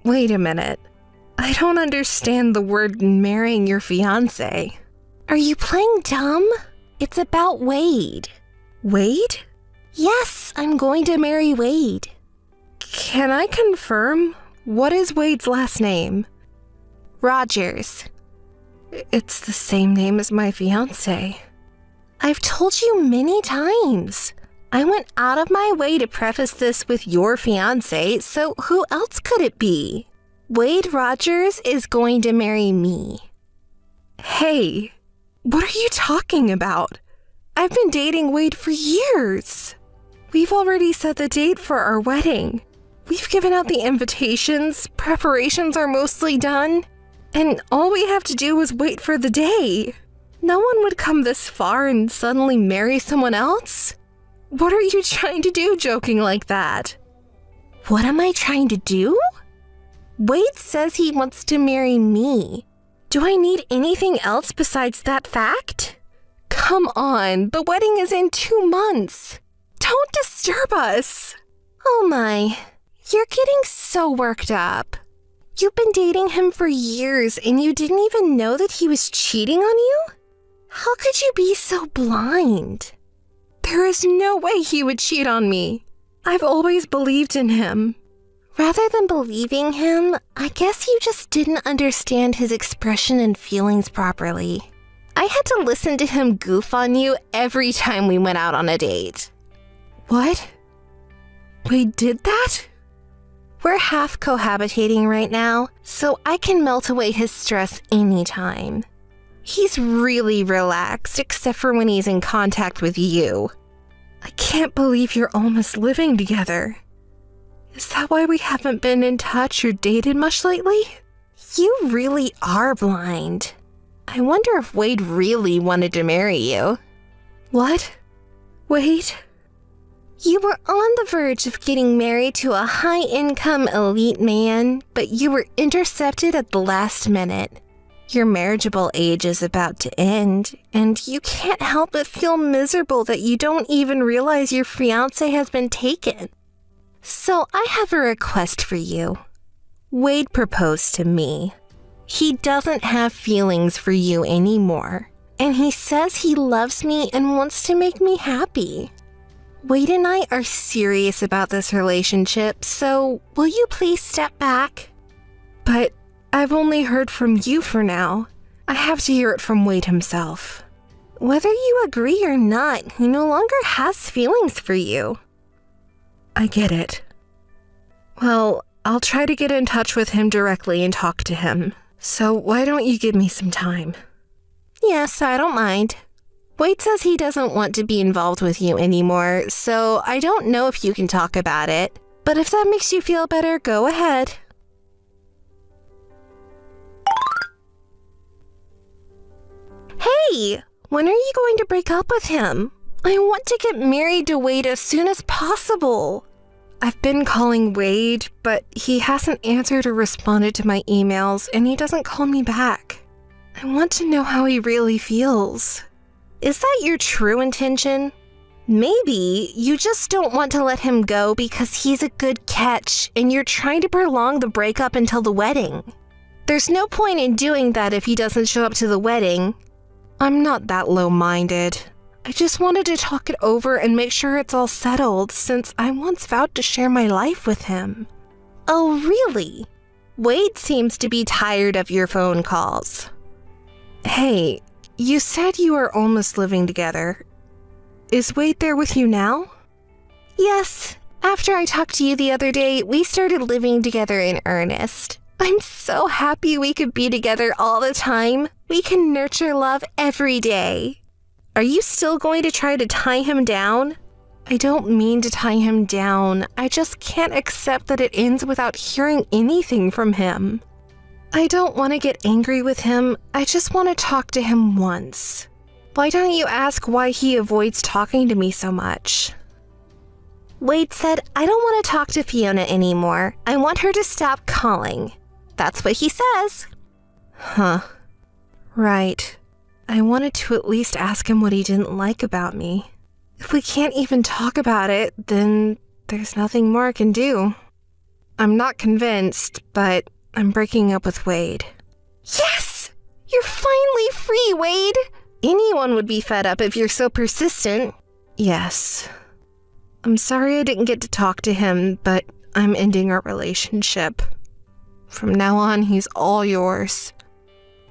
Speaker 4: Wait a minute. I don't understand the word marrying your fiancé.
Speaker 3: Are you playing dumb? It's about Wade.
Speaker 4: Wade?
Speaker 3: Yes, I'm going to marry Wade.
Speaker 4: Can I confirm? What is Wade's last name?
Speaker 3: Rogers.
Speaker 4: It's the same name as my fiancé.
Speaker 3: I've told you many times. I went out of my way to preface this with your fiancé, so who else could it be? Wade Rogers is going to marry me.
Speaker 4: Hey, what are you talking about? I've been dating Wade for years. We've already set the date for our wedding. We've given out the invitations, preparations are mostly done, and all we have to do is wait for the day. No one would come this far and suddenly marry someone else. What are you trying to do joking like that?
Speaker 3: What am I trying to do? Wade says he wants to marry me.
Speaker 4: Do I need anything else besides that fact? Come on, the wedding is in 2 months. Don't disturb us.
Speaker 3: Oh my, you're getting so worked up. You've been dating him for years and you didn't even know that he was cheating on you? How could you be so blind?
Speaker 4: There is no way he would cheat on me. I've always believed in him.
Speaker 3: Rather than believing him, I guess you just didn't understand his expression and feelings properly. I had to listen to him goof on you every time we went out on a date.
Speaker 4: What? Wade did that?
Speaker 3: We're half cohabitating right now, so I can melt away his stress anytime. He's really relaxed, except for when he's in contact with you.
Speaker 4: I can't believe you're almost living together. Is that why we haven't been in touch or dated much lately?
Speaker 3: You really are blind. I wonder if Wade really wanted to marry you.
Speaker 4: What? Wade?
Speaker 3: You were on the verge of getting married to a high-income elite man, but you were intercepted at the last minute. Your marriageable age is about to end, and you can't help but feel miserable that you don't even realize your fiancé has been taken. So I have a request for you. Wade proposed to me. He doesn't have feelings for you anymore, and he says he loves me and wants to make me happy. Wade and I are serious about this relationship, so will you please step back?
Speaker 4: But I've only heard from you for now. I have to hear it from Wade himself.
Speaker 3: Whether you agree or not, he no longer has feelings for you.
Speaker 4: I get it. Well, I'll try to get in touch with him directly and talk to him. So why don't you give me some time?
Speaker 3: Yes, I don't mind. Wade says he doesn't want to be involved with you anymore, so I don't know if you can talk about it. But if that makes you feel better, go ahead. Hey, when are you going to break up with him? I want to get married to Wade as soon as possible.
Speaker 4: I've been calling Wade, but he hasn't answered or responded to my emails, and he doesn't call me back. I want to know how he really feels.
Speaker 3: Is that your true intention? Maybe you just don't want to let him go because he's a good catch and you're trying to prolong the breakup until the wedding. There's no point in doing that if he doesn't show up to the wedding.
Speaker 4: I'm not that low-minded. I just wanted to talk it over and make sure it's all settled since I once vowed to share my life with him.
Speaker 3: Oh, really? Wade seems to be tired of your phone calls.
Speaker 4: Hey, you said you were almost living together. Is Wade there with you now?
Speaker 3: Yes. After I talked to you the other day, we started living together in earnest. I'm so happy we could be together all the time. We can nurture love every day. Are you still going to try to tie him down?
Speaker 4: I don't mean to tie him down. I just can't accept that it ends without hearing anything from him. I don't want to get angry with him. I just want to talk to him once. Why don't you ask why he avoids talking to me so much?
Speaker 3: Wade said, I don't want to talk to Fiona anymore. I want her to stop calling. That's what he says.
Speaker 4: Huh. Right. I wanted to at least ask him what he didn't like about me. If we can't even talk about it, then there's nothing more I can do. I'm not convinced, but I'm breaking up with Wade.
Speaker 3: Yes! You're finally free, Wade! Anyone would be fed up if you're so persistent.
Speaker 4: Yes. I'm sorry I didn't get to talk to him, but I'm ending our relationship. From now on, he's all yours.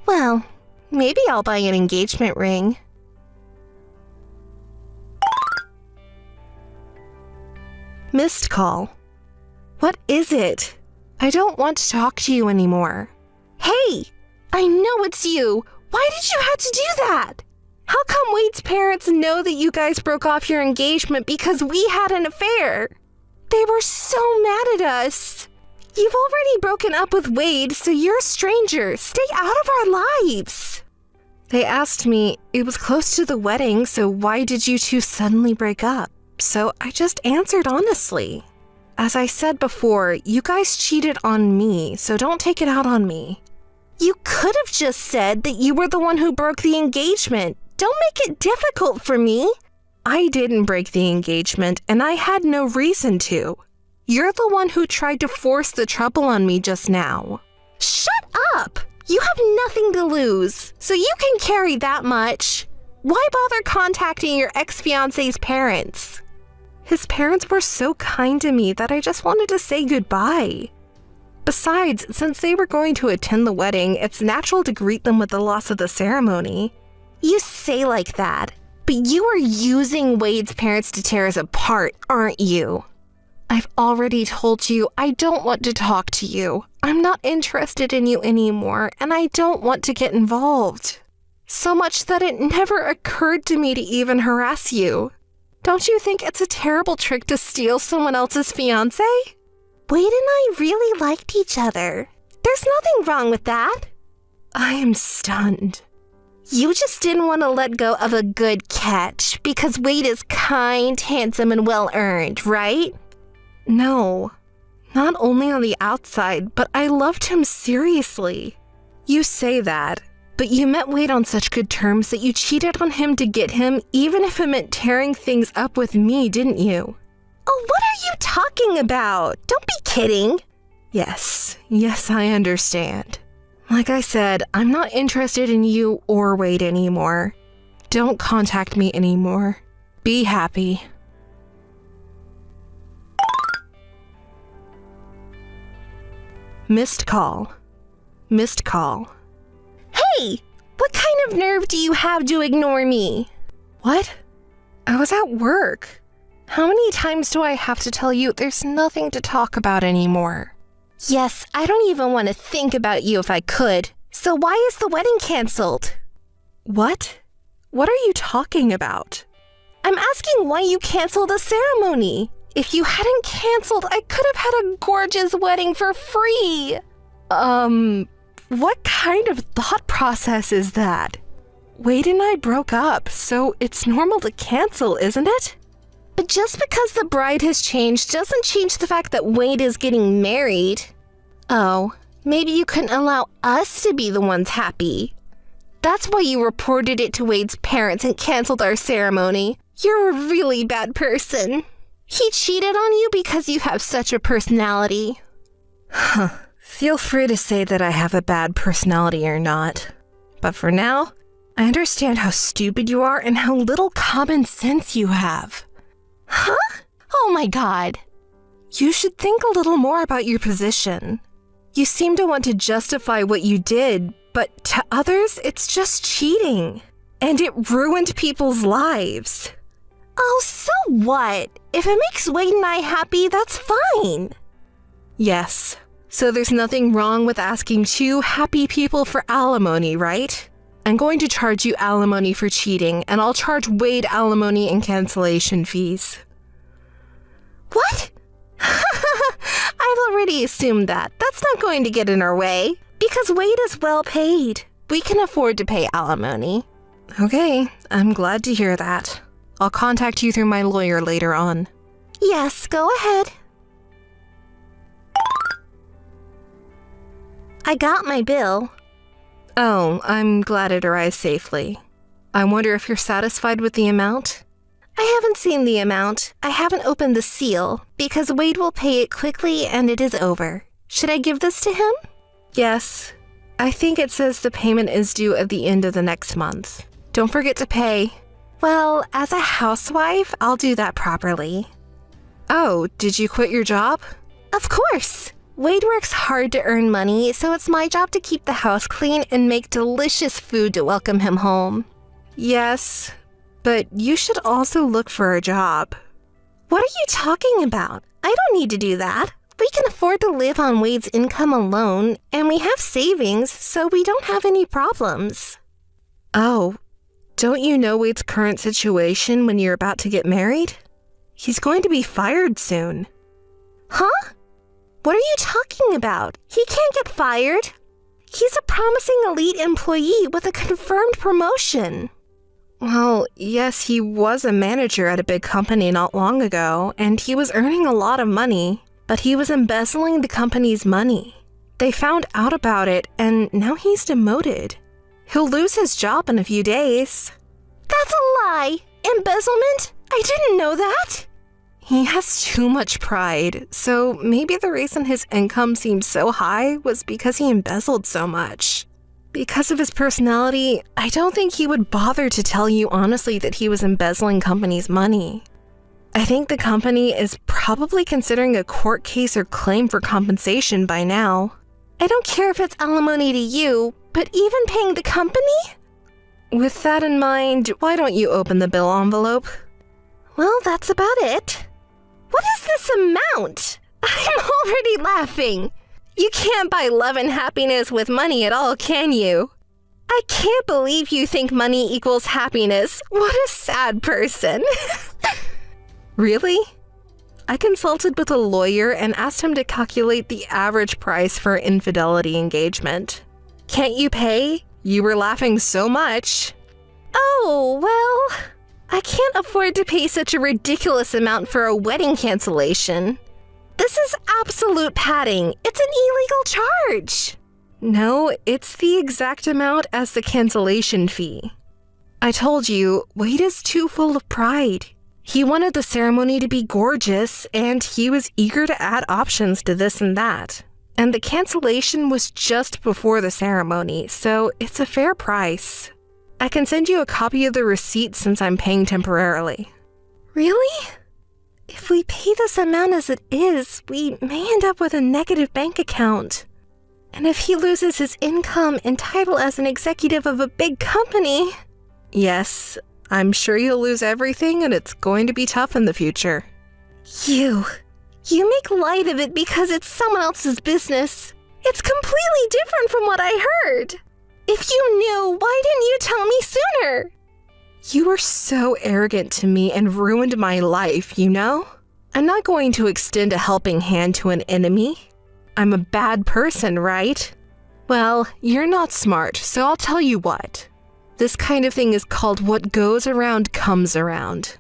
Speaker 3: Well, maybe I'll buy an engagement ring.
Speaker 4: Missed call. What is it? I don't want to talk to you anymore.
Speaker 3: Hey, I know it's you. Why did you have to do that?
Speaker 4: How come Wade's parents know that you guys broke off your engagement because we had an affair? They were so mad at us. You've already broken up with Wade, so you're a stranger. Stay out of our lives. They asked me, it was close to the wedding, so why did you two suddenly break up? So I just answered honestly. As I said before, you guys cheated on me, so don't take it out on me.
Speaker 3: You could have just said that you were the one who broke the engagement. Don't make it difficult for me.
Speaker 4: I didn't break the engagement, and I had no reason to. You're the one who tried to force the trouble on me just now.
Speaker 3: Shut up! You have nothing to lose, so you can carry that much. Why bother contacting your ex-fiancé's parents?
Speaker 4: His parents were so kind to me that I just wanted to say goodbye. Besides, since they were going to attend the wedding, it's natural to greet them with the loss of the ceremony.
Speaker 3: You say like that, but you are using Wade's parents to tear us apart, aren't you?
Speaker 4: I've already told you I don't want to talk to you. I'm not interested in you anymore, and I don't want to get involved. So much that it never occurred to me to even harass you. Don't you think it's a terrible trick to steal someone else's fiancé?
Speaker 3: Wade and I really liked each other. There's nothing wrong with that.
Speaker 4: I am stunned.
Speaker 3: You just didn't want to let go of a good catch because Wade is kind, handsome, and well-earned, right?
Speaker 4: No, not only on the outside, but I loved him seriously. You say that, but you met Wade on such good terms that you cheated on him to get him, even if it meant tearing things up with me, didn't you?
Speaker 3: Oh, what are you talking about? Don't be kidding.
Speaker 4: Yes, I understand. Like I said, I'm not interested in you or Wade anymore. Don't contact me anymore. Be happy. Missed call. Missed call.
Speaker 3: Hey, what kind of nerve do you have to ignore me?
Speaker 4: What? I was at work. How many times do I have to tell you there's nothing to talk about anymore?
Speaker 3: Yes, I don't even want to think about you if I could. So why is the wedding canceled?
Speaker 4: What? What are you talking about?
Speaker 3: I'm asking why you canceled the ceremony. If you hadn't canceled, I could have had a gorgeous wedding for free.
Speaker 4: What kind of thought process is that? Wade and I broke up, so it's normal to cancel, isn't it?
Speaker 3: But just because the bride has changed doesn't change the fact that Wade is getting married. Oh, maybe you couldn't allow us to be the ones happy. That's why you reported it to Wade's parents and canceled our ceremony. You're a really bad person. He cheated on you because you have such a personality.
Speaker 4: Feel free to say that I have a bad personality or not. But for now, I understand how stupid you are and how little common sense you have.
Speaker 3: Huh? Oh my God.
Speaker 4: You should think a little more about your position. You seem to want to justify what you did, but to others, it's just cheating. And it ruined people's lives.
Speaker 3: Oh, so what? If it makes Wade and I happy, that's fine.
Speaker 4: Yes. So there's nothing wrong with asking two happy people for alimony, right? I'm going to charge you alimony for cheating, and I'll charge Wade alimony and cancellation fees.
Speaker 3: What? I've already assumed that. That's not going to get in our way. Because Wade is well paid. We can afford to pay alimony.
Speaker 4: Okay, I'm glad to hear that. I'll contact you through my lawyer later on.
Speaker 3: Yes, go ahead. I got my bill.
Speaker 4: Oh, I'm glad it arrived safely. I wonder if you're satisfied with the amount?
Speaker 3: I haven't seen the amount. I haven't opened the seal, because Wade will pay it quickly and it is over. Should I give this to him?
Speaker 4: Yes. I think it says the payment is due at the end of the next month. Don't forget to pay.
Speaker 3: Well, as a housewife, I'll do that properly.
Speaker 4: Oh, did you quit your job?
Speaker 3: Of course. Wade works hard to earn money, so it's my job to keep the house clean and make delicious food to welcome him home.
Speaker 4: Yes, but you should also look for a job.
Speaker 3: What are you talking about? I don't need to do that. We can afford to live on Wade's income alone, and we have savings, so we don't have any problems.
Speaker 4: Oh, Don't you know Wade's current situation when you're about to get married? He's going to be fired soon.
Speaker 3: Huh? What are you talking about? He can't get fired. He's a promising elite employee with a confirmed promotion.
Speaker 4: Well, yes, he was a manager at a big company not long ago, and he was earning a lot of money, but he was embezzling the company's money. They found out about it, and now he's demoted. He'll lose his job in a few days.
Speaker 3: That's a lie! Embezzlement? I didn't know that!
Speaker 4: He has too much pride, so maybe the reason his income seemed so high was because he embezzled so much. Because of his personality, I don't think he would bother to tell you honestly that he was embezzling company's money. I think the company is probably considering a court case or claim for compensation by now.
Speaker 3: I don't care if it's alimony to you, but even paying the company?
Speaker 4: With that in mind, why don't you open the bill envelope?
Speaker 3: Well, that's about it. What is this amount? I'm already laughing. You can't buy love and happiness with money at all, can you? I can't believe you think money equals happiness. What a sad person.
Speaker 4: Really? I consulted with a lawyer and asked him to calculate the average price for an infidelity engagement. Can't you pay? You were laughing so much.
Speaker 3: Oh, well, I can't afford to pay such a ridiculous amount for a wedding cancellation. This is absolute padding. It's an illegal charge.
Speaker 4: No, it's the exact amount as the cancellation fee. I told you, Wade is too full of pride. He wanted the ceremony to be gorgeous, and he was eager to add options to this and that. And the cancellation was just before the ceremony, so it's a fair price. I can send you a copy of the receipt since I'm paying temporarily.
Speaker 3: Really? If we pay this amount as it is, we may end up with a negative bank account. And if he loses his income and title as an executive of a big company...
Speaker 4: Yes, I'm sure you'll lose everything and it's going to be tough in the future.
Speaker 3: You make light of it because it's someone else's business. It's completely different from what I heard. If you knew, why didn't you tell me sooner?
Speaker 4: You were so arrogant to me and ruined my life, you know? I'm not going to extend a helping hand to an enemy. I'm a bad person, right? Well, you're not smart, so I'll tell you what. This kind of thing is called what goes around comes around.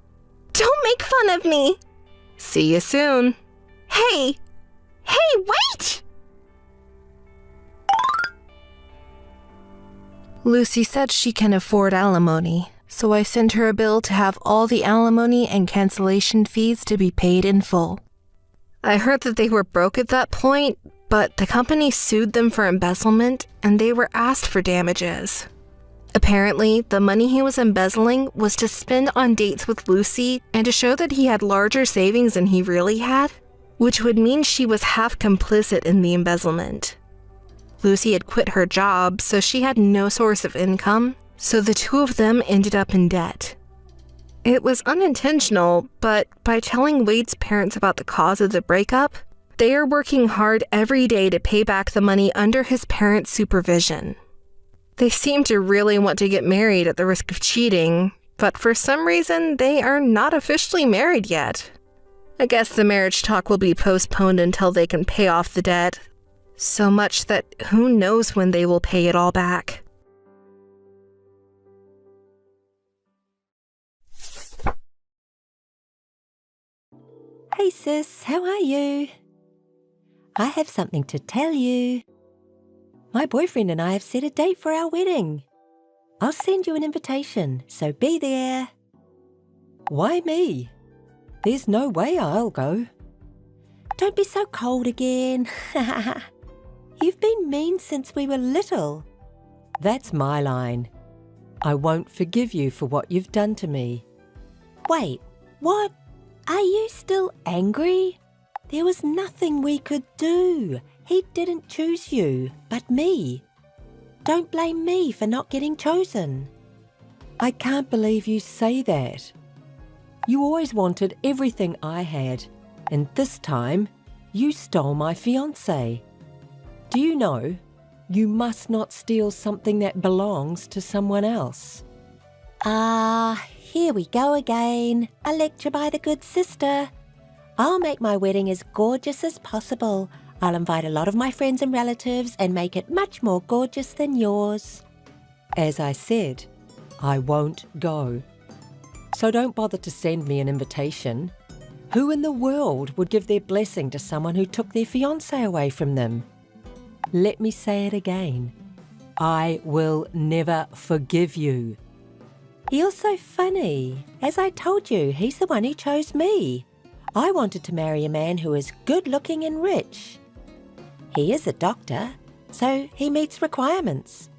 Speaker 3: Don't make fun of me.
Speaker 4: See you soon.
Speaker 3: Hey, wait!
Speaker 4: Lucy said she can afford alimony, so I sent her a bill to have all the alimony and cancellation fees to be paid in full. I heard that they were broke at that point, but the company sued them for embezzlement and they were asked for damages. Apparently, the money he was embezzling was to spend on dates with Lucy and to show that he had larger savings than he really had, which would mean she was half complicit in the embezzlement. Lucy had quit her job, so she had no source of income, so the two of them ended up in debt. It was unintentional, but by telling Wade's parents about the cause of the breakup, they are working hard every day to pay back the money under his parents' supervision. They seem to really want to get married at the risk of cheating, but for some reason, they are not officially married yet. I guess the marriage talk will be postponed until they can pay off the debt. So much that who knows when they will pay it all back.
Speaker 1: Hey sis, how are you? I have something to tell you. My boyfriend and I have set a date for our wedding. I'll send you an invitation, so be there. Why me? There's no way I'll go. Don't be so cold again. You've been mean since we were little. That's my line. I won't forgive you for what you've done to me. Wait, what? Are you still angry? There was nothing we could do. He didn't choose you, but me. Don't blame me for not getting chosen. I can't believe you say that. You always wanted everything I had, and this time you stole my fiancé. Do you know, you must not steal something that belongs to someone else. Here we go again. A lecture by the good sister. I'll make my wedding as gorgeous as possible. I'll invite a lot of my friends and relatives and make it much more gorgeous than yours.
Speaker 2: As I said, I won't go. So don't bother to send me an invitation. Who in the world would give their blessing to someone who took their fiancé away from them? Let me say it again. I will never forgive you.
Speaker 1: You're so funny. As I told you, he's the one who chose me. I wanted to marry a man who is good-looking and rich. He is a doctor, so he meets requirements.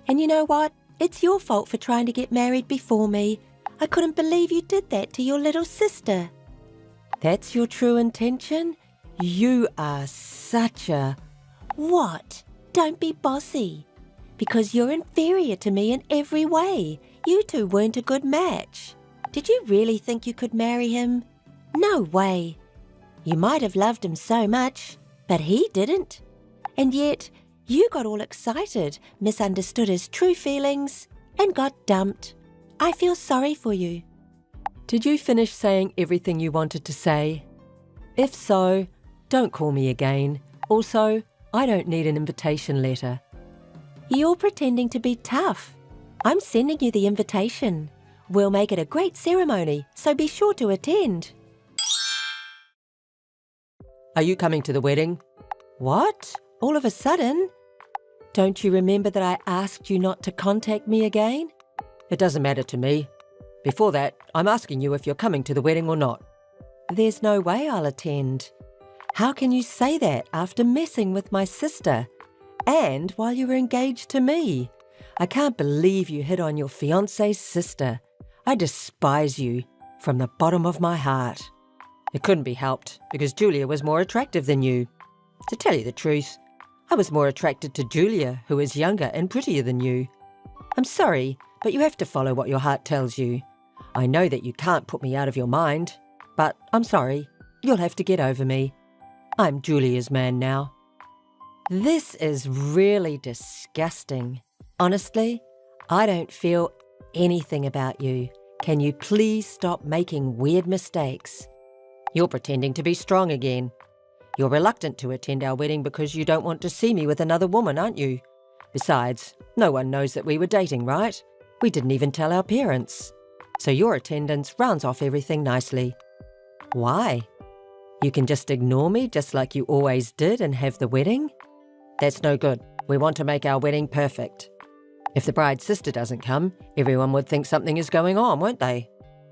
Speaker 1: And you know what? It's your fault for trying to get married before me. I couldn't believe you did that to your little sister.
Speaker 2: That's your true intention? You are such a...
Speaker 1: What? Don't be bossy. Because you're inferior to me in every way. You two weren't a good match. Did you really think you could marry him? No way. You might have loved him so much, but he didn't. And yet, you got all excited, misunderstood his true feelings, and got dumped. I feel sorry for you.
Speaker 2: Did you finish saying everything you wanted to say? If so, don't call me again. Also, I don't need an invitation letter.
Speaker 1: You're pretending to be tough. I'm sending you the invitation. We'll make it a great ceremony, so be sure to attend.
Speaker 2: Are you coming to the wedding?
Speaker 1: What? All of a sudden? Don't you remember that I asked you not to contact me again?
Speaker 2: It doesn't matter to me. Before that, I'm asking you if you're coming to the wedding or not.
Speaker 1: There's no way I'll attend. How can you say that after messing with my sister? And while you were engaged to me? I can't believe you hit on your fiancé's sister. I despise you from the bottom of my heart.
Speaker 2: It couldn't be helped because Julia was more attractive than you. To tell you the truth, I was more attracted to Julia, who is younger and prettier than you. I'm sorry, but you have to follow what your heart tells you. I know that you can't put me out of your mind, but I'm sorry. You'll have to get over me. I'm Julia's man now.
Speaker 1: This is really disgusting. Honestly, I don't feel anything about you. Can you please stop making weird mistakes?
Speaker 2: You're pretending to be strong again. You're reluctant to attend our wedding because you don't want to see me with another woman, aren't you? Besides, no one knows that we were dating, right? We didn't even tell our parents. So your attendance rounds off everything nicely. Why? You can just ignore me just like you always did and have the wedding? That's no good. We want to make our wedding perfect. If the bride's sister doesn't come, everyone would think something is going on, won't they?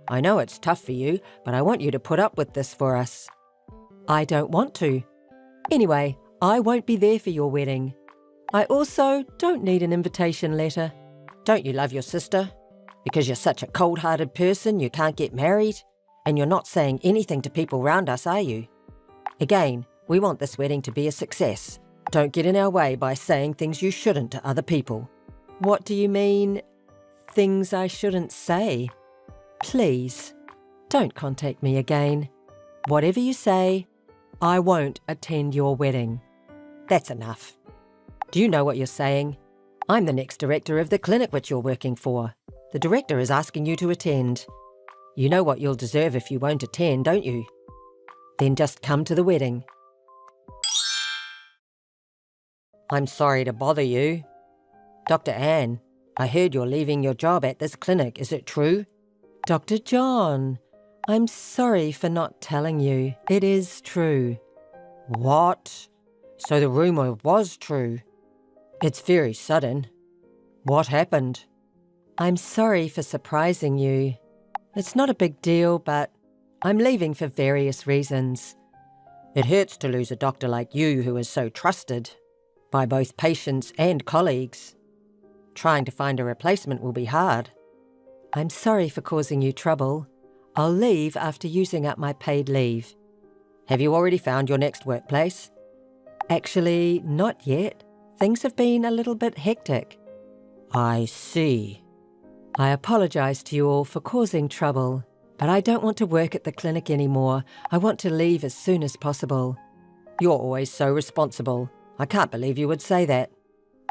Speaker 2: I know it's tough for you, but I want you to put up with this for us.
Speaker 1: I don't want to. Anyway, I won't be there for your wedding. I also don't need an invitation letter.
Speaker 2: Don't you love your sister? Because you're such a cold-hearted person, you can't get married? And you're not saying anything to people round us, are you? Again, we want this wedding to be a success. Don't get in our way by saying things you shouldn't to other people.
Speaker 1: What do you mean, things I shouldn't say? Please, don't contact me again. Whatever you say, I won't attend your wedding.
Speaker 2: That's enough. Do you know what you're saying? I'm the next director of the clinic which you're working for. The director is asking you to attend. You know what you'll deserve if you won't attend, don't you? Then just come to the wedding. I'm sorry to bother you. Dr. Anne, I heard you're leaving your job at this clinic. Is it true?
Speaker 1: Dr. John, I'm sorry for not telling you. It is true.
Speaker 2: What? So the rumour was true. It's very sudden. What happened?
Speaker 1: I'm sorry for surprising you. It's not a big deal, but I'm leaving for various reasons.
Speaker 2: It hurts to lose a doctor like you who is so trusted by both patients and colleagues. Trying to find a replacement will be hard.
Speaker 1: I'm sorry for causing you trouble. I'll leave after using up my paid leave.
Speaker 2: Have you already found your next workplace?
Speaker 1: Actually, not yet. Things have been a little bit hectic.
Speaker 2: I see.
Speaker 1: I apologise to you all for causing trouble, but I don't want to work at the clinic anymore. I want to leave as soon as possible.
Speaker 2: You're always so responsible. I can't believe you would say that.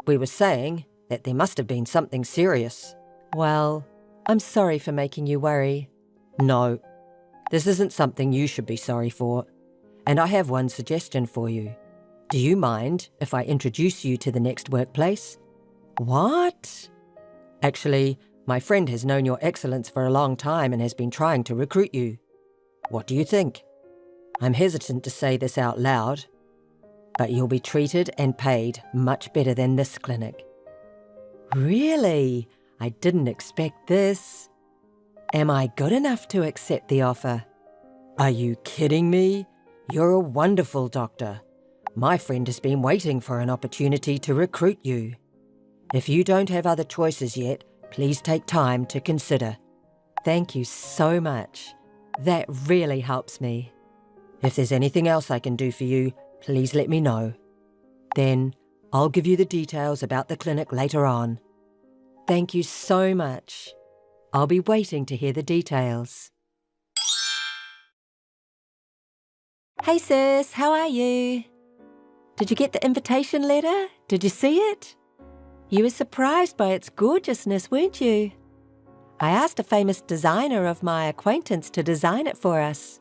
Speaker 2: We were saying that there must have been something serious.
Speaker 1: Well,
Speaker 2: I'm sorry for making you worry. No, this isn't something you should be sorry for. And I have one suggestion for you. Do you mind if I introduce you to the next workplace? What? Actually, my friend has known your excellence for a long time and has been trying to recruit you. What do you think? I'm hesitant to say this out loud, but you'll be treated and paid much better than this clinic. Really? I didn't expect this. Am I good enough to accept the offer? Are you kidding me? You're a wonderful doctor. My friend has been waiting for an opportunity to recruit you. If you don't have other choices yet, please take time to consider. Thank you so much. That really helps me. If there's anything else I can do for you, please let me know. Then I'll give you the details about the clinic later on. Thank you so much. I'll be waiting to hear the details. Hey sis, how are you? Did you get the invitation letter? Did you see it? You were surprised by its gorgeousness, weren't you? I asked a famous designer of my acquaintance to design it for us.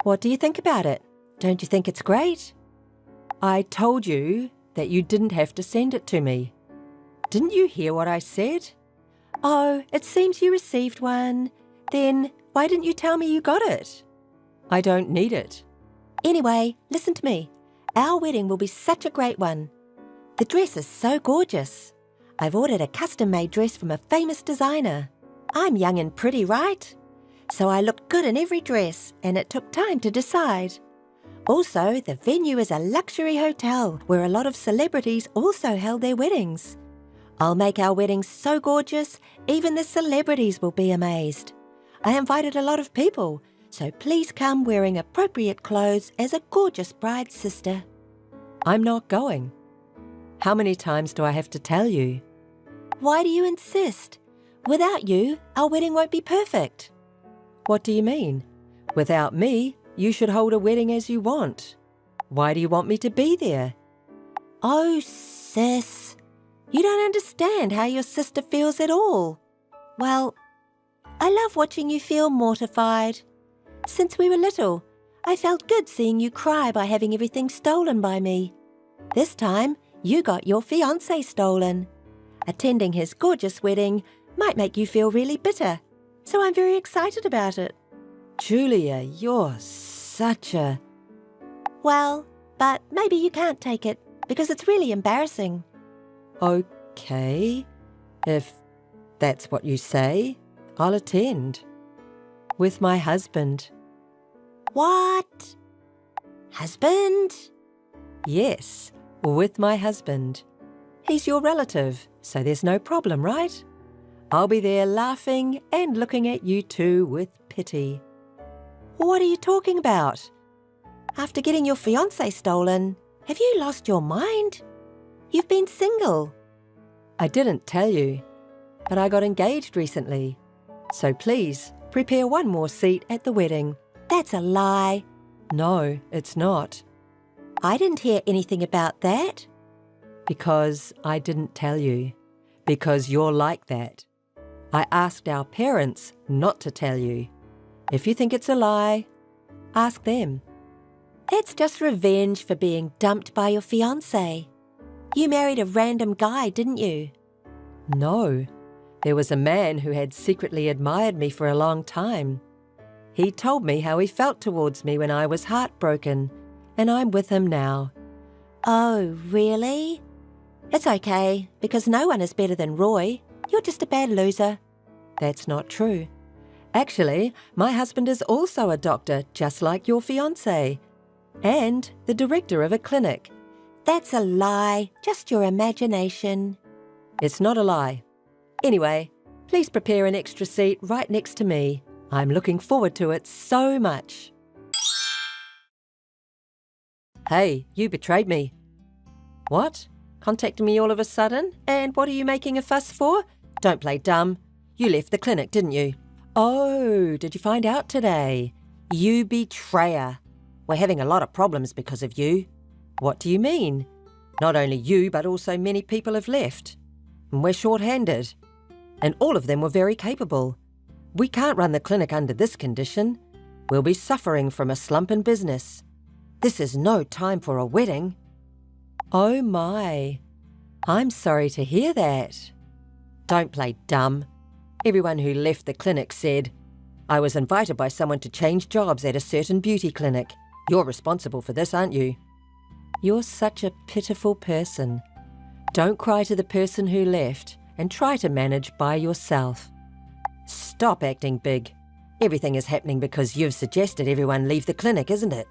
Speaker 2: What do you think about it? Don't you think it's great? I told you that you didn't have to send it to me. Didn't you hear what I said? Oh, it seems you received one. Then why didn't you tell me you got it? I don't need it. Anyway, listen to me. Our wedding will be such a great one. The dress is so gorgeous. I've ordered a custom-made dress from a famous designer. I'm young and pretty, right? So I looked good in every dress, and it took time to decide. Also, the venue is a luxury hotel where a lot of celebrities also held their weddings. I'll make our wedding so gorgeous, even the celebrities will be amazed. I invited a lot of people, so please come wearing appropriate clothes as a gorgeous bride's sister. I'm not going. How many times do I have to tell you? Why do you insist? Without you, our wedding won't be perfect. What do you mean? Without me, you should hold a wedding as you want. Why do you want me to be there? Oh, sis, you don't understand how your sister feels at all. Well, I love watching you feel mortified. Since we were little, I felt good seeing you cry by having everything stolen by me. This time, you got your fiancé stolen. Attending his gorgeous wedding might make you feel really bitter, so I'm very excited about it. Julia, you're such a... Well, but maybe you can't take it, because it's really embarrassing. Okay, if that's what you say, I'll attend. With my husband. What? Husband? Yes, with my husband. He's your relative, so there's no problem, right? I'll be there laughing and looking at you two with pity. What are you talking about? After getting your fiancé stolen, have you lost your mind? You've been single. I didn't tell you, but I got engaged recently. So please, prepare one more seat at the wedding. That's a lie. No, it's not. I didn't hear anything about that. Because I didn't tell you. Because you're like that. I asked our parents not to tell you. If you think it's a lie, ask them. That's just revenge for being dumped by your fiancé. You married a random guy, didn't you? No. There was a man who had secretly admired me for a long time. He told me how he felt towards me when I was heartbroken, and I'm with him now. Oh, really? It's okay, because no one is better than Roy. You're just a bad loser. That's not true. Actually, my husband is also a doctor, just like your fiancé, and the director of a clinic. That's a lie, just your imagination. It's not a lie. Anyway, please prepare an extra seat right next to me. I'm looking forward to it so much. Hey, you betrayed me. What? Contacting me all of a sudden? And what are you making a fuss for? Don't play dumb. You left the clinic, didn't you? Oh, did you find out today? You betrayer. We're having a lot of problems because of you. What do you mean? Not only you, but also many people have left. And we're short-handed.
Speaker 1: and all of them were very capable. We can't run the clinic under this condition. We'll be suffering from a slump in business. This is no time for a wedding." "Oh my, I'm sorry to hear that." "Don't play dumb. Everyone who left the clinic said, 'I was invited by someone to change jobs at a certain beauty clinic. You're responsible for this, aren't you?'" "You're such a pitiful person. Don't cry to the person who left and try to manage by yourself." "Stop acting big. Everything is happening because you've suggested everyone leave the clinic, isn't it?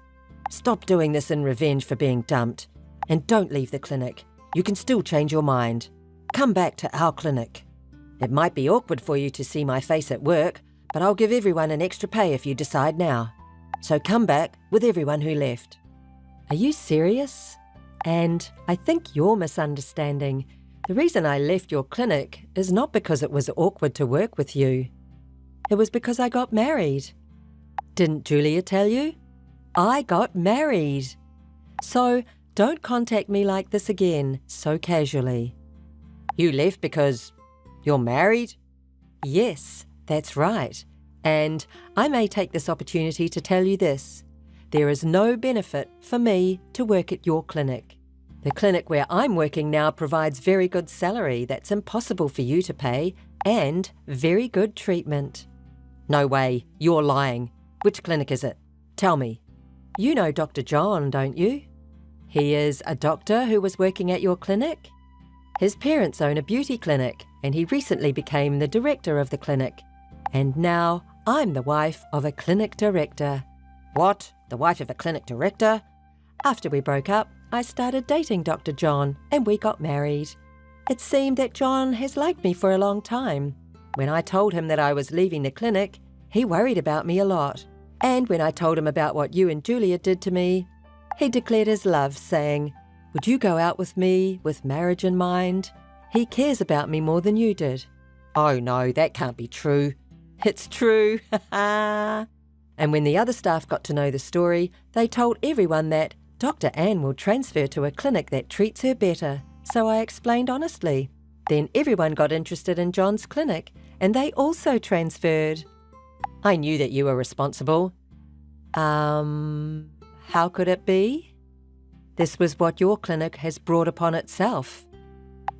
Speaker 1: Stop doing this in revenge for being dumped. And don't leave the clinic. You can still change your mind. Come back to our clinic. It might be awkward for you to see my face at work, but I'll give everyone an extra pay if you decide now. So come back with everyone who left." "Are you serious? And I think you're misunderstanding. The reason I left your clinic is not because it was awkward to work with you. It was because I got married. Didn't Julia tell you? I got married. So don't contact me like this again, so casually." "You left because you're married?" "Yes, that's right. And I may take this opportunity to tell you this. There is no benefit for me to work at your clinic. The clinic where I'm working now provides very good salary that's impossible for you to pay and very good treatment." "No way, you're lying. Which clinic is it? Tell me." "You know Dr. John, don't you? He is a doctor who was working at your clinic. His parents own a beauty clinic and he recently became the director of the clinic. And now I'm the wife of a clinic director." "What? The wife of a clinic director?" "After we broke up, I started dating Dr. John and we got married. It seemed that John has liked me for a long time. When I told him that I was leaving the clinic, he worried about me a lot. And when I told him about what you and Julia did to me, he declared his love, saying, 'Would you go out with me with marriage in mind? He cares about me more than you did.'" "Oh no, that can't be true." "It's true, ha." And when the other staff got to know the story, they told everyone that Dr. Anne will transfer to a clinic that treats her better, so I explained honestly. Then everyone got interested in John's clinic, and they also transferred. "I knew that you were responsible." How could it be? This was what your clinic has brought upon itself.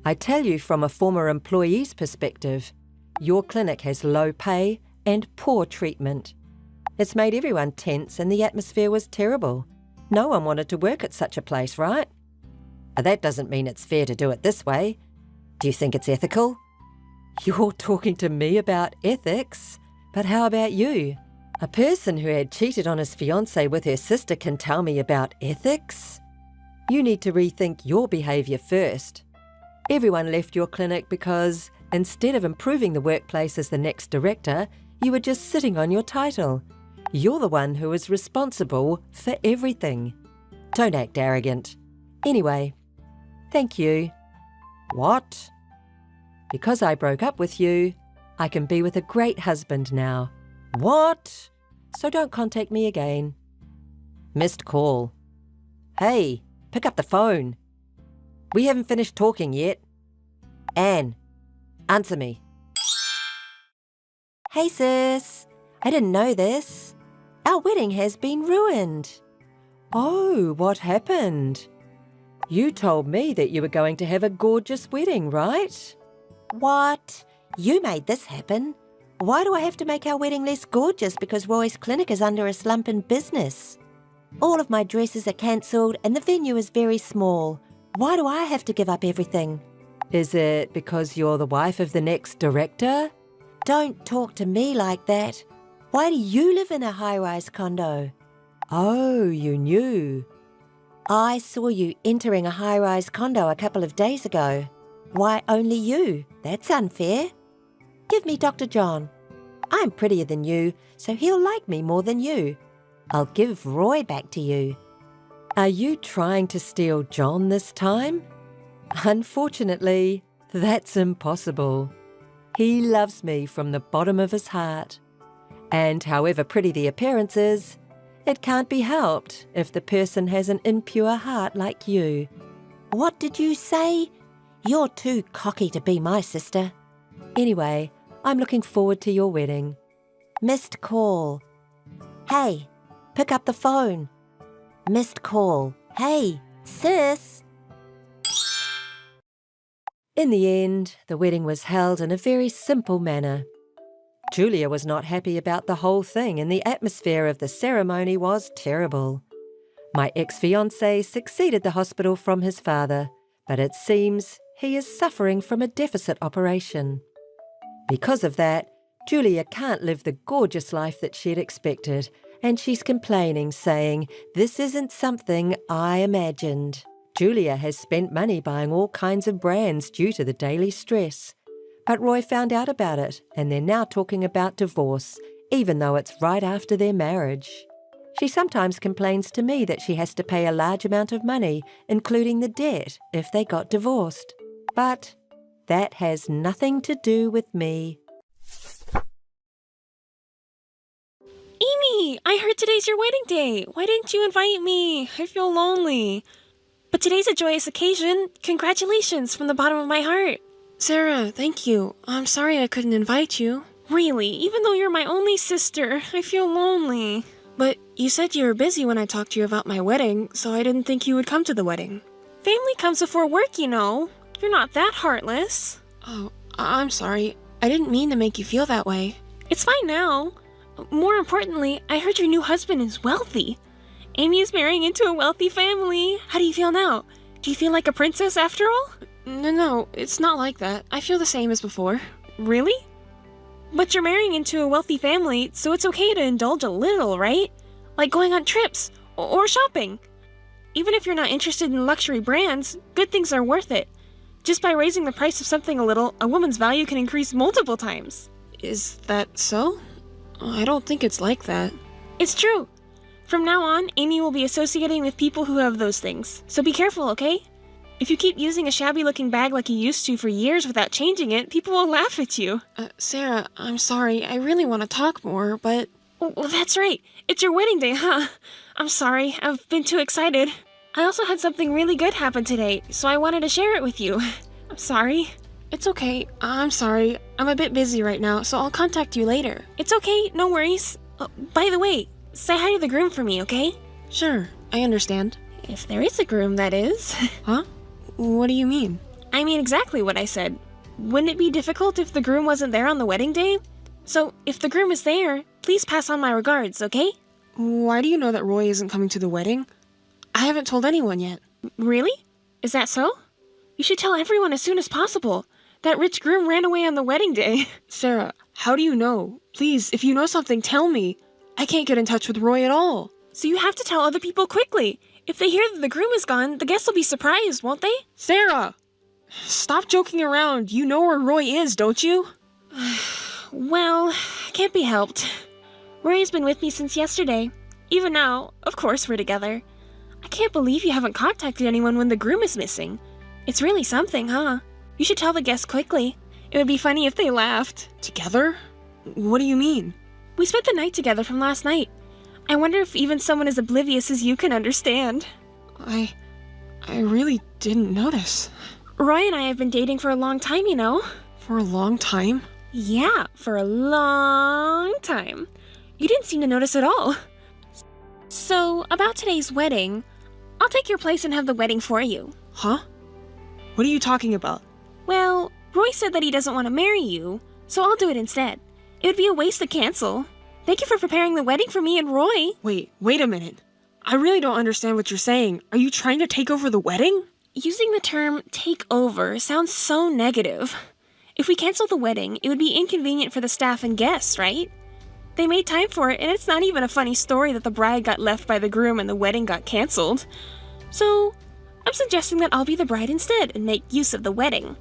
Speaker 1: I tell you from a former employee's perspective, your clinic has low pay and poor treatment. It's made everyone tense and the atmosphere was terrible. No one wanted to work at such a place, right? That doesn't mean it's fair to do it this way. Do you think it's ethical? You're talking to me about ethics, but how about you? A person who had cheated on his fiancée with her sister can tell me about ethics? You need to rethink your behaviour first. Everyone left your clinic because instead of improving the workplace as the next director, you were just sitting on your title. You're the one who is responsible for everything. Don't act arrogant. Anyway, thank you. What? Because I broke up with you, I can be with a great husband now. What? So don't contact me again. Missed call. Hey, pick up the phone. We haven't finished talking yet. Anne, answer me. Hey sis, I didn't know this. Our wedding has been ruined. Oh, what happened? You told me that you were going to have a gorgeous wedding, right? What? You made this happen? Why do I have to make our wedding less gorgeous because Roy's clinic is under a slump in business? All of my dresses are cancelled and the venue is very small. Why do I have to give up everything? Is it because you're the wife of the next director? Don't talk to me like that. Why do you live in a high-rise condo? Oh, you knew. I saw you entering a high-rise condo a couple of days ago. Why only you? That's unfair. Give me Dr. John. I'm prettier than you, so he'll like me more than you. I'll give Roy back to you. Are you trying to steal John this time? Unfortunately, that's impossible. He loves me from the bottom of his heart. And however pretty the appearance is, it can't be helped if the person has an impure heart like you. What did you say? You're too cocky to be my sister. Anyway, I'm looking forward to your wedding. Missed call. Hey, pick up the phone. Missed call. Hey, sis. In the end, the wedding was held in a very simple manner. Julia was not happy about the whole thing, and the atmosphere of the ceremony was terrible. My ex-fiancé succeeded the hospital from his father, but it seems he is suffering from a deficit operation. Because of that, Julia can't live the gorgeous life that she'd expected, and she's complaining, saying, "This isn't something I imagined." Julia has spent money buying all kinds of brands due to the daily stress. But Roy found out about it, and they're now talking about divorce, even though it's right after their marriage. She sometimes complains to me that she has to pay a large amount of money, including the debt, if they got divorced. But that has nothing to do with me.
Speaker 5: Amy, I heard today's your wedding day. Why didn't you invite me? I feel lonely. But today's a joyous occasion. Congratulations from the bottom of my heart.
Speaker 6: Sarah, thank you. I'm sorry I couldn't invite you.
Speaker 5: Really, even though you're my only sister, I feel lonely.
Speaker 6: But you said you were busy when I talked to you about my wedding, so I didn't think you would come to the wedding.
Speaker 5: Family comes before work, you know. You're not that heartless.
Speaker 6: Oh, I'm sorry. I didn't mean to make you feel that way.
Speaker 5: It's fine now. More importantly, I heard your new husband is wealthy. Amy is marrying into a wealthy family. How do you feel now? Do you feel like a princess after all?
Speaker 6: No, it's not like that. I feel the same as before.
Speaker 5: Really? But you're marrying into a wealthy family, so it's okay to indulge a little, right? Like going on trips or shopping. Even if you're not interested in luxury brands, good things are worth it. Just by raising the price of something a little, a woman's value can increase multiple times.
Speaker 6: Is that so? I don't think it's like that.
Speaker 5: It's true. From now on, Amy will be associating with people who have those things. So be careful, okay? If you keep using a shabby-looking bag like you used to for years without changing it, people will laugh at you.
Speaker 6: Sarah, I'm sorry. I really want to talk more, but...
Speaker 5: Well, that's right. It's your wedding day, huh? I'm sorry. I've been too excited. I also had something really good happen today, so I wanted to share it with you. I'm sorry.
Speaker 6: It's okay. I'm sorry. I'm a bit busy right now, so I'll contact you later.
Speaker 5: It's okay. No worries. By the way, say hi to the groom for me, okay?
Speaker 6: Sure. I understand.
Speaker 5: If there is a groom, that is.
Speaker 6: Huh? What do you mean?
Speaker 5: I mean exactly what I said. Wouldn't it be difficult if the groom wasn't there on the wedding day? So, if the groom is there, please pass on my regards, okay?
Speaker 6: Why do you know that Roy isn't coming to the wedding? I haven't told anyone yet.
Speaker 5: Really? Is that so? You should tell everyone as soon as possible. That rich groom ran away on the wedding day.
Speaker 6: Sarah, how do you know? Please, if you know something, tell me. I can't get in touch with Roy at all.
Speaker 5: So you have to tell other people quickly. If they hear that the groom is gone, the guests will be surprised, won't they?
Speaker 6: Sarah! Stop joking around. You know where Roy is, don't you?
Speaker 5: Well, can't be helped. Roy's been with me since yesterday. Even now, of course we're together. I can't believe you haven't contacted anyone when the groom is missing. It's really something, huh? You should tell the guests quickly. It would be funny if they laughed.
Speaker 6: Together? What do you mean?
Speaker 5: We spent the night together from last night. I wonder if even someone as oblivious as you can understand.
Speaker 6: I really didn't notice.
Speaker 5: Roy and I have been dating for a long time, you know.
Speaker 6: For a long time?
Speaker 5: Yeah, for a long time. You didn't seem to notice at all. So, about today's wedding, I'll take your place and have the wedding for you.
Speaker 6: Huh? What are you talking about?
Speaker 5: Well, Roy said that he doesn't want to marry you, so I'll do it instead. It would be a waste to cancel. Thank you for preparing the wedding for me and Roy.
Speaker 6: Wait a minute. I really don't understand what you're saying. Are you trying to take over the wedding?
Speaker 5: Using the term take over sounds so negative. If we cancel the wedding, it would be inconvenient for the staff and guests, right? They made time for it, and it's not even a funny story that the bride got left by the groom and the wedding got canceled. So, I'm suggesting that I'll be the bride instead and make use of the wedding.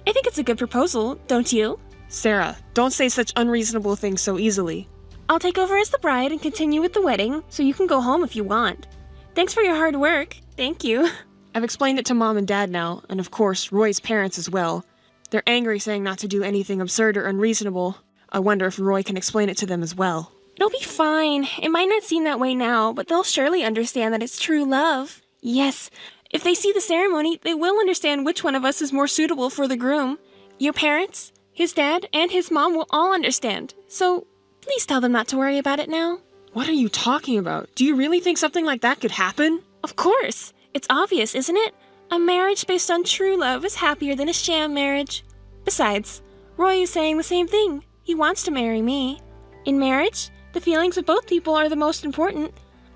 Speaker 5: I think it's a good proposal, don't you?
Speaker 6: Sarah, don't say such unreasonable things so easily.
Speaker 5: I'll take over as the bride and continue with the wedding, so you can go home if you want. Thanks for your hard work. Thank you.
Speaker 6: I've explained it to Mom and Dad now, and of course, Roy's parents as well. They're angry saying not to do anything absurd or unreasonable. I wonder if Roy can explain it to them as well.
Speaker 5: It'll be fine. It might not seem that way now, but they'll surely understand that it's true love. Yes, if they see the ceremony, they will understand which one of us is more suitable for the groom. Your parents, His dad and his mom will all understand. So please tell them not to worry about it now.
Speaker 6: What are you talking about? Do you really think something like that could happen?
Speaker 5: Of course. It's obvious, isn't it? A marriage based on true love is happier than a sham marriage. Besides, Roy is saying the same thing. He wants to marry me. In marriage, the feelings of both people are the most important.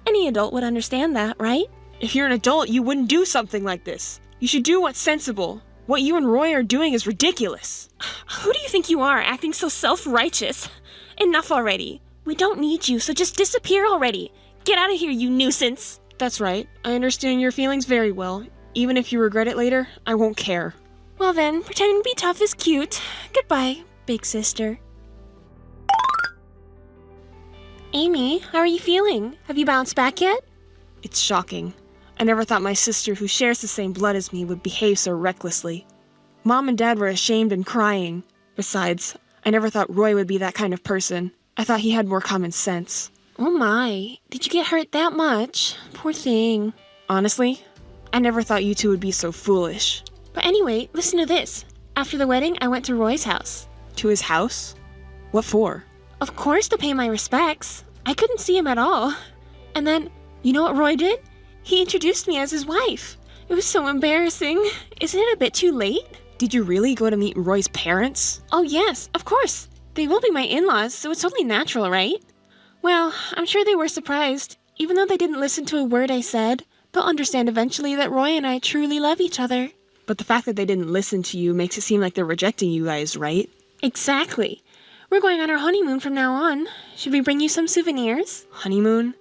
Speaker 5: Any adult would understand that, right?
Speaker 6: If you're an adult, you wouldn't do something like this. You should do what's sensible. What you and Roy are doing is ridiculous.
Speaker 5: Who do you think you are, acting so self-righteous? Enough already. We don't need you, so just disappear already. Get out of here, you nuisance.
Speaker 6: That's right. I understand your feelings very well. Even if you regret it later, I won't care.
Speaker 5: Well then, pretending to be tough is cute. Goodbye, big sister. Amy, how are you feeling? Have you bounced back yet?
Speaker 6: It's shocking. I never thought my sister, who shares the same blood as me, would behave so recklessly. Mom and Dad were ashamed and crying. Besides, I never thought Roy would be that kind of person. I thought he had more common sense.
Speaker 5: Oh my, did you get hurt that much? Poor thing.
Speaker 6: Honestly, I never thought you two would be so foolish.
Speaker 5: But anyway, listen to this. After the wedding, I went to Roy's house.
Speaker 6: To his house? What for?
Speaker 5: Of course to pay my respects. I couldn't see him at all. And then, you know what Roy did? He introduced me as his wife. It was so embarrassing. Isn't it a bit too late?
Speaker 6: Did you really go to meet Roy's parents?
Speaker 5: Oh yes, of course. They will be my in-laws, so it's only natural, right? Well, I'm sure they were surprised. Even though they didn't listen to a word I said, they'll understand eventually that Roy and I truly love each other.
Speaker 6: But the fact that they didn't listen to you makes it seem like they're rejecting you guys, right?
Speaker 5: Exactly. We're going on our honeymoon from now on. Should we bring you some souvenirs?
Speaker 6: Honeymoon?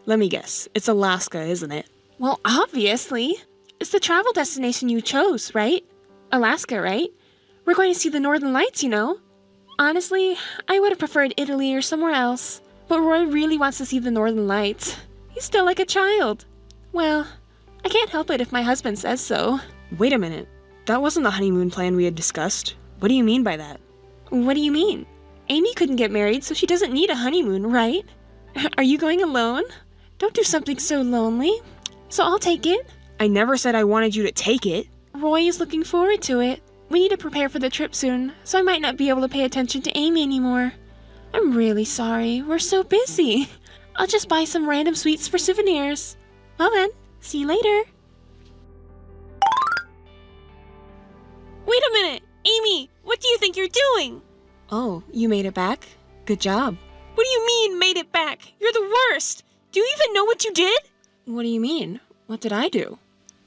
Speaker 6: Let me guess. It's Alaska, isn't it?
Speaker 5: Well, obviously. It's the travel destination you chose, right? Alaska, right? We're going to see the Northern Lights, you know. Honestly, I would have preferred Italy or somewhere else. But Roy really wants to see the Northern Lights. He's still like a child. Well, I can't help it if my husband says so.
Speaker 6: Wait a minute. That wasn't the honeymoon plan we had discussed. What do you mean by that?
Speaker 5: What do you mean? Amy couldn't get married, so she doesn't need a honeymoon, right? Are you going alone? Don't do something so lonely. So I'll take it.
Speaker 6: I never said I wanted you to take it.
Speaker 5: Roy is looking forward to it. We need to prepare for the trip soon, so I might not be able to pay attention to Amy anymore. I'm really sorry. We're so busy. I'll just buy some random sweets for souvenirs. Well then, see you later. Wait a minute! Amy, what do you think you're doing?
Speaker 6: Oh, you made it back? Good job.
Speaker 5: What do you mean, made it back? You're the worst! Do you even know what you did?
Speaker 6: What do you mean? What did I do?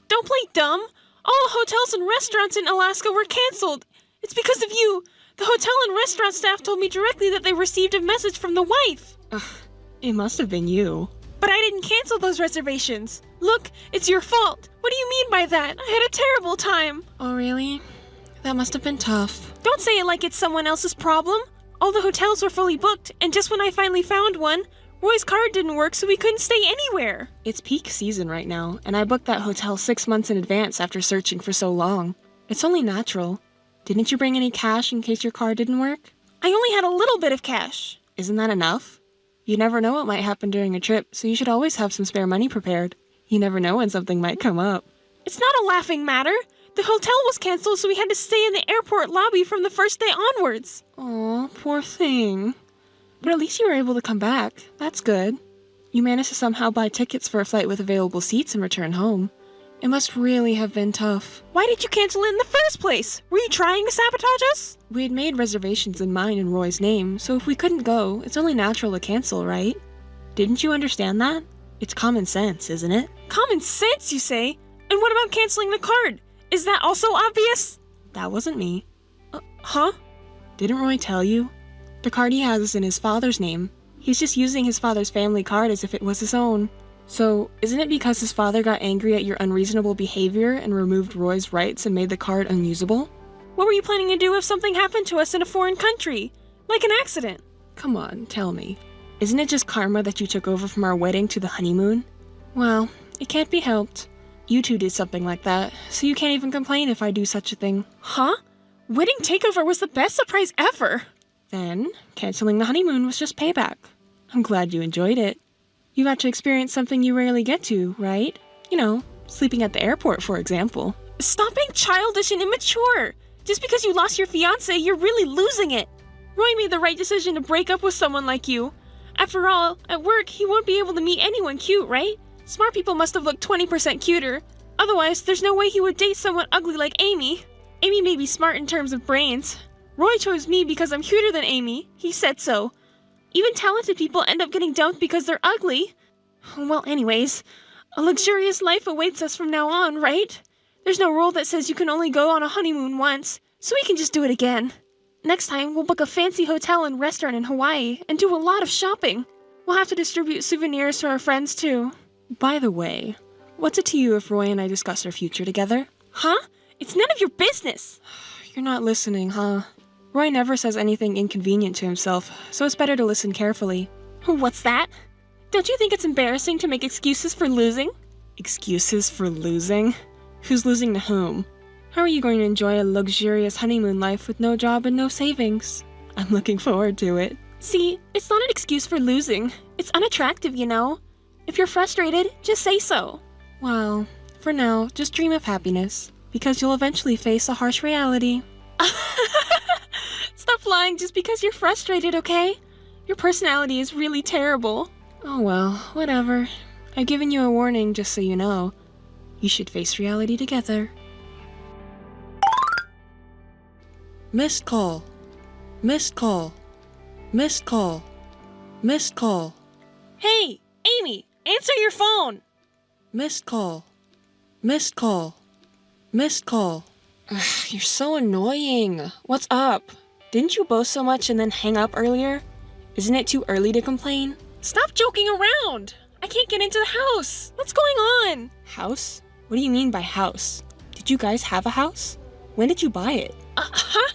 Speaker 5: Don't play dumb! All the hotels and restaurants in Alaska were canceled. It's because of you. The hotel and restaurant staff told me directly that they received a message from the wife.
Speaker 6: Ugh, it must have been you.
Speaker 5: But I didn't cancel those reservations. Look, it's your fault. What do you mean by that? I had a terrible time.
Speaker 6: Oh, really? That must have been tough.
Speaker 5: Don't say it like it's someone else's problem. All the hotels were fully booked, and just when I finally found one, Roy's card didn't work, so we couldn't stay anywhere.
Speaker 6: It's peak season right now, and I booked that hotel 6 months in advance after searching for so long. It's only natural. Didn't you bring any cash in case your card didn't work?
Speaker 5: I only had a little bit of cash.
Speaker 6: Isn't that enough? You never know what might happen during a trip, so you should always have some spare money prepared. You never know when something might come up.
Speaker 5: It's not a laughing matter. The hotel was canceled, so we had to stay in the airport lobby from the first day onwards.
Speaker 6: Aw, poor thing. But at least you were able to come back. That's good. You managed to somehow buy tickets for a flight with available seats and return home. It must really have been tough.
Speaker 5: Why did you cancel it in the first place? Were you trying to sabotage us?
Speaker 6: We had made reservations in mine and Roy's name, so if we couldn't go, it's only natural to cancel, right? Didn't you understand that? It's common sense, isn't it?
Speaker 5: Common sense, you say? And what about canceling the card? Is that also obvious?
Speaker 6: That wasn't me.
Speaker 5: Huh?
Speaker 6: Didn't Roy tell you? The card he has is in his father's name. He's just using his father's family card as if it was his own. So, isn't it because his father got angry at your unreasonable behavior and removed Roy's rights and made the card unusable?
Speaker 5: What were you planning to do if something happened to us in a foreign country? Like an accident?
Speaker 6: Come on, tell me. Isn't it just karma that you took over from our wedding to the honeymoon? Well, it can't be helped. You two did something like that, so you can't even complain if I do such a thing.
Speaker 5: Huh? Wedding takeover was the best surprise ever!
Speaker 6: Then, canceling the honeymoon was just payback. I'm glad you enjoyed it. You got to experience something you rarely get to, right? You know, sleeping at the airport, for example.
Speaker 5: Stop being childish and immature! Just because you lost your fiancé, you're really losing it. Roy made the right decision to break up with someone like you. After all, at work, he won't be able to meet anyone cute, right? Smart people must have looked 20% cuter. Otherwise, there's no way he would date someone ugly like Amy. Amy may be smart in terms of brains. Roy chose me because I'm cuter than Amy. He said so. Even talented people end up getting dumped because they're ugly. Well, anyways, a luxurious life awaits us from now on, right? There's no rule that says you can only go on a honeymoon once, so we can just do it again. Next time, we'll book a fancy hotel and restaurant in Hawaii and do a lot of shopping. We'll have to distribute souvenirs to our friends, too.
Speaker 6: By the way, what's it to you if Roy and I discuss our future together?
Speaker 5: Huh? It's none of your business!
Speaker 6: You're not listening, huh? Roy never says anything inconvenient to himself, so it's better to listen carefully.
Speaker 5: What's that? Don't you think it's embarrassing to make excuses for losing?
Speaker 6: Excuses for losing? Who's losing to whom? How are you going to enjoy a luxurious honeymoon life with no job and no savings? I'm looking forward to it.
Speaker 5: See, it's not an excuse for losing. It's unattractive, you know. If you're frustrated, just say so.
Speaker 6: Well, for now, just dream of happiness, because you'll eventually face a harsh reality.
Speaker 5: Stop lying just because you're frustrated, okay? Your personality is really terrible.
Speaker 6: Oh well, whatever. I've given you a warning just so you know. You should face reality together. Missed call. Missed call. Missed call. Missed call.
Speaker 5: Hey, Amy, answer your phone!
Speaker 6: Missed call. Missed call. Missed call. Ugh, you're so annoying. What's up? Didn't you boast so much and then hang up earlier? Isn't it too early to complain?
Speaker 5: Stop joking around! I can't get into the house! What's going on?
Speaker 6: House? What do you mean by house? Did you guys have a house? When did you buy it?
Speaker 5: Huh?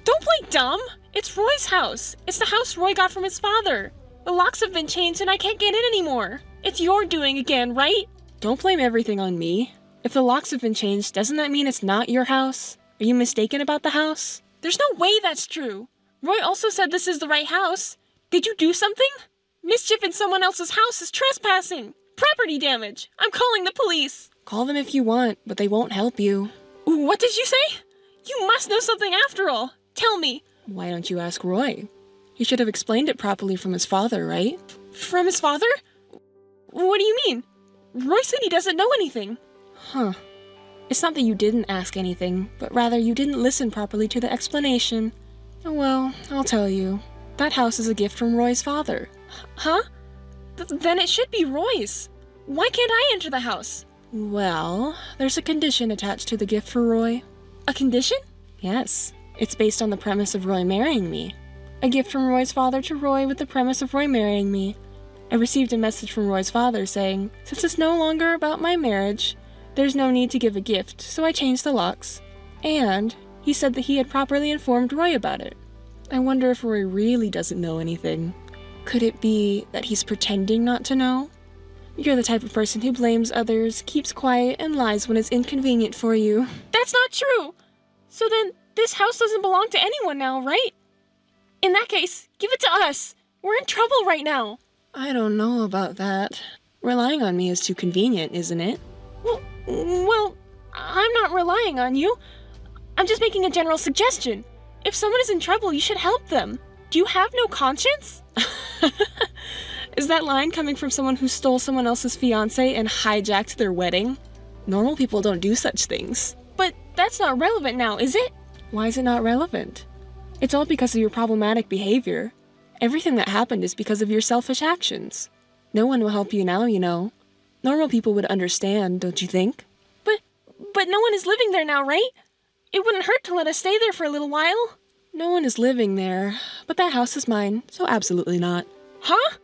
Speaker 5: Don't play dumb! It's Roy's house. It's the house Roy got from his father. The locks have been changed and I can't get in anymore. It's your doing again, right?
Speaker 6: Don't blame everything on me. If the locks have been changed, doesn't that mean it's not your house? Are you mistaken about the house?
Speaker 5: There's no way that's true. Roy also said this is the right house. Did you do something? Mischief in someone else's house is trespassing. Property damage. I'm calling the police.
Speaker 6: Call them if you want, but they won't help you.
Speaker 5: What did you say? You must know something after all. Tell me.
Speaker 6: Why don't you ask Roy? He should have explained it properly from his father, right?
Speaker 5: From his father? What do you mean? Roy said he doesn't know anything.
Speaker 6: Huh. It's not that you didn't ask anything, but rather you didn't listen properly to the explanation. Oh well, I'll tell you. That house is a gift from Roy's father.
Speaker 5: Huh? Then it should be Roy's. Why can't I enter the house?
Speaker 6: Well, there's a condition attached to the gift for Roy.
Speaker 5: A condition?
Speaker 6: Yes. It's based on the premise of Roy marrying me. A gift from Roy's father to Roy with the premise of Roy marrying me. I received a message from Roy's father saying, since it's no longer about my marriage, there's no need to give a gift, so I changed the locks. And he said that he had properly informed Roy about it. I wonder if Roy really doesn't know anything. Could it be that he's pretending not to know? You're the type of person who blames others, keeps quiet, and lies when it's inconvenient for you.
Speaker 5: That's not true! So then, this house doesn't belong to anyone now, right? In that case, give it to us! We're in trouble right now!
Speaker 6: I don't know about that. Relying on me is too convenient, isn't it?
Speaker 5: Well, I'm not relying on you. I'm just making a general suggestion. If someone is in trouble, you should help them. Do you have no conscience?
Speaker 6: Is that line coming from someone who stole someone else's fiancé and hijacked their wedding? Normal people don't do such things.
Speaker 5: But that's not relevant now, is it?
Speaker 6: Why is it not relevant? It's all because of your problematic behavior. Everything that happened is because of your selfish actions. No one will help you now, you know. Normal people would understand, don't you think?
Speaker 5: But no one is living there now, right? It wouldn't hurt to let us stay there for a little while.
Speaker 6: No one is living there, but that house is mine, so absolutely not.
Speaker 5: Huh?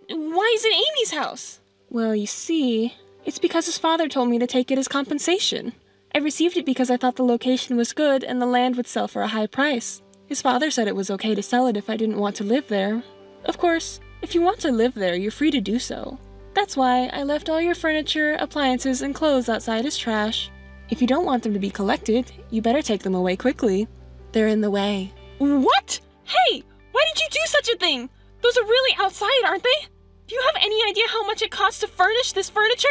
Speaker 5: Why is it Amy's house?
Speaker 6: Well, you see, it's because his father told me to take it as compensation. I received it because I thought the location was good and the land would sell for a high price. His father said it was okay to sell it if I didn't want to live there. Of course, if you want to live there, you're free to do so. That's why I left all your furniture, appliances, and clothes outside as trash. If you don't want them to be collected, you better take them away quickly. They're in the way.
Speaker 5: What? Hey, why did you do such a thing? Those are really outside, aren't they? Do you have any idea how much it costs to furnish this furniture?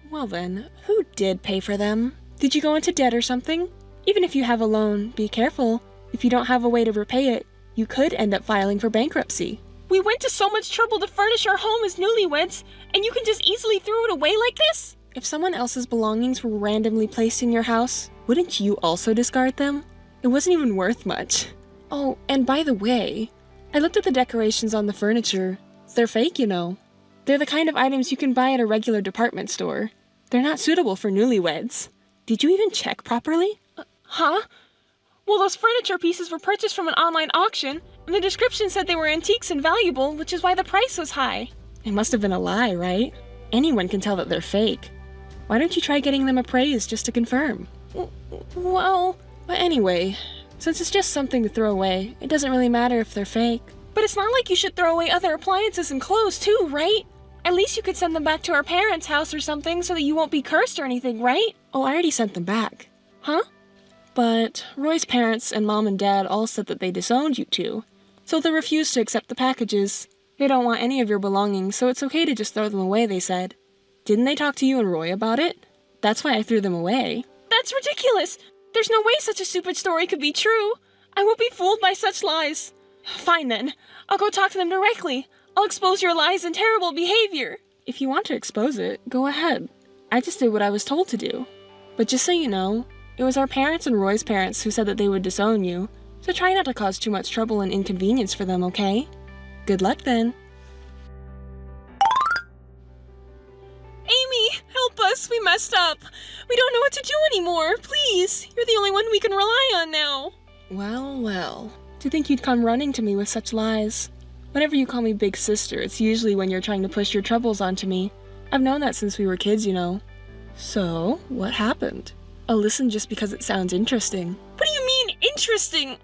Speaker 6: Well then, who did pay for them? Did you go into debt or something? Even if you have a loan, be careful. If you don't have a way to repay it, you could end up filing for bankruptcy.
Speaker 5: We went to so much trouble to furnish our home as newlyweds, and you can just easily throw it away like this?
Speaker 6: If someone else's belongings were randomly placed in your house, wouldn't you also discard them? It wasn't even worth much. Oh, and by the way, I looked at the decorations on the furniture. They're fake, you know. They're the kind of items you can buy at a regular department store. They're not suitable for newlyweds. Did you even check properly?
Speaker 5: Huh? Well, those furniture pieces were purchased from an online auction, and the description said they were antiques and valuable, which is why the price was high.
Speaker 6: It must have been a lie, right? Anyone can tell that they're fake. Why don't you try getting them appraised just to confirm?
Speaker 5: Well...
Speaker 6: But anyway, since it's just something to throw away, it doesn't really matter if they're fake.
Speaker 5: But it's not like you should throw away other appliances and clothes too, right? At least you could send them back to our parents' house or something so that you won't be cursed or anything, right?
Speaker 6: Oh, I already sent them back.
Speaker 5: Huh?
Speaker 6: But Roy's parents and mom and dad all said that they disowned you two, so they refused to accept the packages. They don't want any of your belongings, so it's okay to just throw them away, they said. Didn't they talk to you and Roy about it? That's why I threw them away.
Speaker 5: That's ridiculous! There's no way such a stupid story could be true. I won't be fooled by such lies. Fine then. I'll go talk to them directly. I'll expose your lies and terrible behavior.
Speaker 6: If you want to expose it, go ahead. I just did what I was told to do. But just so you know, it was our parents and Roy's parents who said that they would disown you, so try not to cause too much trouble and inconvenience for them, okay? Good luck then.
Speaker 5: Amy, help us. We messed up. We don't know what to do anymore. Please. You're the only one we can rely on now.
Speaker 6: Well, well. To think you'd come running to me with such lies. Whenever you call me big sister, it's usually when you're trying to push your troubles onto me. I've known that since we were kids, you know. So, what happened? I'll listen just because it sounds interesting.
Speaker 5: What do you mean, interesting?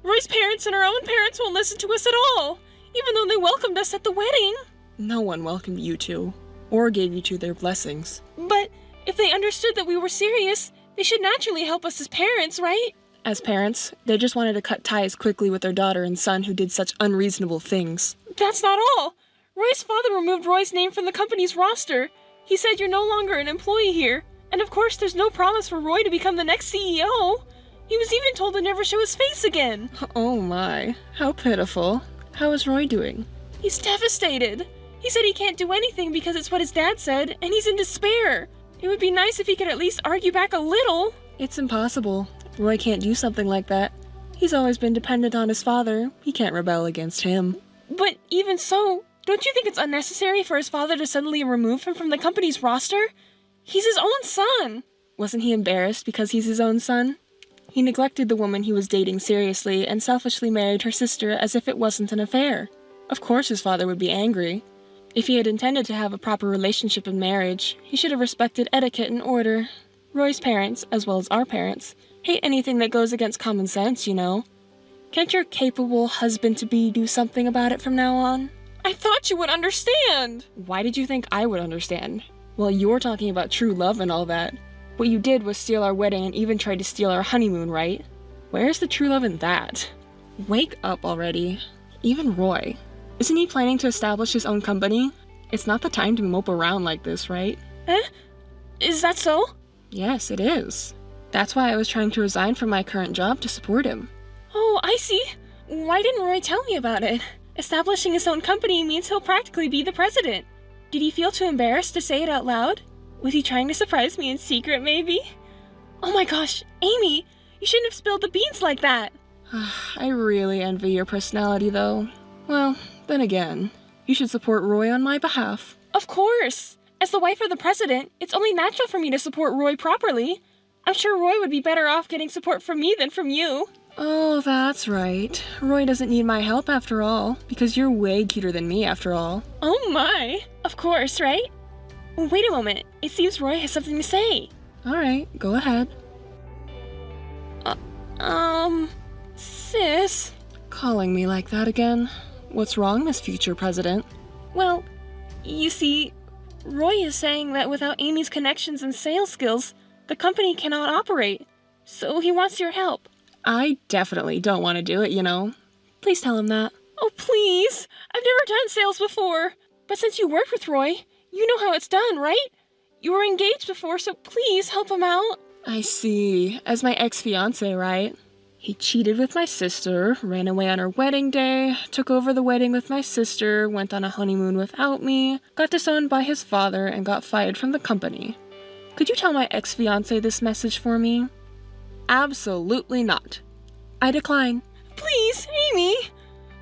Speaker 5: Roy's parents and our own parents won't listen to us at all, even though they welcomed us at the wedding.
Speaker 6: No one welcomed you two, or gave you two their blessings.
Speaker 5: But if they understood that we were serious, they should naturally help us as parents, right?
Speaker 6: As parents, they just wanted to cut ties quickly with their daughter and son who did such unreasonable things.
Speaker 5: That's not all. Roy's father removed Roy's name from the company's roster. He said you're no longer an employee here. And of course, there's no promise for Roy to become the next CEO. He was even told to never show his face again.
Speaker 6: Oh my, how pitiful. How is Roy doing?
Speaker 5: He's devastated. He said he can't do anything because it's what his dad said, and he's in despair. It would be nice if he could at least argue back a little.
Speaker 6: It's impossible. Roy can't do something like that. He's always been dependent on his father. He can't rebel against him.
Speaker 5: But even so, don't you think it's unnecessary for his father to suddenly remove him from the company's roster? He's his own son.
Speaker 6: Wasn't he embarrassed because he's his own son? He neglected the woman he was dating seriously and selfishly married her sister as if it wasn't an affair. Of course his father would be angry. If he had intended to have a proper relationship in marriage, he should have respected etiquette and order. Roy's parents, as well as our parents, hate anything that goes against common sense, you know. Can't your capable husband-to-be do something about it from now on?
Speaker 5: I thought you would understand.
Speaker 6: Why did you think I would understand? Well, you're talking about true love and all that. What you did was steal our wedding and even tried to steal our honeymoon, right? Where's the true love in that? Wake up already. Even Roy. Isn't he planning to establish his own company? It's not the time to mope around like this, right?
Speaker 5: Is that so?
Speaker 6: Yes, it is. That's why I was trying to resign from my current job to support him.
Speaker 5: Oh, I see. Why didn't Roy tell me about it? Establishing his own company means he'll practically be the president. Did he feel too embarrassed to say it out loud? Was he trying to surprise me in secret, maybe? Oh my gosh, Amy, you shouldn't have spilled the beans like that.
Speaker 6: I really envy your personality, though. Well, then again, you should support Roy on my behalf.
Speaker 5: Of course. As the wife of the president, it's only natural for me to support Roy properly. I'm sure Roy would be better off getting support from me than from you.
Speaker 6: Oh, that's right. Roy doesn't need my help after all, because you're way cuter than me after all.
Speaker 5: Oh my. Of course, right? Wait a moment. It seems Roy has something to say.
Speaker 6: Alright, go ahead.
Speaker 5: Sis.
Speaker 6: Calling me like that again? What's wrong, Miss Future President?
Speaker 5: Well, you see, Roy is saying that without Amy's connections and sales skills, the company cannot operate. So he wants your help.
Speaker 6: I definitely don't want to do it, you know. Please tell him that.
Speaker 5: Oh, please. I've never done sales before. But since you worked with Roy, you know how it's done, right? You were engaged before, so please help him out.
Speaker 6: I see. As my ex-fiance, right? He cheated with my sister, ran away on our wedding day, took over the wedding with my sister, went on a honeymoon without me, got disowned by his father, and got fired from the company. Could you tell my ex-fiance this message for me? Absolutely not. I decline.
Speaker 5: Please, Amy!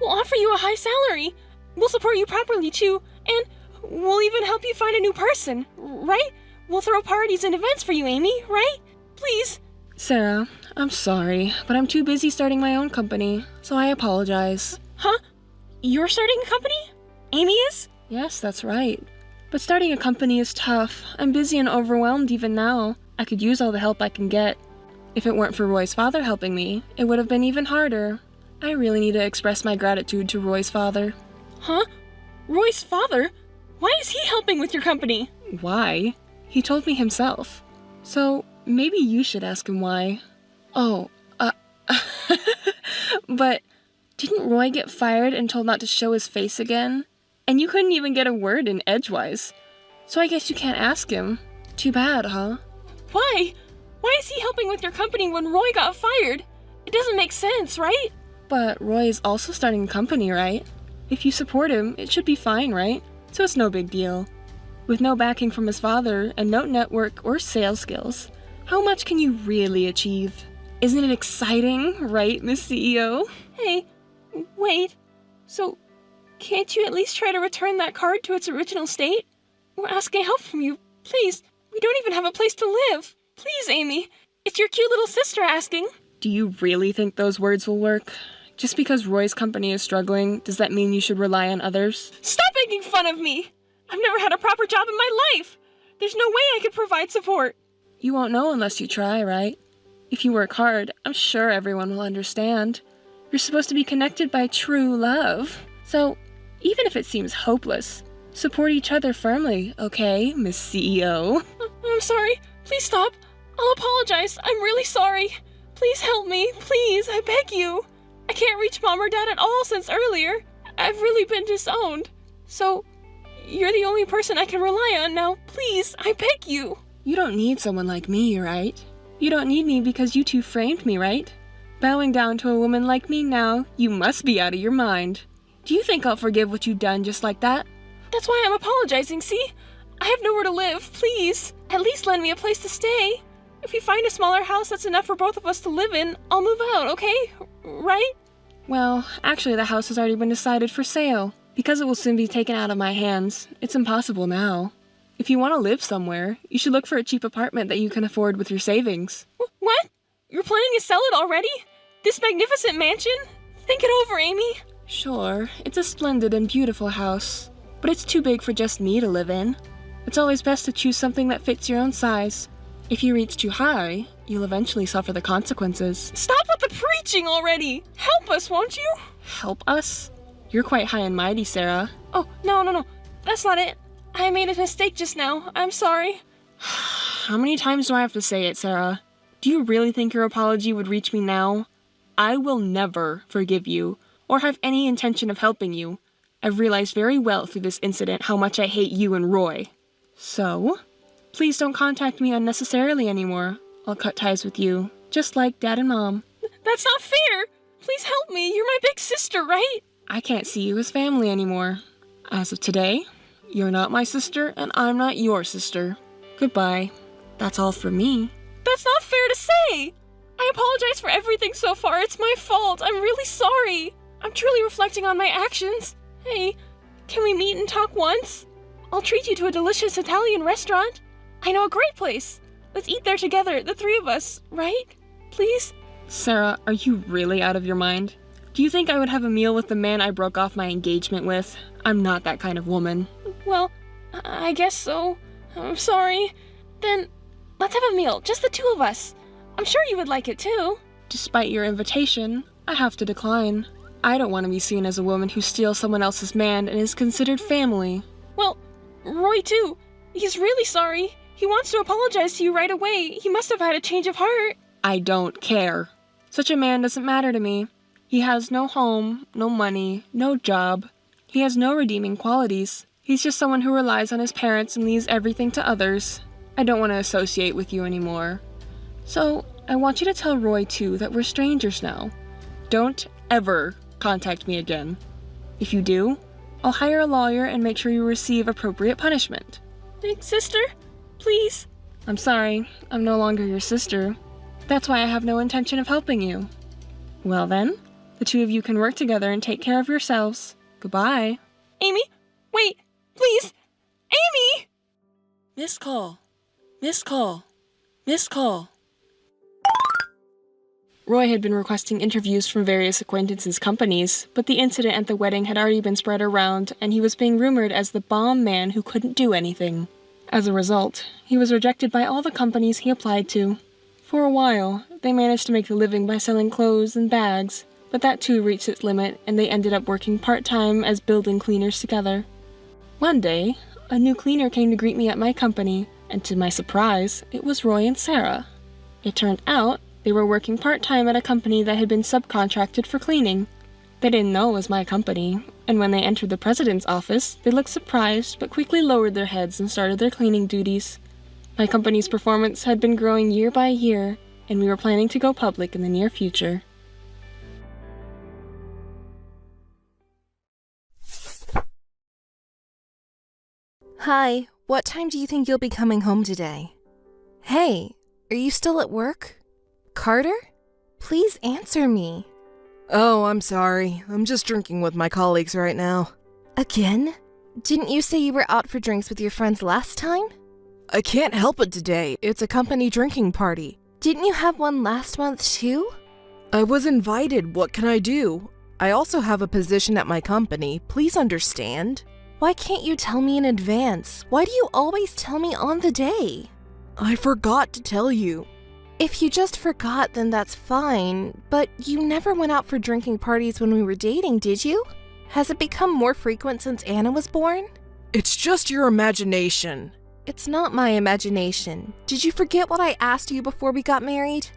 Speaker 5: We'll offer you a high salary. We'll support you properly, too. And we'll even help you find a new person, right? We'll throw parties and events for you, Amy, right? Please.
Speaker 6: Sarah, I'm sorry, but I'm too busy starting my own company, so I apologize.
Speaker 5: Huh? You're starting a company? Amy is?
Speaker 6: Yes, that's right. But starting a company is tough. I'm busy and overwhelmed even now. I could use all the help I can get. If it weren't for Roy's father helping me, it would have been even harder. I really need to express my gratitude to Roy's father.
Speaker 5: Huh? Roy's father? Why is he helping with your company?
Speaker 6: Why? He told me himself. So, maybe you should ask him why. Oh, but didn't Roy get fired and told not to show his face again? And you couldn't even get a word in edgewise. So I guess you can't ask him. Too bad, huh?
Speaker 5: Why? Why is he helping with your company when Roy got fired? It doesn't make sense, right?
Speaker 6: But Roy is also starting a company, right? If you support him, it should be fine, right? So it's no big deal. With no backing from his father and no network or sales skills, how much can you really achieve? Isn't it exciting, right, Miss CEO?
Speaker 5: Hey, wait. So, can't you at least try to return that card to its original state? We're asking help from you. Please, we don't even have a place to live. Please, Amy. It's your cute little sister asking.
Speaker 6: Do you really think those words will work? Just because Roy's company is struggling, does that mean you should rely on others?
Speaker 5: Stop making fun of me! I've never had a proper job in my life! There's no way I could provide support.
Speaker 6: You won't know unless you try, right? If you work hard, I'm sure everyone will understand. You're supposed to be connected by true love. So, even if it seems hopeless, support each other firmly, okay, Miss CEO?
Speaker 5: I'm sorry. Please stop. I'll apologize. I'm really sorry. Please help me. Please, I beg you. I can't reach Mom or Dad at all since earlier. I've really been disowned. So, you're the only person I can rely on now. Please, I beg you.
Speaker 6: You don't need someone like me, right? You don't need me because you two framed me, right? Bowing down to a woman like me now, you must be out of your mind. Do you think I'll forgive what you've done just like that?
Speaker 5: That's why I'm apologizing, see? I have nowhere to live, please. At least lend me a place to stay. If you find a smaller house that's enough for both of us to live in, I'll move out, okay? Right?
Speaker 6: Well, actually the house has already been decided for sale. Because it will soon be taken out of my hands, it's impossible now. If you want to live somewhere, you should look for a cheap apartment that you can afford with your savings.
Speaker 5: What? You're planning to sell it already? This magnificent mansion? Think it over, Amy.
Speaker 6: Sure, it's a splendid and beautiful house, but it's too big for just me to live in. It's always best to choose something that fits your own size. If you reach too high, you'll eventually suffer the consequences.
Speaker 5: Stop with the preaching already! Help us, won't you?
Speaker 6: Help us? You're quite high and mighty, Sarah.
Speaker 5: Oh, no. That's not it. I made a mistake just now. I'm sorry.
Speaker 6: How many times do I have to say it, Sarah? Do you really think your apology would reach me now? I will never forgive you, or have any intention of helping you. I've realized very well through this incident how much I hate you and Roy. So, please don't contact me unnecessarily anymore. I'll cut ties with you, just like Dad and Mom.
Speaker 5: That's not fair! Please help me, you're my big sister, right?
Speaker 6: I can't see you as family anymore. As of today, you're not my sister and I'm not your sister. Goodbye. That's all for me.
Speaker 5: That's not fair to say! I apologize for everything so far, it's my fault, I'm really sorry. I'm truly reflecting on my actions. Hey, can we meet and talk once? I'll treat you to a delicious Italian restaurant. I know a great place. Let's eat there together, the three of us, right? Please?
Speaker 6: Sarah, are you really out of your mind? Do you think I would have a meal with the man I broke off my engagement with? I'm not that kind of woman.
Speaker 5: Well, I guess so. I'm sorry. Then, let's have a meal, just the two of us. I'm sure you would like it too.
Speaker 6: Despite your invitation, I have to decline. I don't want to be seen as a woman who steals someone else's man and is considered family.
Speaker 5: Well, Roy too. He's really sorry. He wants to apologize to you right away. He must have had a change of heart.
Speaker 6: I don't care. Such a man doesn't matter to me. He has no home, no money, no job. He has no redeeming qualities. He's just someone who relies on his parents and leaves everything to others. I don't want to associate with you anymore. So, I want you to tell Roy, too, that we're strangers now. Don't ever contact me again. If you do, I'll hire a lawyer and make sure you receive appropriate punishment. Big sister, please. I'm sorry, I'm no longer your sister. That's why I have no intention of helping you. Well then, the two of you can work together and take care of yourselves. Goodbye. Amy, wait, please. Amy! Missed call. Missed call. Missed call. Roy had been requesting interviews from various acquaintances' companies, but the incident at the wedding had already been spread around, and he was being rumored as the bomb man who couldn't do anything. As a result, he was rejected by all the companies he applied to. For a while, they managed to make a living by selling clothes and bags, but that too reached its limit, and they ended up working part-time as building cleaners together. One day, a new cleaner came to greet me at my company, and to my surprise, it was Roy and Sarah. It turned out they were working part-time at a company that had been subcontracted for cleaning. They didn't know it was my company, and when they entered the president's office, they looked surprised but quickly lowered their heads and started their cleaning duties. My company's performance had been growing year by year, and we were planning to go public in the near future.
Speaker 4: Hi, what time do you think you'll be coming home today? Hey, are you still at work? Carter? Please answer me.
Speaker 2: Oh, I'm sorry. I'm just drinking with my colleagues right now.
Speaker 4: Again? Didn't you say you were out for drinks with your friends last time?
Speaker 2: I can't help it today. It's a company drinking party.
Speaker 4: Didn't you have one last month too?
Speaker 2: I was invited. What can I do? I also have a position at my company. Please understand.
Speaker 4: Why can't you tell me in advance? Why do you always tell me on the day?
Speaker 2: I forgot to tell you.
Speaker 4: If you just forgot, then that's fine. But you never went out for drinking parties when we were dating, did you? Has it become more frequent since Anna was born?
Speaker 2: It's just your imagination.
Speaker 4: It's not my imagination. Did you forget what I asked you before we got married?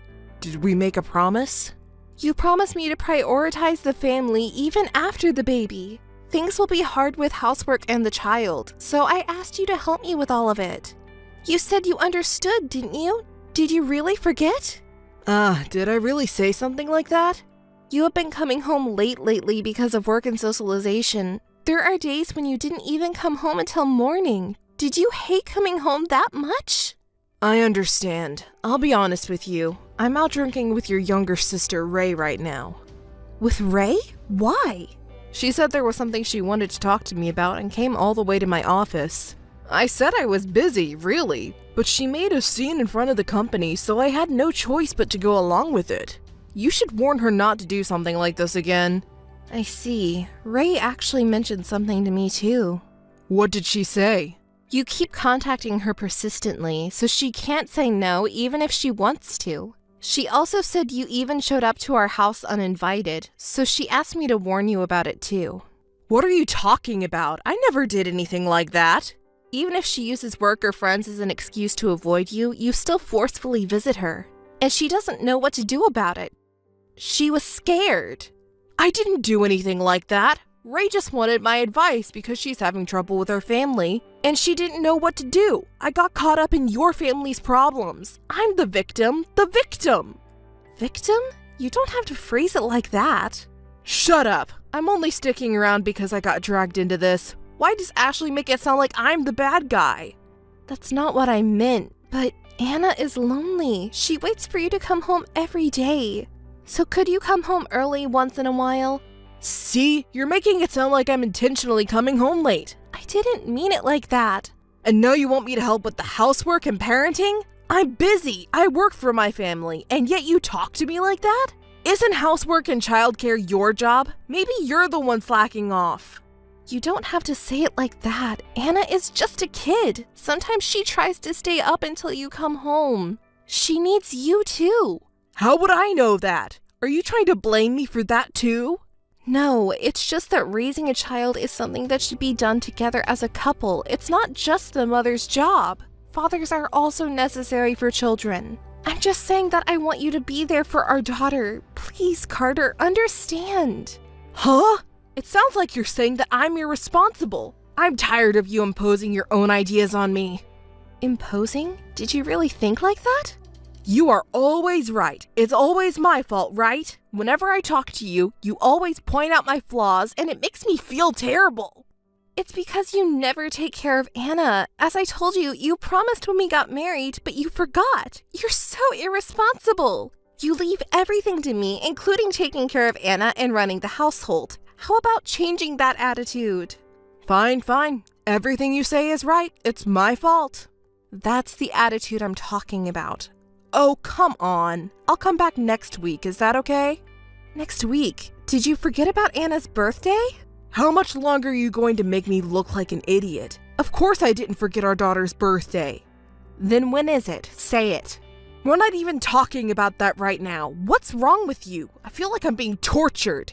Speaker 2: Did we make a promise?
Speaker 4: You promised me to prioritize the family even after the baby. Things will be hard with housework and the child, so I asked you to help me with all of it. You said you understood, didn't you? Did you really forget?
Speaker 2: Did I really say something like that?
Speaker 4: You have been coming home late lately because of work and socialization. There are days when you didn't even come home until morning. Did you hate coming home that much?
Speaker 2: I understand. I'll be honest with you. I'm out drinking with your younger sister, Ray, right now.
Speaker 4: With Ray? Why?
Speaker 2: She said there was something she wanted to talk to me about and came all the way to my office. I said I was busy, really, but she made a scene in front of the company, so I had no choice but to go along with it. You should warn her not to do something like this again.
Speaker 4: I see. Ray actually mentioned something to me too.
Speaker 2: What did she say?
Speaker 4: You keep contacting her persistently, so she can't say no even if she wants to. She also said you even showed up to our house uninvited, so she asked me to warn you about it too.
Speaker 2: What are you talking about? I never did anything like that.
Speaker 4: Even if she uses work or friends as an excuse to avoid you, you still forcefully visit her. And she doesn't know what to do about it. She was scared.
Speaker 2: I didn't do anything like that. Ray just wanted my advice because she's having trouble with her family, and she didn't know what to do. I got caught up in your family's problems. I'm the victim. The victim!
Speaker 4: Victim? You don't have to phrase it like that.
Speaker 2: Shut up. I'm only sticking around because I got dragged into this. Why does Ashley make it sound like I'm the bad guy?
Speaker 4: That's not what I meant, but Anna is lonely. She waits for you to come home every day. So could you come home early once in a while?
Speaker 2: See, you're making it sound like I'm intentionally coming home late.
Speaker 4: I didn't mean it like that.
Speaker 2: And now you want me to help with the housework and parenting? I'm busy. I work for my family, and yet you talk to me like that? Isn't housework and childcare your job? Maybe you're the one slacking off.
Speaker 4: You don't have to say it like that. Anna is just a kid. Sometimes she tries to stay up until you come home. She needs you too.
Speaker 2: How would I know that? Are you trying to blame me for that too?
Speaker 4: No, it's just that raising a child is something that should be done together as a couple. It's not just the mother's job. Fathers are also necessary for children. I'm just saying that I want you to be there for our daughter. Please, Carter, understand.
Speaker 2: Huh? It sounds like you're saying that I'm irresponsible. I'm tired of you imposing your own ideas on me.
Speaker 4: Imposing? Did you really think like that? You are always right. It's always my fault, right? Whenever I talk to you, you always point out my flaws, and it makes me feel terrible.
Speaker 3: It's because you never take care of Anna. As I told you, you promised when we got married, but you forgot. You're so irresponsible. You leave everything to me, including taking care of Anna and running the household. How about changing that attitude?
Speaker 4: Fine. Everything you say is right. It's my fault.
Speaker 3: That's the attitude I'm talking about.
Speaker 4: Oh, come on. I'll come back next week. Is that okay?
Speaker 3: Next week? Did you forget about Anna's birthday?
Speaker 4: How much longer are you going to make me look like an idiot? Of course I didn't forget our daughter's birthday.
Speaker 3: Then when is it? Say it.
Speaker 4: We're not even talking about that right now. What's wrong with you? I feel like I'm being tortured.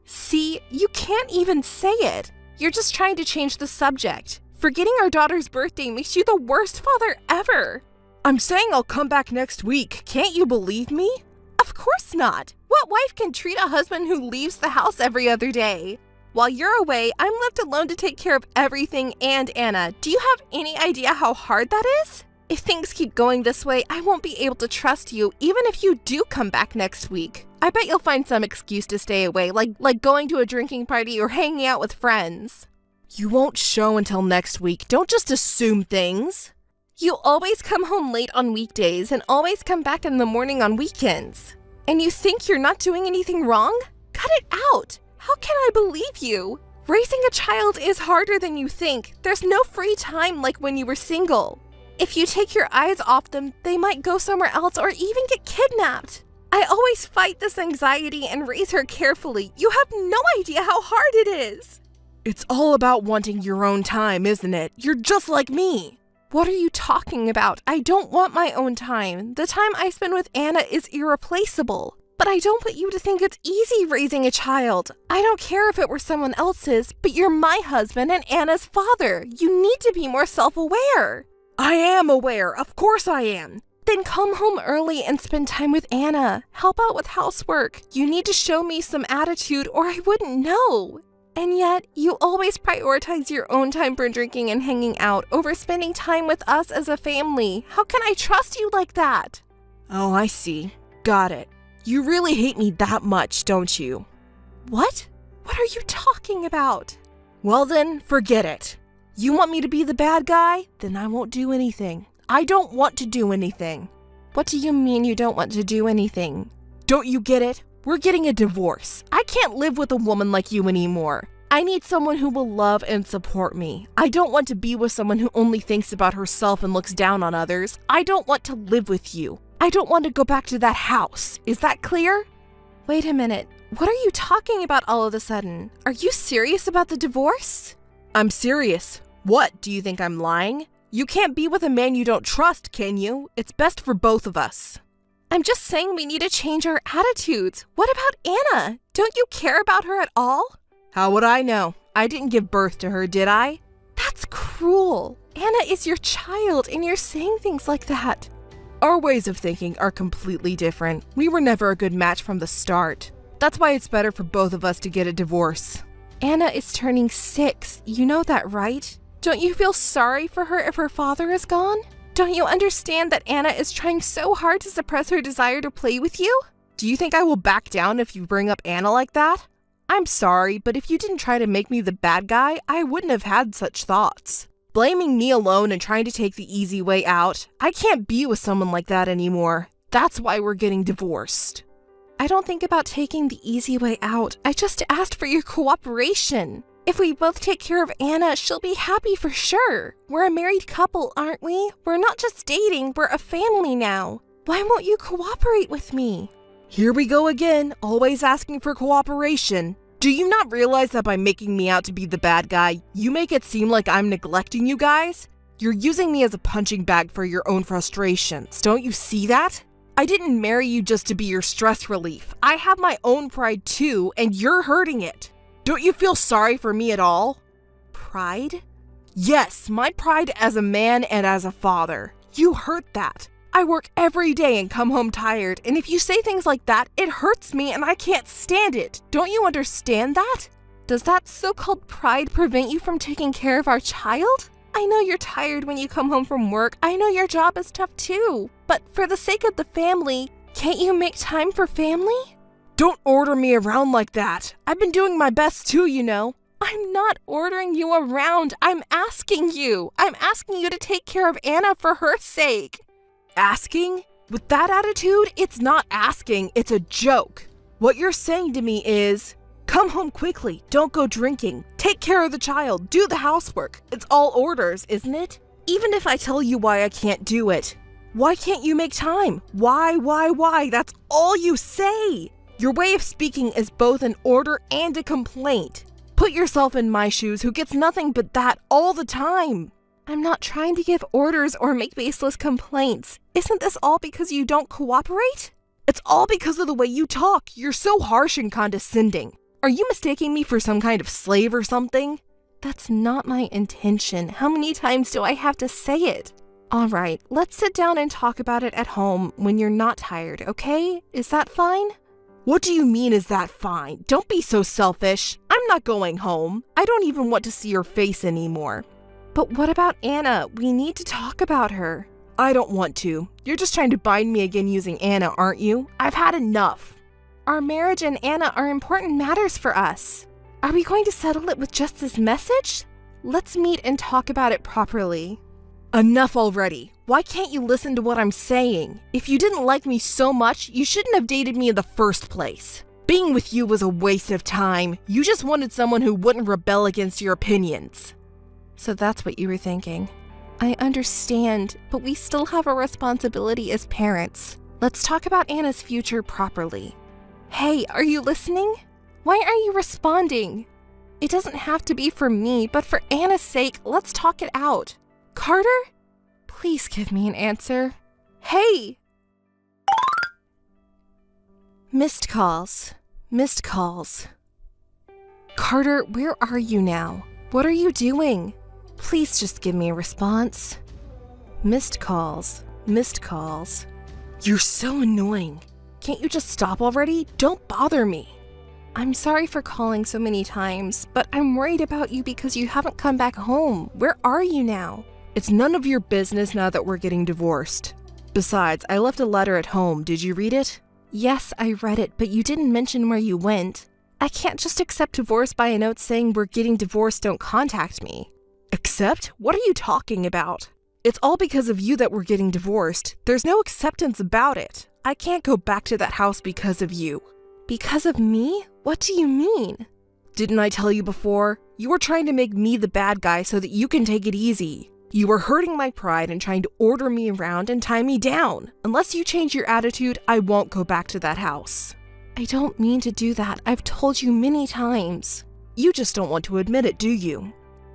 Speaker 3: See, you can't even say it. You're just trying to change the subject. Forgetting our daughter's birthday makes you the worst father ever.
Speaker 4: I'm saying I'll come back next week. Can't you believe me?
Speaker 3: Of course not. What wife can treat a husband who leaves the house every other day? While you're away, I'm left alone to take care of everything and Anna. Do you have any idea how hard that is? If things keep going this way, I won't be able to trust you, even if you do come back next week. I bet you'll find some excuse to stay away, like going to a drinking party or hanging out with friends.
Speaker 4: You won't show until next week. Don't just assume things.
Speaker 3: You always come home late on weekdays and always come back in the morning on weekends. And you think you're not doing anything wrong? Cut it out! How can I believe you? Raising a child is harder than you think. There's no free time like when you were single. If you take your eyes off them, they might go somewhere else or even get kidnapped. I always fight this anxiety and raise her carefully. You have no idea how hard it is.
Speaker 4: It's all about wanting your own time, isn't it? You're just like me.
Speaker 3: What are you talking about? I don't want my own time. The time I spend with Anna is irreplaceable. But I don't want you to think it's easy raising a child. I don't care if it were someone else's, but you're my husband and Anna's father. You need to be more self-aware.
Speaker 4: I am aware. Of course I am.
Speaker 3: Then come home early and spend time with Anna. Help out with housework. You need to show me some attitude or I wouldn't know. And yet, you always prioritize your own time for drinking and hanging out over spending time with us as a family. How can I trust you like that?
Speaker 4: Oh, I see. Got it. You really hate me that much, don't you?
Speaker 3: What? What are you talking about?
Speaker 4: Well then, forget it. You want me to be the bad guy? Then I won't do anything. I don't want to do anything.
Speaker 3: What do you mean you don't want to do anything?
Speaker 4: Don't you get it? We're getting a divorce. I can't live with a woman like you anymore. I need someone who will love and support me. I don't want to be with someone who only thinks about herself and looks down on others. I don't want to live with you. I don't want to go back to that house. Is that clear?
Speaker 3: Wait a minute. What are you talking about all of a sudden? Are you serious about the divorce?
Speaker 4: I'm serious. What, do you think I'm lying? You can't be with a man you don't trust, can you? It's best for both of us.
Speaker 3: I'm just saying we need to change our attitudes. What about Anna? Don't you care about her at all?
Speaker 4: How would I know? I didn't give birth to her, did I?
Speaker 3: That's cruel. Anna is your child and you're saying things like that.
Speaker 4: Our ways of thinking are completely different. We were never a good match from the start. That's why it's better for both of us to get a divorce.
Speaker 3: Anna is turning 6. You know that, right? Don't you feel sorry for her if her father is gone? Don't you understand that Anna is trying so hard to suppress her desire to play with you?
Speaker 4: Do you think I will back down if you bring up Anna like that? I'm sorry, but if you didn't try to make me the bad guy, I wouldn't have had such thoughts. Blaming me alone and trying to take the easy way out, I can't be with someone like that anymore. That's why we're getting divorced.
Speaker 3: I don't think about taking the easy way out. I just asked for your cooperation. If we both take care of Anna, she'll be happy for sure. We're a married couple, aren't we? We're not just dating, we're a family now. Why won't you cooperate with me?
Speaker 4: Here we go again, always asking for cooperation. Do you not realize that by making me out to be the bad guy, you make it seem like I'm neglecting you guys? You're using me as a punching bag for your own frustrations. Don't you see that? I didn't marry you just to be your stress relief. I have my own pride too, and you're hurting it. Don't you feel sorry for me at all?
Speaker 3: Pride?
Speaker 4: Yes, my pride as a man and as a father. You hurt that. I work every day and come home tired, and if you say things like that, it hurts me and I can't stand it. Don't you understand that?
Speaker 3: Does that so-called pride prevent you from taking care of our child? I know you're tired when you come home from work. I know your job is tough too. But for the sake of the family, can't you make time for family?
Speaker 4: Don't order me around like that. I've been doing my best too, you know.
Speaker 3: I'm not ordering you around. I'm asking you. I'm asking you to take care of Anna for her sake.
Speaker 4: Asking? With that attitude, it's not asking, it's a joke. What you're saying to me is, come home quickly, don't go drinking, take care of the child, do the housework. It's all orders, isn't it? Even if I tell you why I can't do it, why can't you make time? Why? That's all you say. Your way of speaking is both an order and a complaint. Put yourself in my shoes, who gets nothing but that all the time.
Speaker 3: I'm not trying to give orders or make baseless complaints. Isn't this all because you don't cooperate?
Speaker 4: It's all because of the way you talk. You're so harsh and condescending. Are you mistaking me for some kind of slave or something?
Speaker 3: That's not my intention. How many times do I have to say it? All right, let's sit down and talk about it at home when you're not tired, okay? Is that fine?
Speaker 4: What do you mean, is that fine? Don't be so selfish. I'm not going home. I don't even want to see your face anymore.
Speaker 3: But what about Anna? We need to talk about her.
Speaker 4: I don't want to. You're just trying to bind me again using Anna, aren't you? I've had enough.
Speaker 3: Our marriage and Anna are important matters for us. Are we going to settle it with just this message? Let's meet and talk about it properly.
Speaker 4: Enough already. Why can't you listen to what I'm saying? If you didn't like me so much, you shouldn't have dated me in the first place. Being with you was a waste of time. You just wanted someone who wouldn't rebel against your opinions.
Speaker 3: So that's what you were thinking. I understand, but we still have a responsibility as parents. Let's talk about Anna's future properly. Hey, are you listening? Why aren't you responding? It doesn't have to be for me, but for Anna's sake, let's talk it out. Carter? Please give me an answer. Hey! Missed calls. Missed calls. Carter, where are you now? What are you doing? Please just give me a response. Missed calls. Missed calls.
Speaker 4: You're so annoying. Can't you just stop already? Don't bother me.
Speaker 3: I'm sorry for calling so many times, but I'm worried about you because you haven't come back home. Where are you now?
Speaker 4: It's none of your business now that we're getting divorced. Besides, I left a letter at home. Did you read it?
Speaker 3: Yes, I read it, but you didn't mention where you went. I can't just accept divorce by a note saying we're getting divorced, don't contact me.
Speaker 4: Accept? What are you talking about? It's all because of you that we're getting divorced. There's no acceptance about it. I can't go back to that house because of you.
Speaker 3: Because of me? What do you mean?
Speaker 4: Didn't I tell you before? You were trying to make me the bad guy so that you can take it easy. You were hurting my pride and trying to order me around and tie me down. Unless you change your attitude, I won't go back to that house.
Speaker 3: I don't mean to do that. I've told you many times.
Speaker 4: You just don't want to admit it, do you?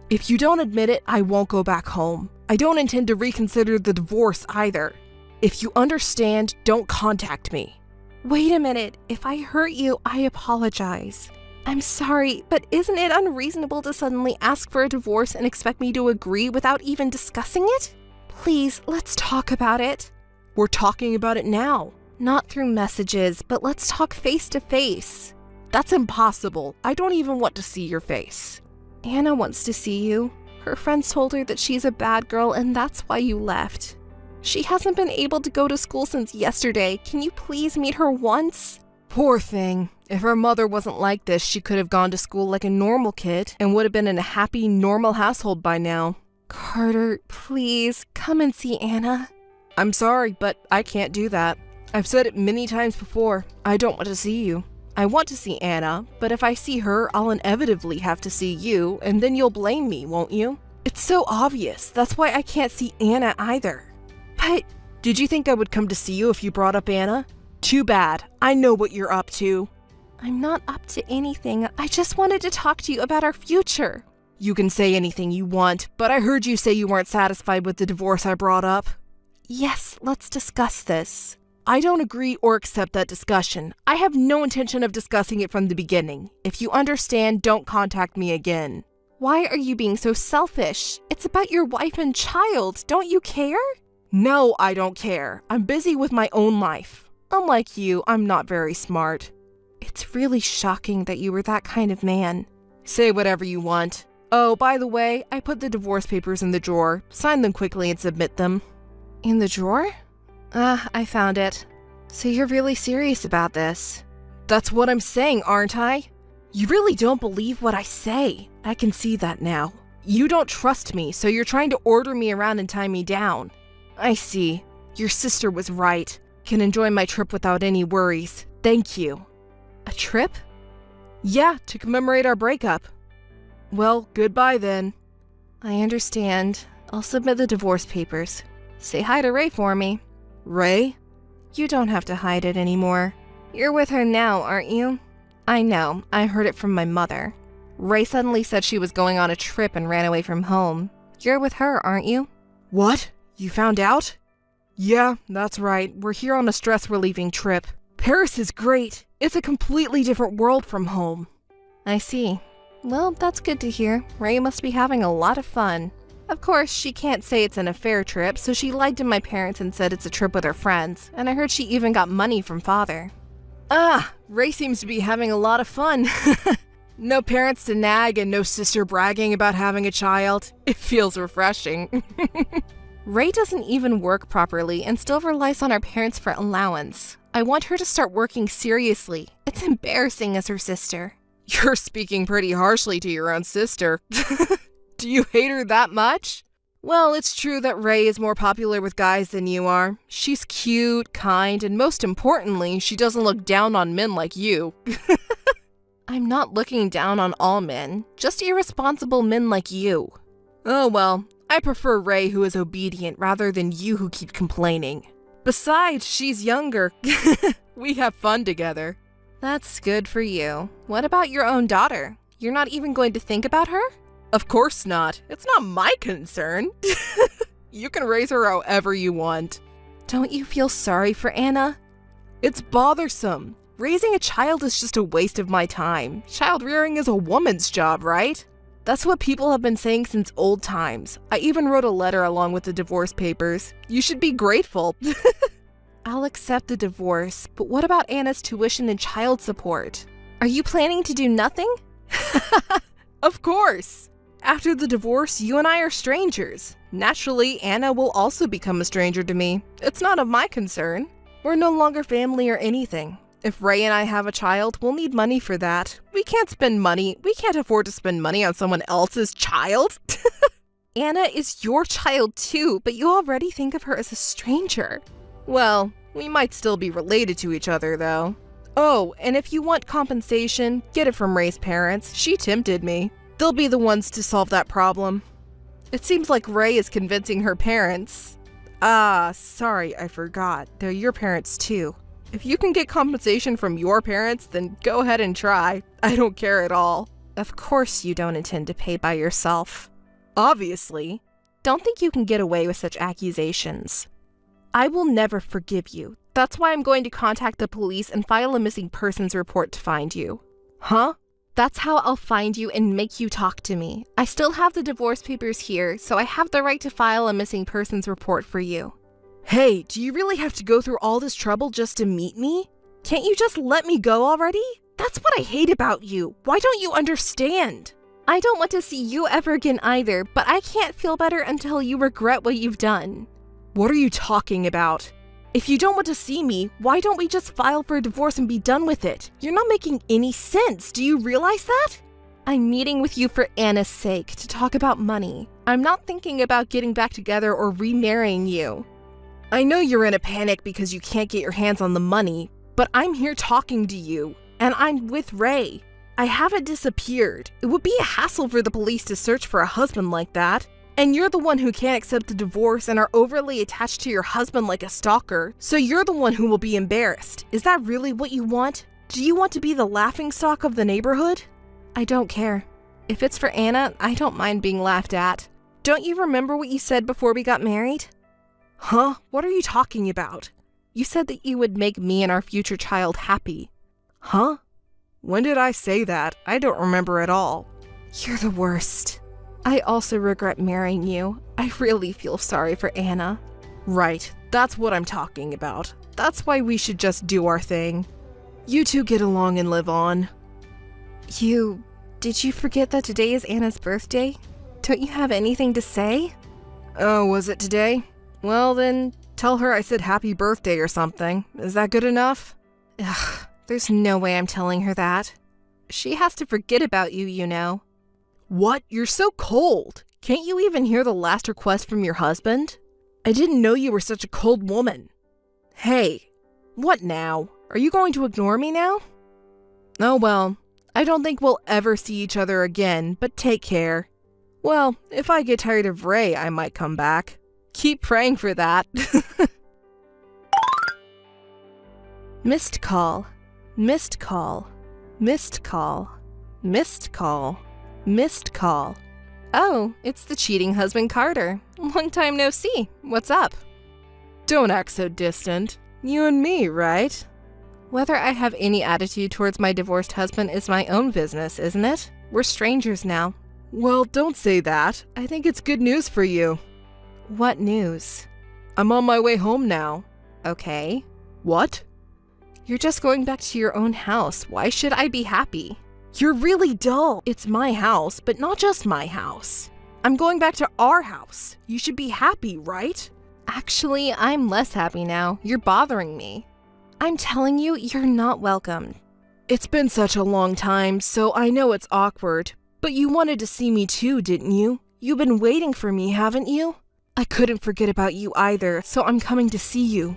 Speaker 4: If you don't admit it, I won't go back home. I don't intend to reconsider the divorce either. If you understand, don't contact me.
Speaker 3: Wait a minute. If I hurt you, I apologize. I'm sorry, but isn't it unreasonable to suddenly ask for a divorce and expect me to agree without even discussing it? Please, let's talk about it.
Speaker 4: We're talking about it now.
Speaker 3: Not through messages, but let's talk face to face.
Speaker 4: That's impossible. I don't even want to see your face.
Speaker 3: Anna wants to see you. Her friends told her that she's a bad girl and that's why you left. She hasn't been able to go to school since yesterday. Can you please meet her once?
Speaker 4: Poor thing. If her mother wasn't like this, she could have gone to school like a normal kid and would have been in a happy, normal household by now.
Speaker 3: Carter, please, come and see Anna.
Speaker 4: I'm sorry, but I can't do that. I've said it many times before. I don't want to see you. I want to see Anna, but if I see her, I'll inevitably have to see you, and then you'll blame me, won't you? It's so obvious. That's why I can't see Anna either.
Speaker 3: But
Speaker 4: did you think I would come to see you if you brought up Anna? Too bad. I know what you're up to.
Speaker 3: I'm not up to anything. I just wanted to talk to you about our future.
Speaker 4: You can say anything you want, but I heard you say you weren't satisfied with the divorce I brought up.
Speaker 3: Yes, let's discuss this.
Speaker 4: I don't agree or accept that discussion. I have no intention of discussing it from the beginning. If you understand, don't contact me again.
Speaker 3: Why are you being so selfish? It's about your wife and child. Don't you care?
Speaker 4: No, I don't care. I'm busy with my own life. Unlike you, I'm not very smart.
Speaker 3: It's really shocking that you were that kind of man.
Speaker 4: Say whatever you want. Oh, by the way, I put the divorce papers in the drawer. Sign them quickly and submit them. In the drawer? I found it. So you're really serious about this? That's what I'm saying, aren't I? You really don't believe what I say. I can see that now. You don't trust me, so you're trying to order me around and tie me down. I see. Your sister was right. Can enjoy my trip without any worries. Thank you. A trip? Yeah, to commemorate our breakup. Well, goodbye then. I understand. I'll submit the divorce papers. Say hi to Ray for me. Ray? You don't have to hide it anymore. You're with her now, aren't you? I know. I heard it from my mother. Ray suddenly said she was going on a trip and ran away from home. You're with her, aren't you? What? You found out? Yeah, that's right. We're here on a stress-relieving trip. Paris is great. It's a completely different world from home. I see. Well, that's good to hear. Ray must be having a lot of fun. Of course, she can't say it's an affair trip, so she lied to my parents and said it's a trip with her friends, and I heard she even got money from father. Ray seems to be having a lot of fun. No parents to nag and no sister bragging about having a child. It feels refreshing. Ray doesn't even work properly and still relies on our parents for allowance. I want her to start working seriously. It's embarrassing as her sister. You're speaking pretty harshly to your own sister. Do you hate her that much? Well, it's true that Ray is more popular with guys than you are. She's cute, kind, and most importantly, she doesn't look down on men like you. I'm not looking down on all men, just irresponsible men like you. Oh well, I prefer Ray who is obedient rather than you who keep complaining. Besides, she's younger. We have fun together. That's good for you. What about your own daughter? You're not even going to think about her? Of course not. It's not my concern. You can raise her however you want. Don't you feel sorry for Anna? It's bothersome. Raising a child is just a waste of my time. Child rearing is a woman's job, right? That's what people have been saying since old times. I even wrote a letter along with the divorce papers. You should be grateful. I'll accept the divorce, but what about Anna's tuition and child support? Are you planning to do nothing? Of course. After the divorce, you and I are strangers. Naturally, Anna will also become a stranger to me. It's not of my concern. We're no longer family or anything. If Ray and I have a child, we'll need money for that. We can't afford to spend money on someone else's child. Anna is your child too, but you already think of her as a stranger. Well, we might still be related to each other though. Oh, and if you want compensation, get it from Ray's parents. She tempted me. They'll be the ones to solve that problem. It seems like Ray is convincing her parents. Sorry, I forgot. They're your parents too. If you can get compensation from your parents, then go ahead and try. I don't care at all. Of course you don't intend to pay by yourself. Obviously. Don't think you can get away with such accusations. I will never forgive you. That's why I'm going to contact the police and file a missing persons report to find you. Huh? That's how I'll find you and make you talk to me. I still have the divorce papers here, so I have the right to file a missing persons report for you. Hey, do you really have to go through all this trouble just to meet me? Can't you just let me go already? That's what I hate about you. Why don't you understand? I don't want to see you ever again either, but I can't feel better until you regret what you've done. What are you talking about? If you don't want to see me, why don't we just file for a divorce and be done with it? You're not making any sense. Do you realize that? I'm meeting with you for Anna's sake to talk about money. I'm not thinking about getting back together or remarrying you. I know you're in a panic because you can't get your hands on the money, but I'm here talking to you, and I'm with Ray. I haven't disappeared. It would be a hassle for the police to search for a husband like that. And you're the one who can't accept the divorce and are overly attached to your husband like a stalker, so you're the one who will be embarrassed. Is that really what you want? Do you want to be the laughingstock of the neighborhood? I don't care. If it's for Anna, I don't mind being laughed at. Don't you remember what you said before we got married? Huh? What are you talking about? You said that you would make me and our future child happy. Huh? When did I say that? I don't remember at all. You're the worst. I also regret marrying you. I really feel sorry for Anna. Right, that's what I'm talking about. That's why we should just do our thing. You two get along and live on. You did you forget that today is Anna's birthday? Don't you have anything to say?
Speaker 2: Oh, was it today? Well then, tell her I said happy birthday or something. Is that good enough?
Speaker 4: Ugh, there's no way I'm telling her that. She has to forget about you, you know.
Speaker 2: What? You're so cold. Can't you even hear the last request from your husband? I didn't know you were such a cold woman. Hey, what now? Are you going to ignore me now? Oh well, I don't think we'll ever see each other again, but take care. Well, if I get tired of Ray, I might come back. Keep praying for that.
Speaker 4: Missed call. Missed call. Missed call. Missed call. Missed call. Oh, it's the cheating husband Carter. Long time no see. What's up?
Speaker 2: Don't act so distant. You and me, right?
Speaker 4: Whether I have any attitude towards my divorced husband is my own business, isn't it? We're strangers now.
Speaker 2: Well, don't say that. I think it's good news for you.
Speaker 4: What news?
Speaker 2: I'm on my way home now.
Speaker 4: Okay.
Speaker 2: What?
Speaker 4: You're just going back to your own house. Why should I be happy?
Speaker 2: You're really dull. It's my house, but not just my house. I'm going back to our house. You should be happy, right?
Speaker 4: Actually, I'm less happy now. You're bothering me. I'm telling you, you're not welcome.
Speaker 2: It's been such a long time, so I know it's awkward. But you wanted to see me too, didn't you? You've been waiting for me, haven't you? I couldn't forget about you either, so I'm coming to see you.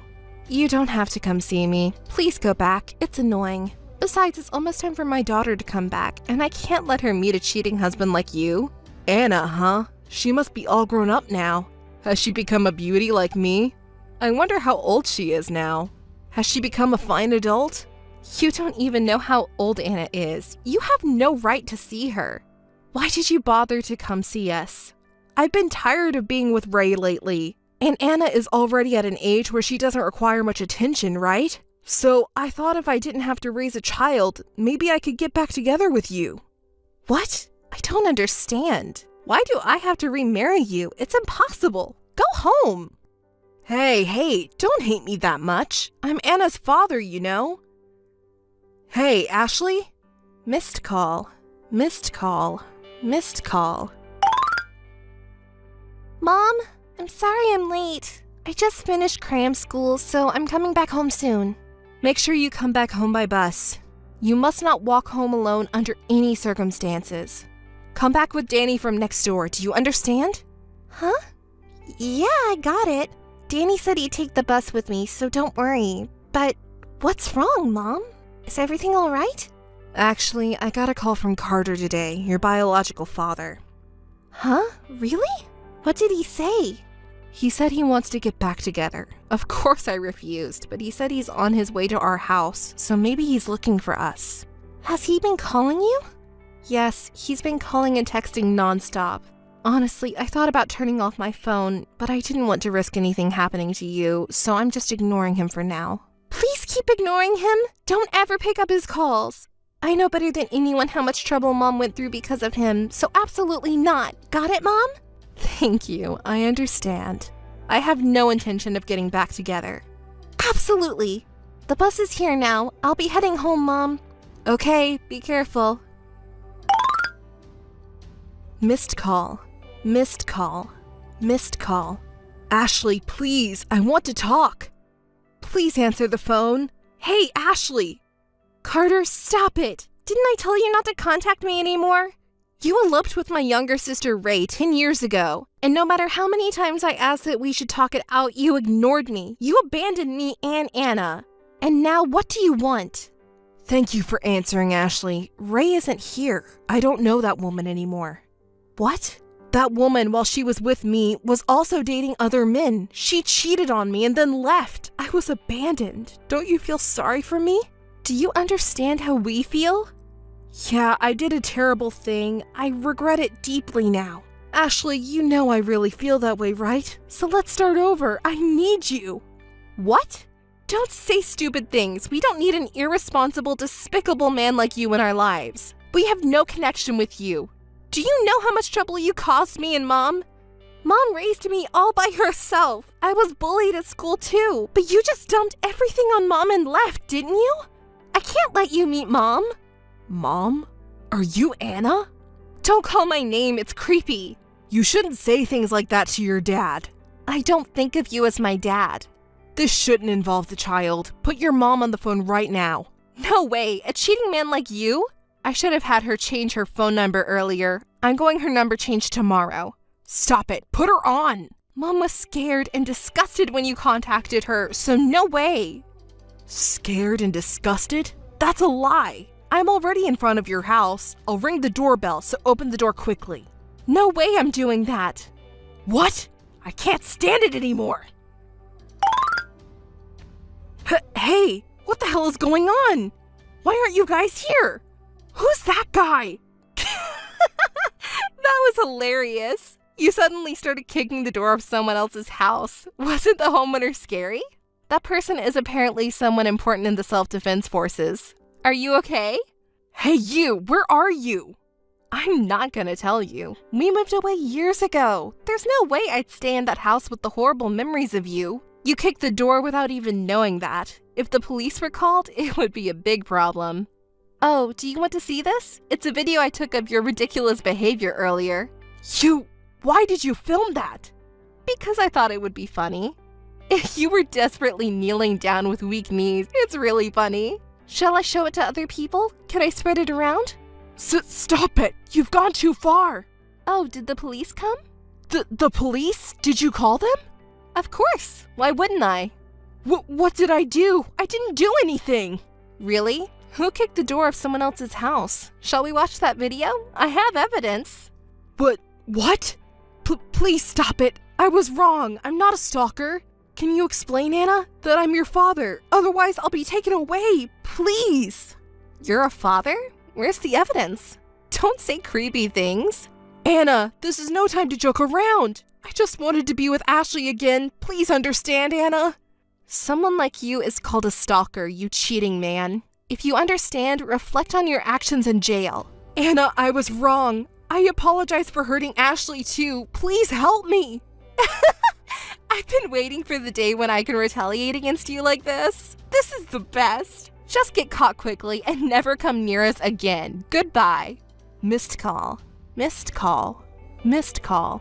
Speaker 4: You don't have to come see me. Please go back. It's annoying. Besides, it's almost time for my daughter to come back, and I can't let her meet a cheating husband like you.
Speaker 2: Anna, huh? She must be all grown up now. Has she become a beauty like me? I wonder how old she is now. Has she become a fine adult?
Speaker 4: You don't even know how old Anna is. You have no right to see her. Why did you bother to come see us?
Speaker 2: I've been tired of being with Ray lately, and Anna is already at an age where she doesn't require much attention, right? So I thought if I didn't have to raise a child, maybe I could get back together with you.
Speaker 4: What? I don't understand. Why do I have to remarry you? It's impossible. Go home.
Speaker 2: Hey, don't hate me that much. I'm Anna's father, you know. Hey, Ashley?
Speaker 4: Missed call. Missed call. Missed call. Mom, I'm sorry I'm late. I just finished cram school, so I'm coming back home soon. Make sure you come back home by bus. You must not walk home alone under any circumstances. Come back with Danny from next door, do you understand? Huh? Yeah, I got it. Danny said he'd take the bus with me, so don't worry. But what's wrong, Mom? Is everything all right?
Speaker 2: Actually, I got a call from Carter today, your biological father.
Speaker 4: Huh? Really? What did he say?
Speaker 2: He said he wants to get back together.
Speaker 4: Of course I refused, but he said he's on his way to our house, so maybe he's looking for us. Has he been calling you? Yes, he's been calling and texting nonstop. Honestly, I thought about turning off my phone, but I didn't want to risk anything happening to you, so I'm just ignoring him for now. Please keep ignoring him. Don't ever pick up his calls. I know better than anyone how much trouble Mom went through because of him, so absolutely not. Got it, Mom? Thank you. I understand. I have no intention of getting back together. Absolutely. The bus is here now. I'll be heading home, Mom. Okay, be careful. Missed call. Missed call. Missed call.
Speaker 2: Ashley, please, I want to talk. Please answer the phone. Hey, Ashley!
Speaker 4: Carter, stop it! Didn't I tell you not to contact me anymore? You eloped with my younger sister Ray 10 years ago, and no matter how many times I asked that we should talk it out, you ignored me. You abandoned me and Anna. And now what do you want?
Speaker 2: Thank you for answering, Ashley. Ray isn't here. I don't know that woman anymore.
Speaker 4: What?
Speaker 2: That woman, while she was with me, was also dating other men. She cheated on me and then left. I was abandoned. Don't you feel sorry for me?
Speaker 4: Do you understand how we feel?
Speaker 2: Yeah, I did a terrible thing. I regret it deeply now. Ashley, you know I really feel that way, right? So let's start over. I need you.
Speaker 4: What? Don't say stupid things. We don't need an irresponsible, despicable man like you in our lives. We have no connection with you. Do you know how much trouble you caused me and Mom? Mom raised me all by herself. I was bullied at school too. But you just dumped everything on Mom and left, didn't you? I can't let you meet Mom.
Speaker 2: Mom?
Speaker 4: Are you Anna?
Speaker 3: Don't call my name, it's creepy.
Speaker 4: You shouldn't say things like that to your dad.
Speaker 3: I don't think of you as my dad.
Speaker 4: This shouldn't involve the child. Put your mom on the phone right now.
Speaker 3: No way, a cheating man like you? I should have had her change her phone number earlier. I'm going her number changed tomorrow.
Speaker 4: Stop it. Put her on.
Speaker 3: Mom was scared and disgusted when you contacted her, so no way.
Speaker 4: Scared and disgusted? That's a lie. I'm already in front of your house. I'll ring the doorbell, so open the door quickly.
Speaker 3: No way I'm doing that.
Speaker 4: What? I can't stand it anymore. Hey, what the hell is going on? Why aren't you guys here? Who's that guy?
Speaker 3: That was hilarious. You suddenly started kicking the door of someone else's house. Wasn't the homeowner scary? That person is apparently someone important in the self-defense forces. Are you okay?
Speaker 4: Hey you, where are you?
Speaker 3: I'm not gonna tell you. We moved away years ago. There's no way I'd stay in that house with the horrible memories of you. You kicked the door without even knowing that. If the police were called, it would be a big problem. Oh, do you want to see this? It's a video I took of your ridiculous behavior earlier.
Speaker 4: Why did you film that?
Speaker 3: Because I thought it would be funny. If you were desperately kneeling down with weak knees, it's really funny. Shall I show it to other people? Can I spread it around?
Speaker 4: Stop it! You've gone too far!
Speaker 3: Oh, did the police come?
Speaker 4: The police? Did you call them?
Speaker 3: Of course. Why wouldn't I?
Speaker 4: What did I do? I didn't do anything!
Speaker 3: Really? Who kicked the door of someone else's house? Shall we watch that video? I have evidence.
Speaker 4: But what? Please stop it. I was wrong. I'm not a stalker. Can you explain, Anna, that I'm your father? Otherwise, I'll be taken away. Please.
Speaker 3: You're a father? Where's the evidence? Don't say creepy things.
Speaker 4: Anna, this is no time to joke around. I just wanted to be with Ashley again. Please understand, Anna.
Speaker 3: Someone like you is called a stalker, you cheating man. If you understand, reflect on your actions in jail.
Speaker 4: Anna, I was wrong. I apologize for hurting Ashley too. Please help me.
Speaker 3: I've been waiting for the day when I can retaliate against you like this. This is the best. Just get caught quickly and never come near us again. Goodbye. Missed call. Missed call. Missed call.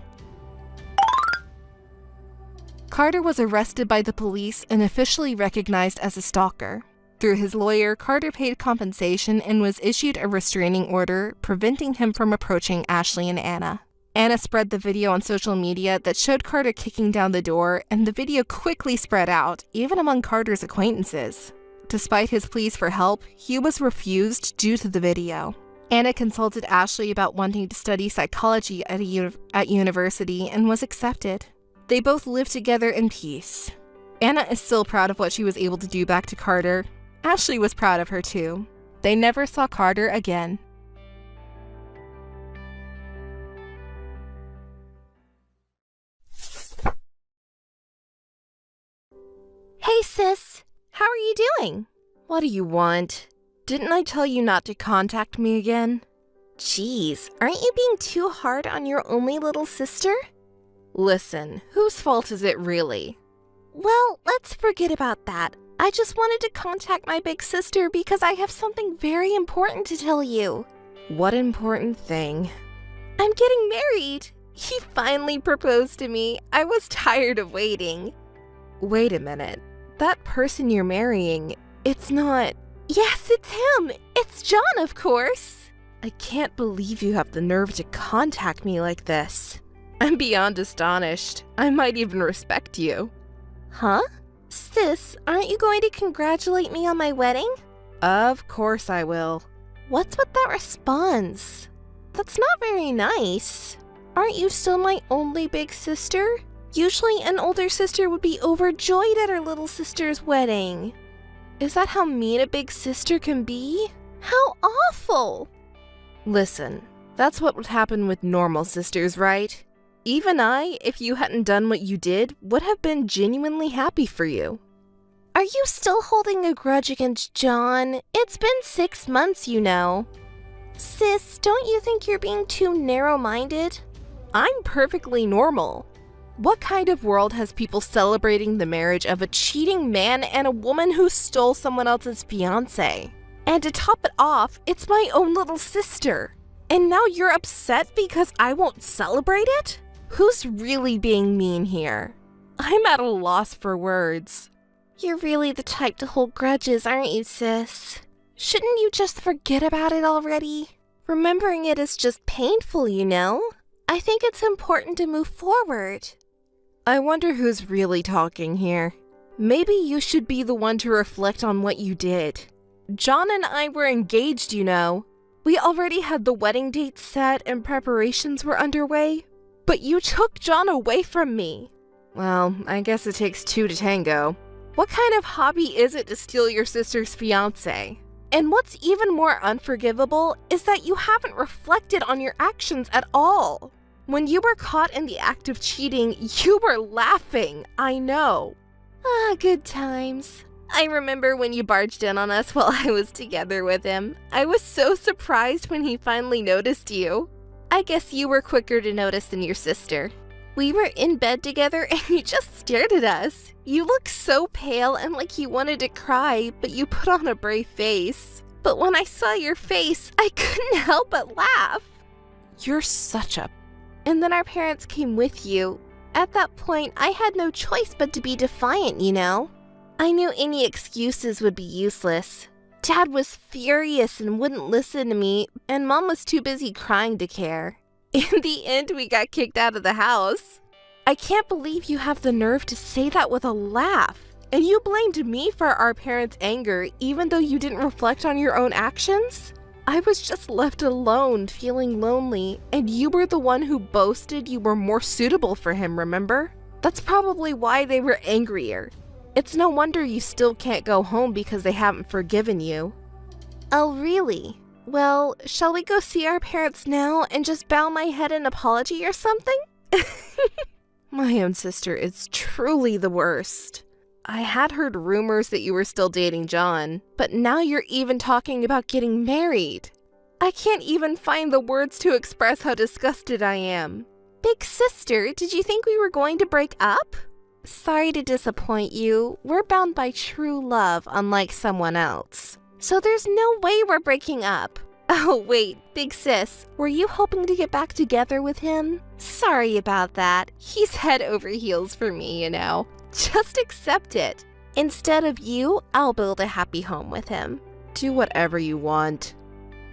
Speaker 3: Carter was arrested by the police and officially recognized as a stalker. Through his lawyer, Carter paid compensation and was issued a restraining order, preventing him from approaching Ashley and Anna. Anna spread the video on social media that showed Carter kicking down the door, and the video quickly spread out, even among Carter's acquaintances. Despite his pleas for help, he was refused due to the video. Anna consulted Ashley about wanting to study psychology at university and was accepted. They both lived together in peace. Anna is still proud of what she was able to do back to Carter. Ashley was proud of her too. They never saw Carter again. Hey sis, how are you doing? What do you want? Didn't I tell you not to contact me again? Jeez, aren't you being too hard on your only little sister? Listen, whose fault is it really? Well, let's forget about that. I just wanted to contact my big sister because I have something very important to tell you. What important thing? I'm getting married. He finally proposed to me. I was tired of waiting. Wait a minute. That person you're marrying, it's not... Yes, it's him. It's John, of course. I can't believe you have the nerve to contact me like this. I'm beyond astonished. I might even respect you. Huh? Sis, aren't you going to congratulate me on my wedding? Of course I will. What's with that response? That's not very nice. Aren't you still my only big sister? Usually an older sister would be overjoyed at her little sister's wedding. Is that how mean a big sister can be? How awful! Listen, that's what would happen with normal sisters, right? Even I, if you hadn't done what you did, would have been genuinely happy for you. Are you still holding a grudge against John? It's been 6 months, you know. Sis, don't you think you're being too narrow-minded? I'm perfectly normal. What kind of world has people celebrating the marriage of a cheating man and a woman who stole someone else's fiancé?
Speaker 4: And to top it off, it's my own little sister. And now you're upset because I won't celebrate it? Who's really being mean here? I'm at a loss for words.
Speaker 3: You're really the type to hold grudges, aren't you, sis? Shouldn't you just forget about it already? Remembering it is just painful, you know? I think it's important to move forward.
Speaker 4: I wonder who's really talking here. Maybe you should be the one to reflect on what you did. John and I were engaged, you know. We already had the wedding date set and preparations were underway. But you took John away from me. Well, I guess it takes two to tango. What kind of hobby is it to steal your sister's fiancé? And what's even more unforgivable is that you haven't reflected on your actions at all. When you were caught in the act of cheating, you were laughing, I know.
Speaker 3: Ah, good times. I remember when you barged in on us while I was together with him. I was so surprised when he finally noticed you. I guess you were quicker to notice than your sister. We were in bed together and you just stared at us. You looked so pale and like you wanted to cry, but you put on a brave face. But when I saw your face, I couldn't help but laugh.
Speaker 4: You're such a...
Speaker 3: And then our parents came with you. At that point, I had no choice but to be defiant, you know? I knew any excuses would be useless. Dad was furious and wouldn't listen to me, and Mom was too busy crying to care. In the end, we got kicked out of the house.
Speaker 4: I can't believe you have the nerve to say that with a laugh. And you blamed me for our parents' anger, even though you didn't reflect on your own actions? I was just left alone, feeling lonely, and you were the one who boasted you were more suitable for him, remember? That's probably why they were angrier. It's no wonder you still can't go home because they haven't forgiven you.
Speaker 3: Oh, really? Well, shall we go see our parents now and just bow my head in apology or something?
Speaker 4: My own sister is truly the worst. I had heard rumors that you were still dating John, but now you're even talking about getting married. I can't even find the words to express how disgusted I am.
Speaker 3: Big sister, did you think we were going to break up? Sorry to disappoint you. We're bound by true love, unlike someone else. So there's no way we're breaking up. Oh, wait, big sis, were you hoping to get back together with him? Sorry about that. He's head over heels for me, you know. Just accept it. Instead of you, I'll build a happy home with him.
Speaker 4: Do whatever you want.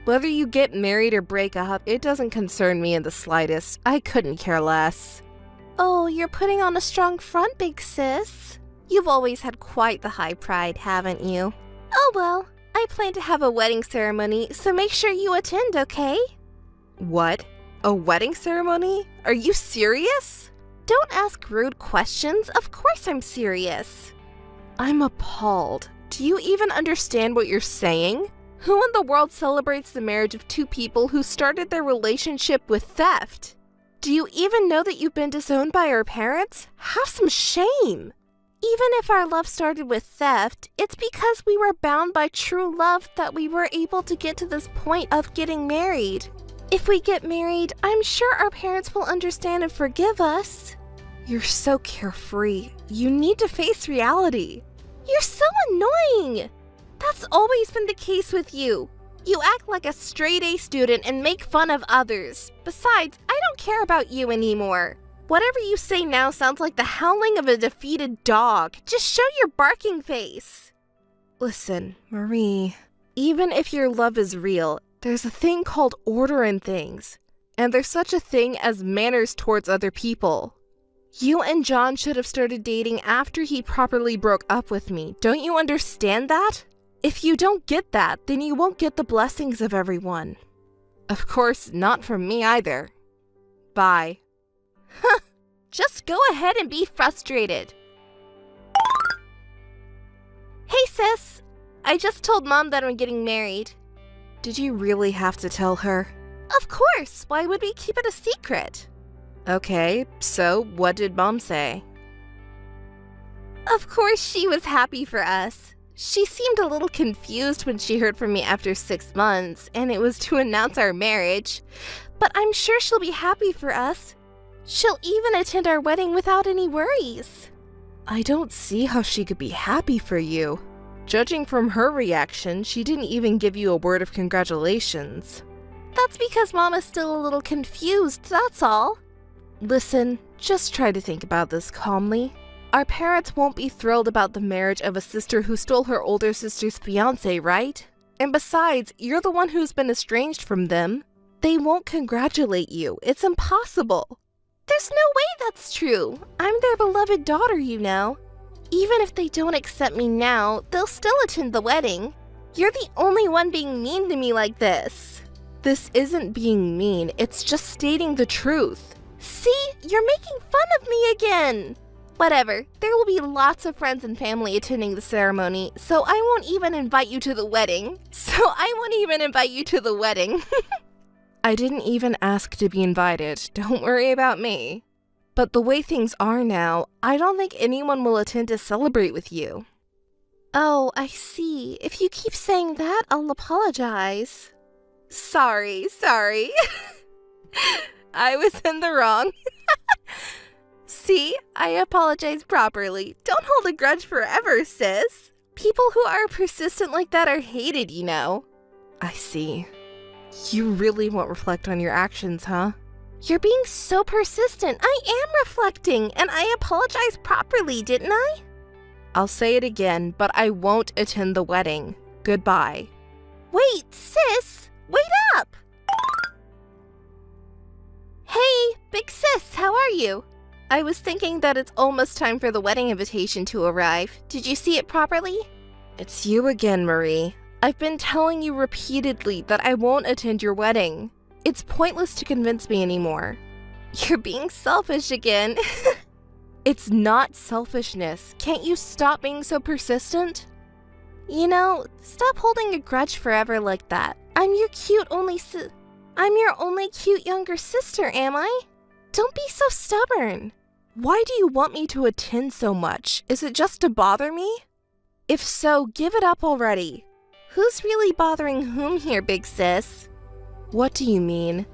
Speaker 4: Whether you get married or break up, it doesn't concern me in the slightest. I couldn't care less.
Speaker 3: Oh, you're putting on a strong front, big sis. You've always had quite the high pride, haven't you? Oh well, I plan to have a wedding ceremony, so make sure you attend, okay?
Speaker 4: What? A wedding ceremony? Are you serious?
Speaker 3: Don't ask rude questions. Of course I'm serious.
Speaker 4: I'm appalled. Do you even understand what you're saying? Who in the world celebrates the marriage of two people who started their relationship with theft? Do you even know that you've been disowned by our parents? Have some shame!
Speaker 3: Even if our love started with theft, it's because we were bound by true love that we were able to get to this point of getting married. If we get married, I'm sure our parents will understand and forgive us.
Speaker 4: You're so carefree. You need to face reality.
Speaker 3: You're so annoying! That's always been the case with you. You act like a straight-A student and make fun of others. Besides, I don't care about you anymore. Whatever you say now sounds like the howling of a defeated dog. Just show your barking face.
Speaker 4: Listen, Marie, even if your love is real, there's a thing called order in things. And there's such a thing as manners towards other people. You and John should have started dating after he properly broke up with me. Don't you understand that? If you don't get that, then you won't get the blessings of everyone. Of course, not from me either. Bye.
Speaker 3: Huh. Just go ahead and be frustrated. Hey sis, I just told Mom that I'm getting married.
Speaker 4: Did you really have to tell her?
Speaker 3: Of course, why would we keep it a secret?
Speaker 4: Okay, so what did Mom say?
Speaker 3: Of course she was happy for us. She seemed a little confused when she heard from me after 6 months, and it was to announce our marriage. But I'm sure she'll be happy for us. She'll even attend our wedding without any worries.
Speaker 4: I don't see how she could be happy for you. Judging from her reaction, she didn't even give you a word of congratulations.
Speaker 3: That's because Mom is still a little confused, that's all.
Speaker 4: Listen, just try to think about this calmly. Our parents won't be thrilled about the marriage of a sister who stole her older sister's fiancé, right? And besides, you're the one who's been estranged from them. They won't congratulate you. It's impossible.
Speaker 3: There's no way that's true. I'm their beloved daughter, you know. Even if they don't accept me now, they'll still attend the wedding. You're the only one being mean to me like this.
Speaker 4: This isn't being mean, it's just stating the truth.
Speaker 3: See, you're making fun of me again. Whatever, there will be lots of friends and family attending the ceremony, so I won't even invite you to the wedding.
Speaker 4: I didn't even ask to be invited, don't worry about me. But the way things are now, I don't think anyone will attend to celebrate with you.
Speaker 3: Oh, I see. If you keep saying that, I'll apologize. Sorry. I was in the wrong. See, I apologize properly. Don't hold a grudge forever, sis. People who are persistent like that are hated, you know.
Speaker 4: I see. You really won't reflect on your actions, huh?
Speaker 3: You're being so persistent. I am reflecting, and I apologized properly, didn't I?
Speaker 4: I'll say it again, but I won't attend the wedding. Goodbye.
Speaker 3: Wait, sis! Wait up! Hey, big sis, how are you? I was thinking that it's almost time for the wedding invitation to arrive. Did you see it properly?
Speaker 4: It's you again, Marie. I've been telling you repeatedly that I won't attend your wedding. It's pointless to convince me anymore.
Speaker 3: You're being selfish again.
Speaker 4: It's not selfishness. Can't you stop being so persistent?
Speaker 3: You know, stop holding a grudge forever like that. I'm your only cute younger sister, am I? Don't be so stubborn.
Speaker 4: Why do you want me to attend so much? Is it just to bother me? If so, give it up already.
Speaker 3: Who's really bothering whom here, big sis?
Speaker 4: What do you mean?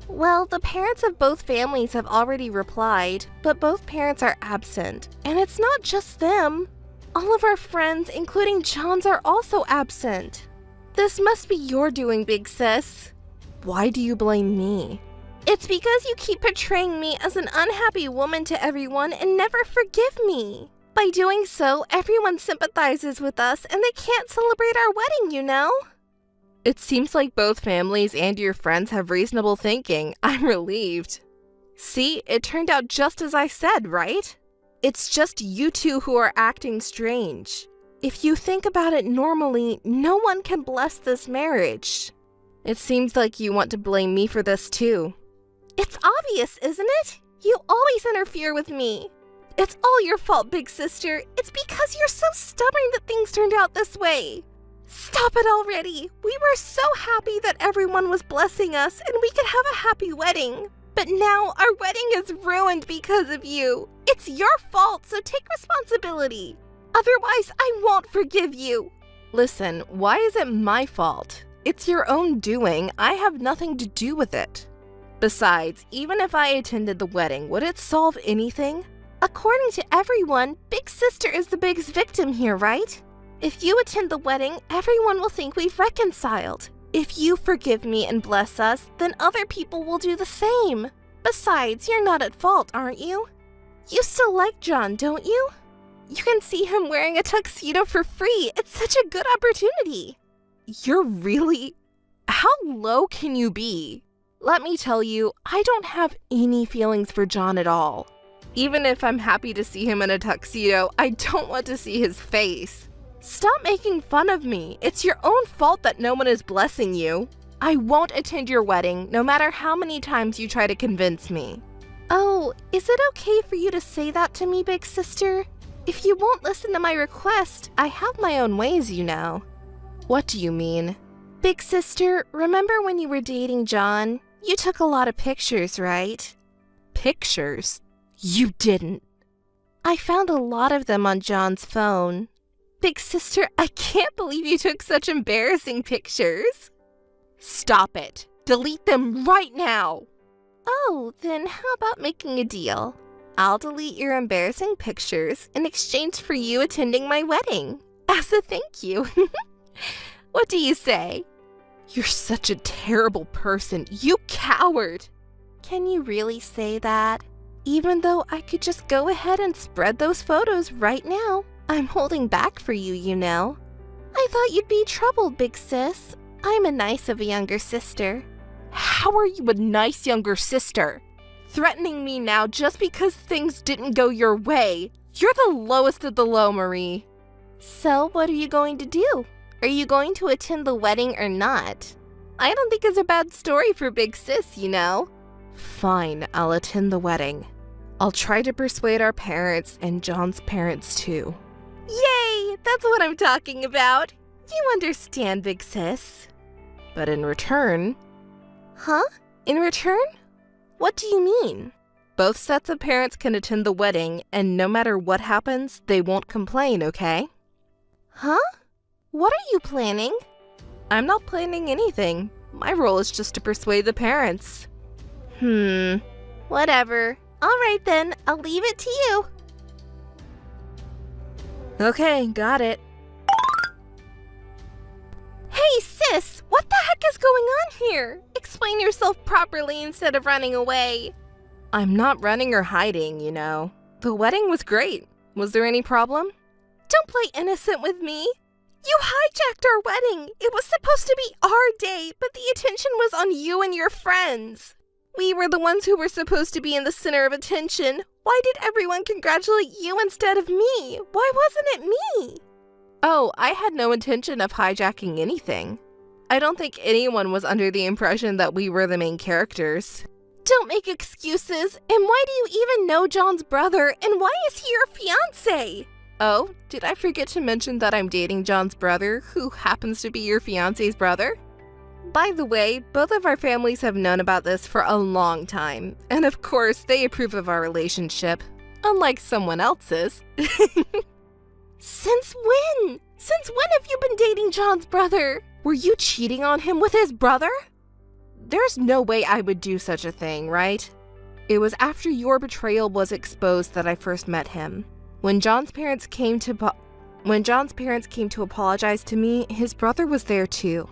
Speaker 3: Well, the parents of both families have already replied, but both parents are absent. And it's not just them. All of our friends, including John's, are also absent. This must be your doing, big sis.
Speaker 4: Why do you blame me?
Speaker 3: It's because you keep portraying me as an unhappy woman to everyone and never forgive me. By doing so, everyone sympathizes with us and they can't celebrate our wedding, you know?
Speaker 4: It seems like both families and your friends have reasonable thinking. I'm relieved. See, it turned out just as I said, right? It's just you two who are acting strange. If you think about it normally, no one can bless this marriage. It seems like you want to blame me for this too.
Speaker 3: It's obvious, isn't it? You always interfere with me. It's all your fault, big sister. It's because you're so stubborn that things turned out this way. Stop it already. We were so happy that everyone was blessing us and we could have a happy wedding. But now our wedding is ruined because of you. It's your fault, so take responsibility. Otherwise, I won't forgive you.
Speaker 4: Listen, why is it my fault? It's your own doing. I have nothing to do with it. Besides, even if I attended the wedding, would it solve anything?
Speaker 3: According to everyone, Big Sister is the biggest victim here, right? If you attend the wedding, everyone will think we've reconciled. If you forgive me and bless us, then other people will do the same. Besides, you're not at fault, aren't you? You still like John, don't you? You can see him wearing a tuxedo for free. It's such a good opportunity.
Speaker 4: You're really... How low can you be? Let me tell you, I don't have any feelings for John at all. Even if I'm happy to see him in a tuxedo, I don't want to see his face. Stop making fun of me. It's your own fault that no one is blessing you. I won't attend your wedding, no matter how many times you try to convince me.
Speaker 3: Oh, is it okay for you to say that to me, big sister? If you won't listen to my request, I have my own ways, you know.
Speaker 4: What do you mean?
Speaker 3: Big sister, remember when you were dating John? You took a lot of pictures, right?
Speaker 4: Pictures? You didn't.
Speaker 3: I found a lot of them on John's phone. Big sister, I can't believe you took such embarrassing pictures.
Speaker 4: Stop it. Delete them right now.
Speaker 3: Oh, then how about making a deal? I'll delete your embarrassing pictures in exchange for you attending my wedding. as a thank you. What do you say? You're such a terrible person, you coward! Can you really say that? Even though I could just go ahead and spread those photos right now. I'm holding back for you, you know. I thought you'd be troubled, big sis. I'm a nice of a younger sister. How are you a nice younger sister? Threatening me now just because things didn't go your way. You're the lowest of the low, Marie. So, what are you going to do? Are you going to attend the wedding or not? I don't think it's a bad story for big sis, you know. Fine, I'll attend the wedding. I'll try to persuade our parents and John's parents too. Yay! That's what I'm talking about. You understand, big sis. But in return... Huh? In return? What do you mean? Both sets of parents can attend the wedding, and no matter what happens, they won't complain, okay? Huh? What are you planning? I'm not planning anything. My role is just to persuade the parents. Whatever. All right then, I'll leave it to you. Okay, got it. Hey sis, what the heck is going on here? Explain yourself properly instead of running away. I'm not running or hiding, you know. The wedding was great. Was there any problem? Don't play innocent with me. You hijacked our wedding. It was supposed to be our day, but the attention was on you and your friends. We were the ones who were supposed to be in the center of attention. Why did everyone congratulate you instead of me? Why wasn't it me? Oh, I had no intention of hijacking anything. I don't think anyone was under the impression that we were the main characters. Don't make excuses. And why do you even know John's brother? And why is he your fiancé? Oh, did I forget to mention that I'm dating John's brother, who happens to be your fiancé's brother? By the way, both of our families have known about this for a long time, and of course, they approve of our relationship, unlike someone else's. Since when? Since when have you been dating John's brother? Were you cheating on him with his brother? There's no way I would do such a thing, right? It was after your betrayal was exposed that I first met him. When John's parents came to apologize to me, his brother was there too.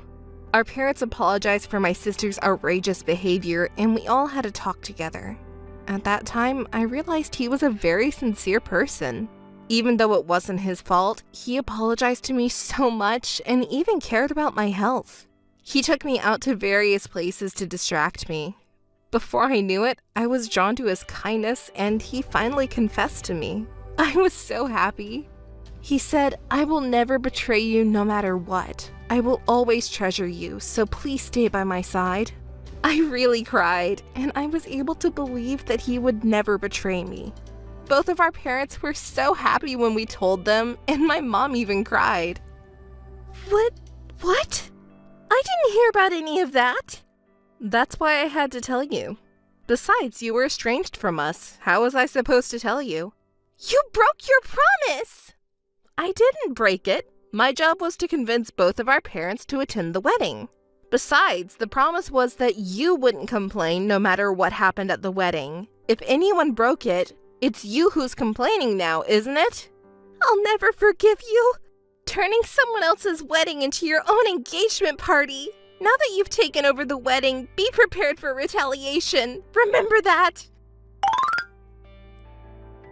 Speaker 3: Our parents apologized for my sister's outrageous behavior, and we all had a talk together. At that time, I realized he was a very sincere person. Even though it wasn't his fault, he apologized to me so much and even cared about my health. He took me out to various places to distract me. Before I knew it, I was drawn to his kindness, and he finally confessed to me. I was so happy. He said, "I will never betray you no matter what. I will always treasure you, so please stay by my side." I really cried, and I was able to believe that he would never betray me. Both of our parents were so happy when we told them, and my mom even cried. What? I didn't hear about any of that. That's why I had to tell you. Besides, you were estranged from us. How was I supposed to tell you? You broke your promise! I didn't break it. My job was to convince both of our parents to attend the wedding. Besides, the promise was that you wouldn't complain no matter what happened at the wedding. If anyone broke it, it's you who's complaining now, isn't it? I'll never forgive you. Turning someone else's wedding into your own engagement party. Now that you've taken over the wedding, be prepared for retaliation. Remember that.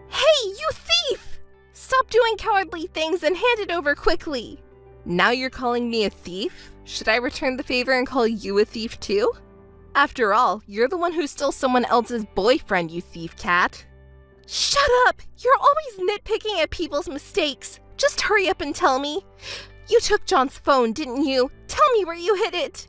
Speaker 3: Hey, you thief! Stop doing cowardly things and hand it over quickly. Now you're calling me a thief? Should I return the favor and call you a thief too? After all, you're the one who stole someone else's boyfriend, you thief cat. Shut up! You're always nitpicking at people's mistakes. Just hurry up and tell me. You took John's phone, didn't you? Tell me where you hid it.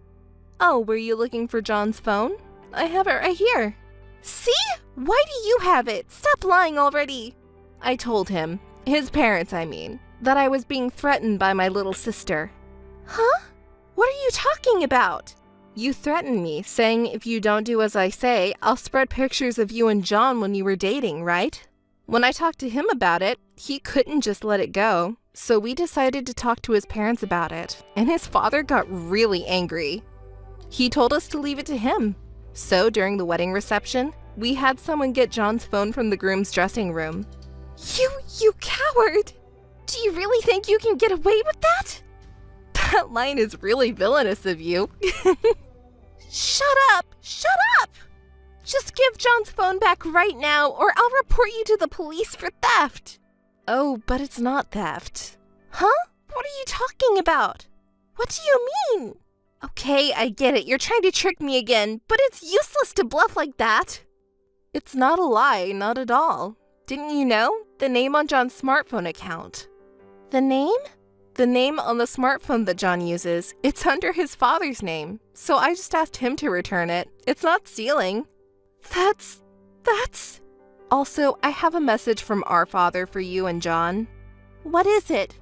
Speaker 3: Oh, were you looking for John's phone? I have it right here. See? Why do you have it? Stop lying already. I told him, his parents I mean, that I was being threatened by my little sister. Huh? What are you talking about? You threatened me, saying if you don't do as I say, I'll spread pictures of you and John when you were dating, right? When I talked to him about it, he couldn't just let it go, so we decided to talk to his parents about it, and his father got really angry. He told us to leave it to him. So during the wedding reception, we had someone get John's phone from the groom's dressing room. You coward! Do Do you really think you can get away with that? That line is really villainous of you. Shut up! Shut up! Just give John's phone back right now, or I'll report you to the police for theft. Oh, but it's not theft. Huh? What are you talking about? What do you mean? Okay, I get it. You're trying to trick me again, but it's useless to bluff like that. It's not a lie, not at all. Didn't you know? The name on John's smartphone account. The name? The name on the smartphone that John uses. It's under his father's name, so I just asked him to return it. It's not stealing. That's... Also, I have a message from our father for you and John. What is it?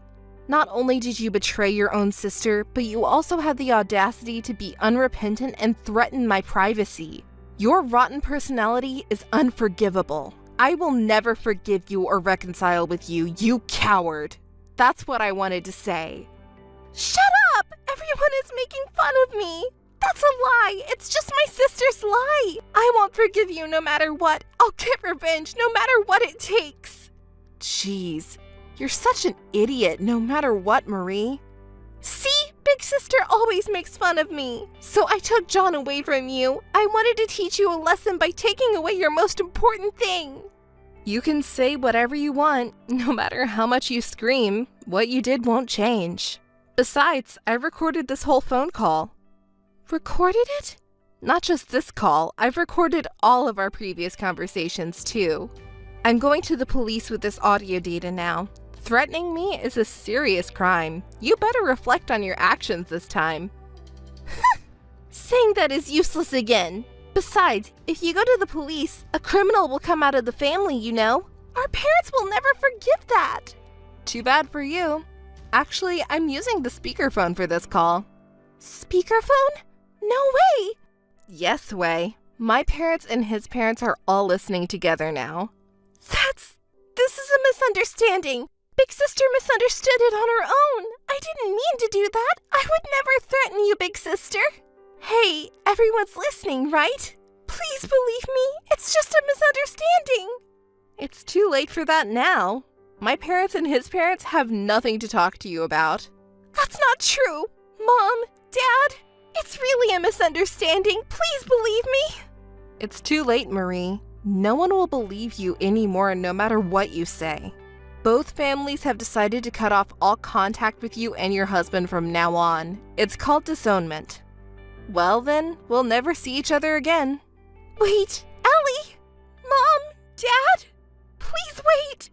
Speaker 3: Not only did you betray your own sister, but you also had the audacity to be unrepentant and threaten my privacy. Your rotten personality is unforgivable. I will never forgive you or reconcile with you, you coward. That's what I wanted to say. Shut up! Everyone is making fun of me. That's a lie. It's just my sister's lie. I won't forgive you no matter what. I'll get revenge no matter what it takes. Jeez, you're such an idiot no matter what, Marie. See? Big sister always makes fun of me. So I took John away from you. I wanted to teach you a lesson by taking away your most important thing. You can say whatever you want, no matter how much you scream. What you did won't change. Besides, I recorded this whole phone call. Recorded it? Not just this call, I've recorded all of our previous conversations too. I'm going to the police with this audio data now. Threatening me is a serious crime. You better reflect on your actions this time. Saying that is useless again. Besides, if you go to the police, a criminal will come out of the family, you know. Our parents will never forgive that. Too bad for you. Actually, I'm using the speakerphone for this call. Speakerphone? No way! Yes way. My parents and his parents are all listening together now. This is a misunderstanding. Big sister misunderstood it on her own. I didn't mean to do that. I would never threaten you, big sister. Hey, everyone's listening, right? Please believe me. It's just a misunderstanding. It's too late for that now. My parents and his parents have nothing to talk to you about. That's not true. Mom, Dad, it's really a misunderstanding. Please believe me. It's too late, Marie. No one will believe you anymore no matter what you say. Both families have decided to cut off all contact with you and your husband from now on. It's called disownment. Well then, we'll never see each other again. Wait, Ellie! Mom! Dad! Please wait!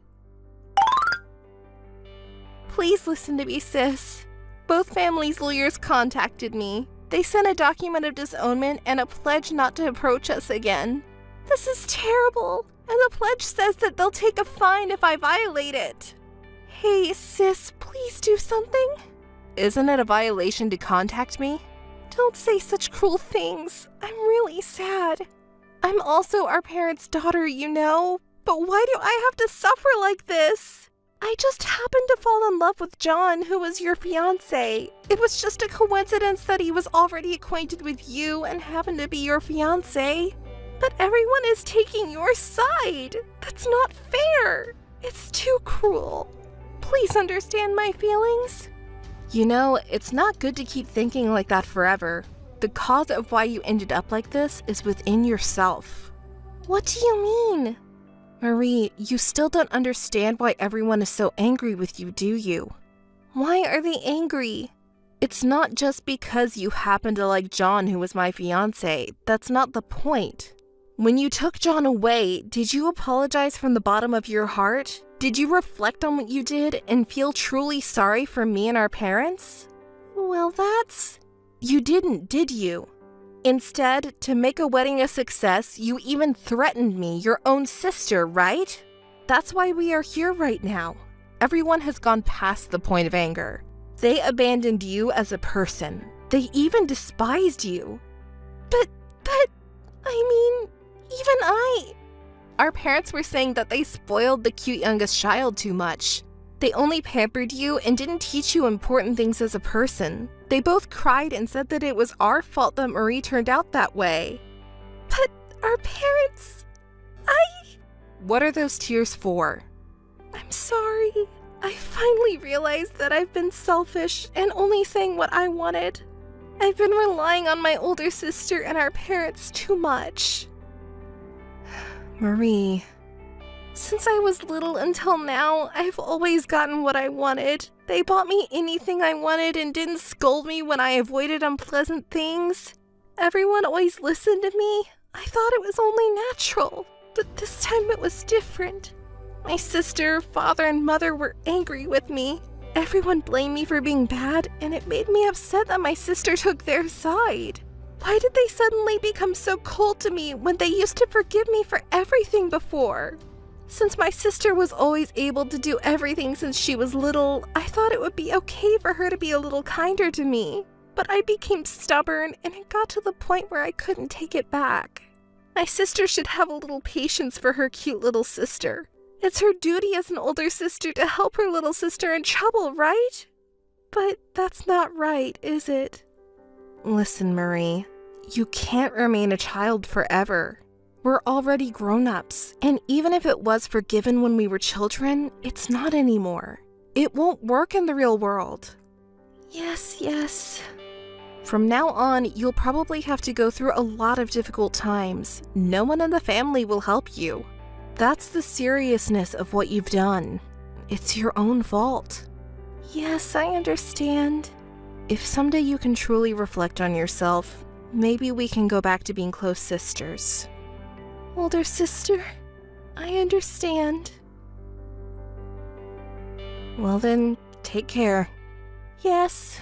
Speaker 3: Please listen to me, sis. Both families' lawyers contacted me. They sent a document of disownment and a pledge not to approach us again. This is terrible, and the pledge says that they'll take a fine if I violate it. Hey, sis, please do something. Isn't it a violation to contact me? Don't say such cruel things. I'm really sad. I'm also our parents' daughter, you know. But why do I have to suffer like this? I just happened to fall in love with John, who was your fiancé. It was just a coincidence that he was already acquainted with you and happened to be your fiancé. But everyone is taking your side. That's not fair. It's too cruel. Please understand my feelings. You know, it's not good to keep thinking like that forever. The cause of why you ended up like this is within yourself. What do you mean? Marie, you still don't understand why everyone is so angry with you, do you? Why are they angry? It's not just because you happen to like John, who was my fiancé. That's not the point. When you took John away, did you apologize from the bottom of your heart? Did you reflect on what you did and feel truly sorry for me and our parents? Well, You didn't, did you? Instead, to make a wedding a success, you even threatened me, your own sister, right? That's why we are here right now. Everyone has gone past the point of anger. They abandoned you as a person. They even despised you. But, Our parents were saying that they spoiled the cute youngest child too much. They only pampered you and didn't teach you important things as a person. They both cried and said that it was our fault that Marie turned out that way. But our parents... What are those tears for? I'm sorry.
Speaker 4: I finally realized that I've been selfish and only saying what I wanted. I've been relying on my older sister and our parents too much. Marie, since I was little until now, I've always gotten what I wanted. They bought me anything I wanted and didn't scold me when I avoided unpleasant things. Everyone always listened to me. I thought it was only natural, but this time it was different. My sister, father, and mother were angry with me. Everyone blamed me for being bad, and it made me upset that my sister took their side. Why did they suddenly become so cold to me when they used to forgive me for everything before? Since my sister was always able to do everything since she was little, I thought it would be okay for her to be a little kinder to me. But I became stubborn, and it got to the point where I couldn't take it back. My sister should have a little patience for her cute little sister. It's her duty as an older sister to help her little sister in trouble, right? But that's not right, is it? Listen, Marie, you can't remain a child forever. We're already grown-ups, and even if it was forgiven when we were children, it's not anymore. It won't work in the real world. Yes. From now on, you'll probably have to go through a lot of difficult times. No one in the family will help you. That's the seriousness of what you've done. It's your own fault. Yes, I understand. If someday you can truly reflect on yourself, maybe we can go back to being close sisters. Older sister, I understand. Well then, take care. Yes.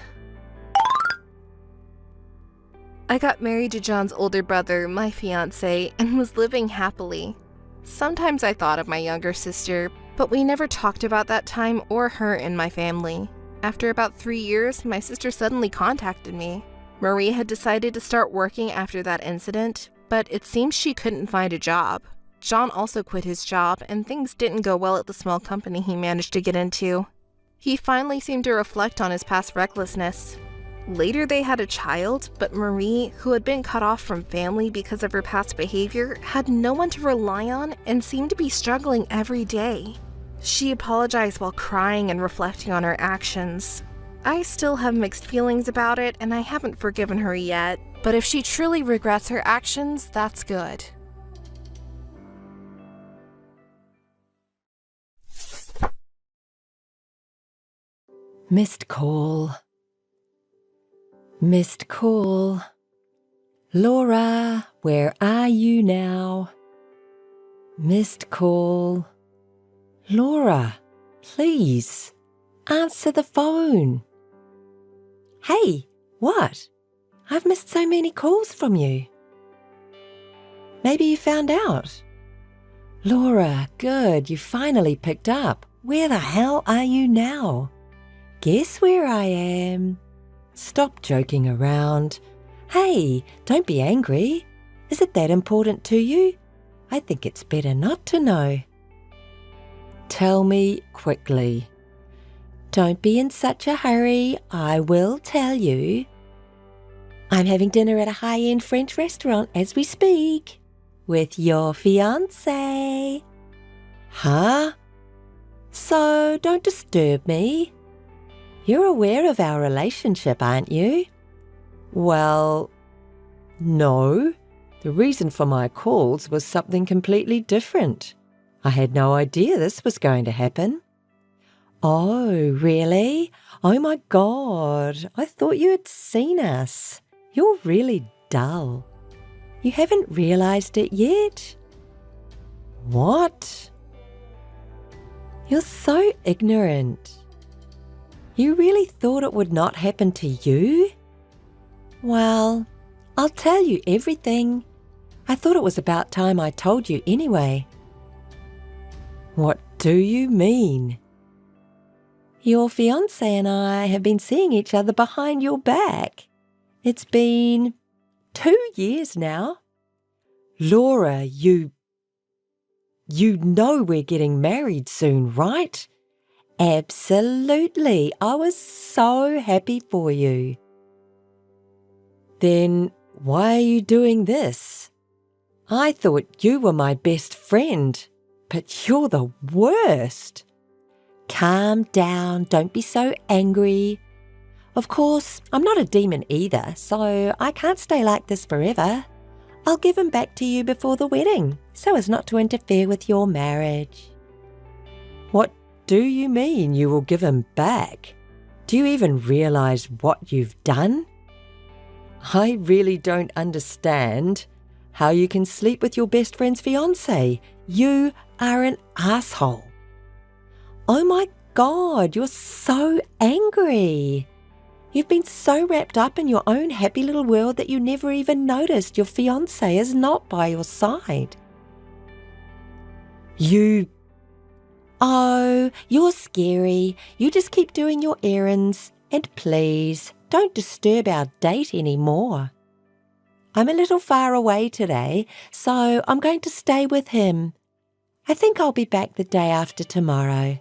Speaker 4: I got married to John's older brother, my fiancé, and was living happily. Sometimes I thought of my younger sister, but we never talked about that time or her in my family. After about 3 years, my sister suddenly contacted me. Marie had decided to start working after that incident, but it seems she couldn't find a job. John also quit his job, and things didn't go well at the small company he managed to get into. He finally seemed to reflect on his past recklessness. Later they had a child, but Marie, who had been cut off from family because of her past behavior, had no one to rely on and seemed to be struggling every day. She apologized while crying and reflecting on her actions. I still have mixed feelings about it, and I haven't forgiven her yet, but if she truly regrets her actions, that's good.
Speaker 1: Missed call. Missed call. Laura, where are you now? Missed call. Laura, please, answer the phone. Hey, what? I've missed so many calls from you. Maybe you found out. Laura, good, you finally picked up. Where the hell are you now? Guess where I am? Stop joking around. Hey, don't be angry. Is it that important to you? I think it's better not to know. Tell me quickly. Don't be in such a hurry. I will tell you. I'm having dinner at a high-end French restaurant as we speak. With your fiancé. Huh? So don't disturb me. You're aware of our relationship, aren't you? Well, no. The reason for my calls was something completely different. I had no idea this was going to happen. Oh, really? Oh my God. I thought you had seen us. You're really dull. You haven't realized it yet? What? You're so ignorant. You really thought it would not happen to you? Well, I'll tell you everything. I thought it was about time I told you anyway. What do you mean? Your fiancé and I have been seeing each other behind your back. It's been 2 years now. Laura, you know we're getting married soon, right? Absolutely. I was so happy for you. Then why are you doing this? I thought you were my best friend, but you're the worst. calm down. Don't be so angry. Of course, I'm not a demon either, so I can't stay like this forever. I'll give him back to you before the wedding, so as not to interfere with your marriage.
Speaker 2: What do you mean you will give him back? Do you even realize what you've done? I really don't understand how you can sleep with your best friend's fiancé. You are an asshole.
Speaker 1: Oh my God, you're so angry. You've been so wrapped up in your own happy little world that you never even noticed your fiancé is not by your side. Oh, you're scary. You just keep doing your errands. And please, don't disturb our date anymore. I'm a little far away today, so I'm going to stay with him. I think I'll be back the day after tomorrow.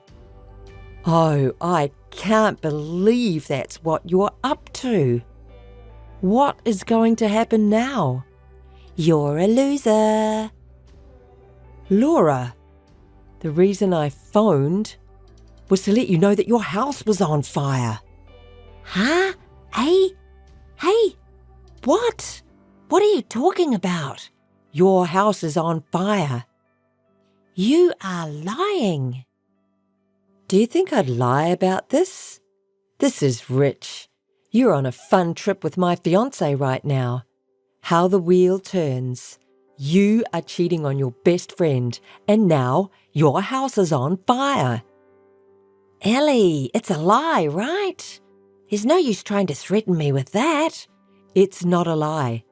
Speaker 2: Oh, I can't believe that's what you're up to. What is going to happen now?
Speaker 1: You're a loser.
Speaker 2: Laura, the reason I phoned was to let you know that your house was on fire.
Speaker 1: Huh? Hey, what? What are you talking about?
Speaker 2: Your house is on fire.
Speaker 1: You are lying.
Speaker 2: Do you think I'd lie about this? This is rich. You're on a fun trip with my fiancé right now. How the wheel turns. You are cheating on your best friend, and now your house is on fire.
Speaker 1: Ellie, it's a lie, right? There's no use trying to threaten me with that.
Speaker 2: It's not a lie.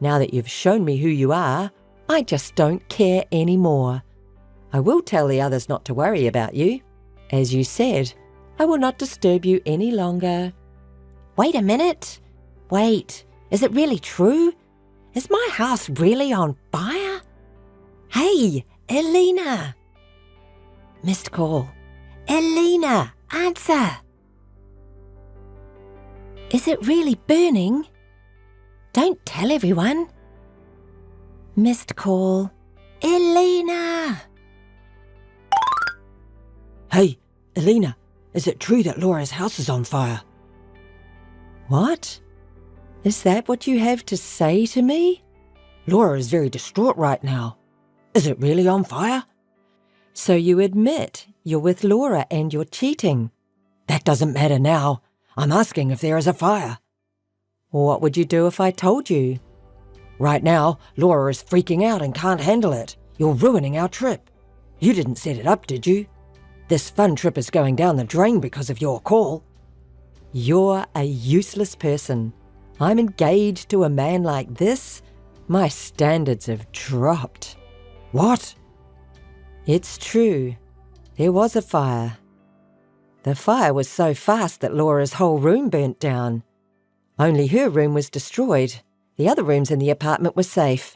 Speaker 2: Now that you've shown me who you are, I just don't care anymore. I will tell the others not to worry about you. As you said, I will not disturb you any longer.
Speaker 1: Wait a minute. Wait, is it really true? Is my house really on fire? Hey, Elena. Missed call. Elena, answer. Is it really burning? Don't tell everyone. Missed call. Elena.
Speaker 2: Hey, Elena, is it true that Laura's house is on fire? What? Is that what you have to say to me? Laura is very distraught right now. Is it really on fire? So you admit you're with Laura and you're cheating. That doesn't matter now. I'm asking if there is a fire. What would you do if I told you? Right now, Laura is freaking out and can't handle it. You're ruining our trip. You didn't set it up, did you? This fun trip is going down the drain because of your call. You're a useless person. I'm engaged to a man like this. My standards have dropped. What? It's true. There was a fire. The fire was so fast that Laura's whole room burnt down. Only her room was destroyed. The other rooms in the apartment were safe.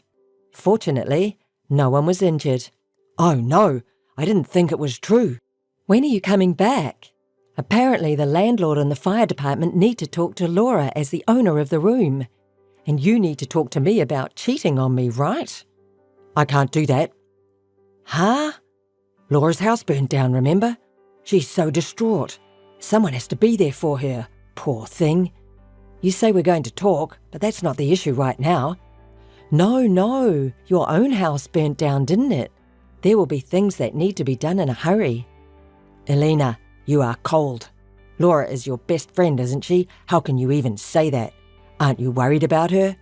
Speaker 2: Fortunately, no one was injured. Oh no, I didn't think it was true. When are you coming back? Apparently the landlord and the fire department need to talk to Laura as the owner of the room. And you need to talk to me about cheating on me, right? I can't do that. Huh? Laura's house burned down, remember? She's so distraught. Someone has to be there for her. Poor thing. You say we're going to talk, but that's not the issue right now. No, your own house burnt down, didn't it? There will be things that need to be done in a hurry. Elena, you are cold. Laura is your best friend, isn't she? How can you even say that? Aren't you worried about her?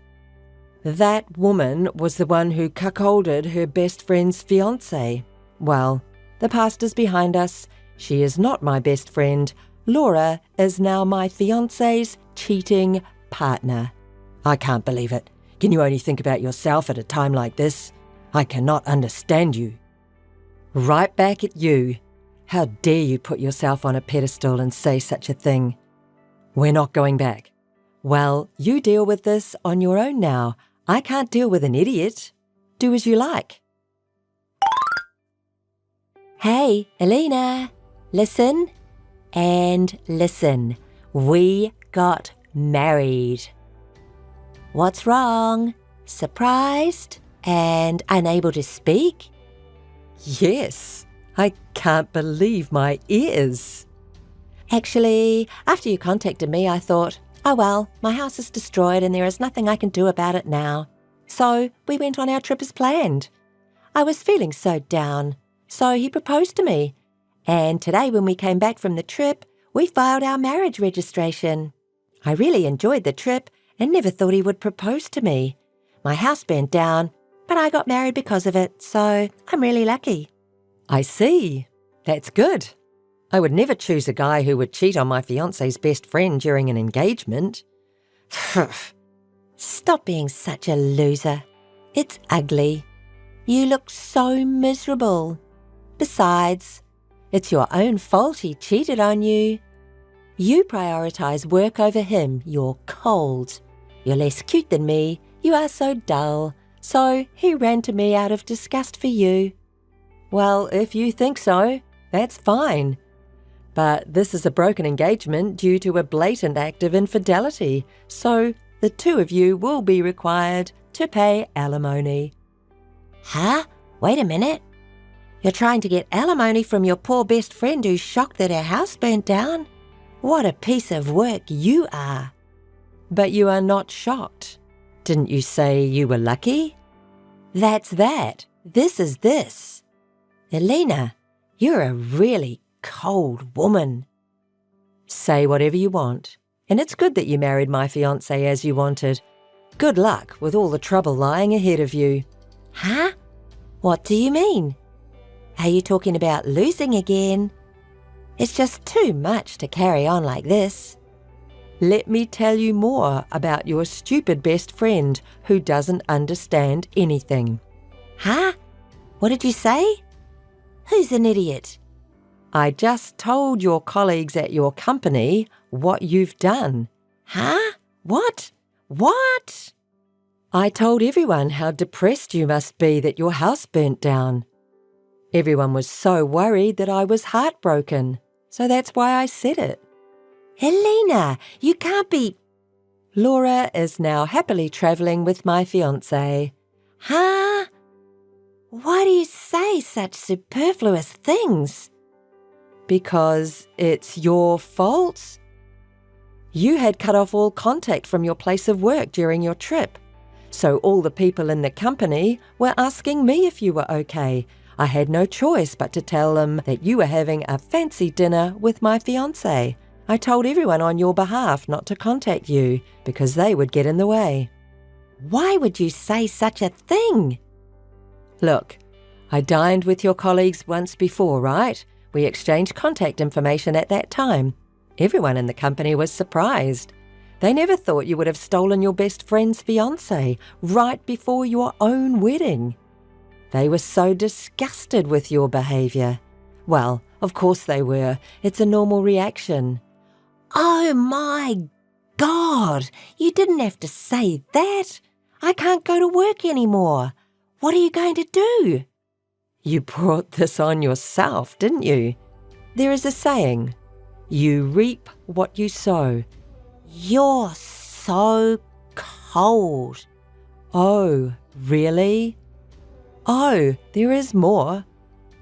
Speaker 2: That woman was the one who cuckolded her best friend's fiancé. Well, the past is behind us. She is not my best friend. Laura is now my fiancé's cheating partner. I can't believe it. Can you only think about yourself at a time like this? I cannot understand you. Right back at you. How dare you put yourself on a pedestal and say such a thing? We're not going back. Well, you deal with this on your own now. I can't deal with an idiot. Do as you like.
Speaker 1: Hey, Elena, listen and listen. We got married. What's wrong? Surprised and unable to speak?
Speaker 2: Yes, I can't believe my ears.
Speaker 1: Actually, after you contacted me, I thought, oh well, my house is destroyed and there is nothing I can do about it now. So we went on our trip as planned. I was feeling so down, so he proposed to me. And today when we came back from the trip, we filed our marriage registration. I really enjoyed the trip and never thought he would propose to me. My house burned down, but I got married because of it, so I'm really lucky.
Speaker 2: I see. That's good. I would never choose a guy who would cheat on my fiancé's best friend during an engagement.
Speaker 1: Stop being such a loser. It's ugly. You look so miserable. Besides, it's your own fault he cheated on you. You prioritise work over him. You're cold. You're less cute than me. You are so dull. So he ran to me out of disgust for you.
Speaker 2: Well, if you think so, that's fine. But this is a broken engagement due to a blatant act of infidelity, so the two of you will be required to pay alimony.
Speaker 1: Huh? Wait a minute. You're trying to get alimony from your poor best friend who's shocked that her house burnt down? What a piece of work you are.
Speaker 2: But you are not shocked. Didn't you say you were lucky?
Speaker 1: That's that. This is this. Elena, you're a really cold woman.
Speaker 2: Say whatever you want. And it's good that you married my fiancé as you wanted. Good luck with all the trouble lying ahead of you.
Speaker 1: Huh? What do you mean? Are you talking about losing again? It's just too much to carry on like this.
Speaker 2: Let me tell you more about your stupid best friend who doesn't understand anything.
Speaker 1: Huh? What did you say? Who's an idiot?
Speaker 2: I just told your colleagues at your company what you've done.
Speaker 1: Huh? What? What?
Speaker 2: I told everyone how depressed you must be that your house burnt down. Everyone was so worried that I was heartbroken, so that's why I said it.
Speaker 1: Helena, you can't be...
Speaker 2: Laura is now happily travelling with my fiancé.
Speaker 1: Huh? Why do you say such superfluous things?
Speaker 2: Because it's your fault. You had cut off all contact from your place of work during your trip. So all the people in the company were asking me if you were okay. I had no choice but to tell them that you were having a fancy dinner with my fiancé. I told everyone on your behalf not to contact you because they would get in the way.
Speaker 1: Why would you say such a thing?
Speaker 2: Look, I dined with your colleagues once before, right? We exchanged contact information at that time. Everyone in the company was surprised. They never thought you would have stolen your best friend's fiancé right before your own wedding. They were so disgusted with your behaviour. Well, of course they were. It's a normal reaction.
Speaker 1: Oh my God! You didn't have to say that. I can't go to work anymore. What are you going to do?
Speaker 2: You brought this on yourself, didn't you? There is a saying, you reap what you sow.
Speaker 1: You're so cold.
Speaker 2: Oh, really? Oh, there is more.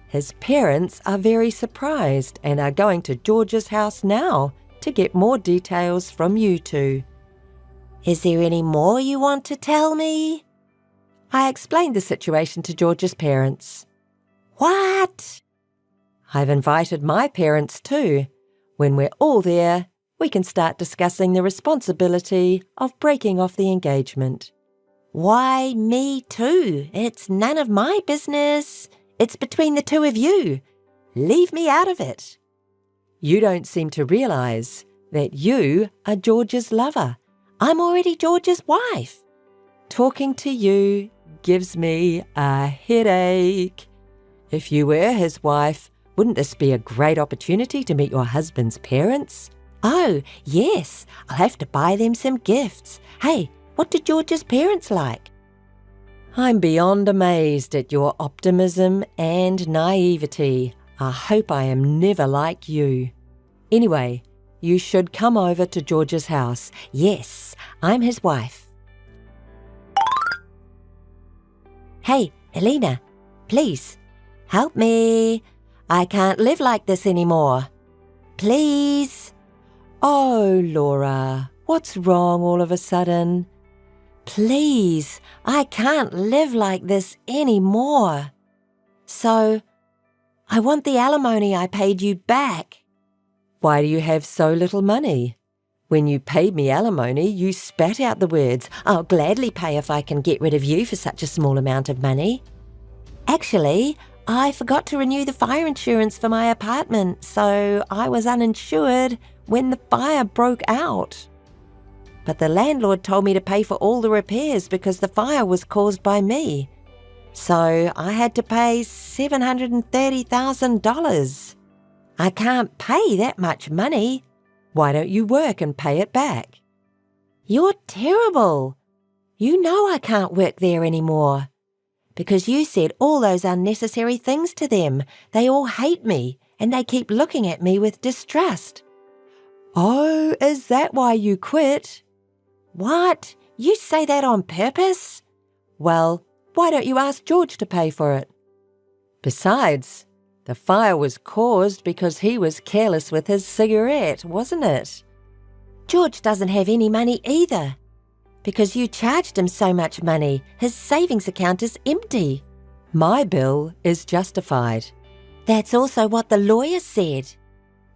Speaker 2: His parents are very surprised and are going to George's house now to get more details from you two.
Speaker 1: Is there any more you want to tell me?
Speaker 2: I explained the situation to George's parents.
Speaker 1: What?
Speaker 2: I've invited my parents too. When we're all there, we can start discussing the responsibility of breaking off the engagement.
Speaker 1: Why me too? It's none of my business. It's between the two of you. Leave me out of it.
Speaker 2: You don't seem to realise that you are George's lover.
Speaker 1: I'm already George's wife.
Speaker 2: Talking to you gives me a headache. If you were his wife, wouldn't this be a great opportunity to meet your husband's parents?
Speaker 1: Oh, yes. I'll have to buy them some gifts. Hey, what do George's parents like?
Speaker 2: I'm beyond amazed at your optimism and naivety. I hope I am never like you. Anyway, you should come over to George's house.
Speaker 1: Yes, I'm his wife. Hey, Elena, please, help me. I can't live like this anymore. Please. Oh, Laura, what's wrong all of a sudden? Please, I can't live like this anymore. So, I want the alimony I paid you back. Why do you have so little money? When you paid me alimony, you spat out the words, I'll gladly pay if I can get rid of you for such a small amount of money. Actually, I forgot to renew the fire insurance for my apartment, so I was uninsured when the fire broke out. But the landlord told me to pay for all the repairs because the fire was caused by me. So I had to pay $730,000. I can't pay that much money. Why don't you work and pay it back? You're terrible. You know I can't work there anymore. Because you said all those unnecessary things to them. They all hate me and they keep looking at me with distrust. Oh, is that why you quit? What? You say that on purpose? Well, why don't you ask George to pay for it? Besides, the fire was caused because he was careless with his cigarette, wasn't it? George doesn't have any money either. Because you charged him so much money, his savings account is empty. My bill is justified. That's also what the lawyer said.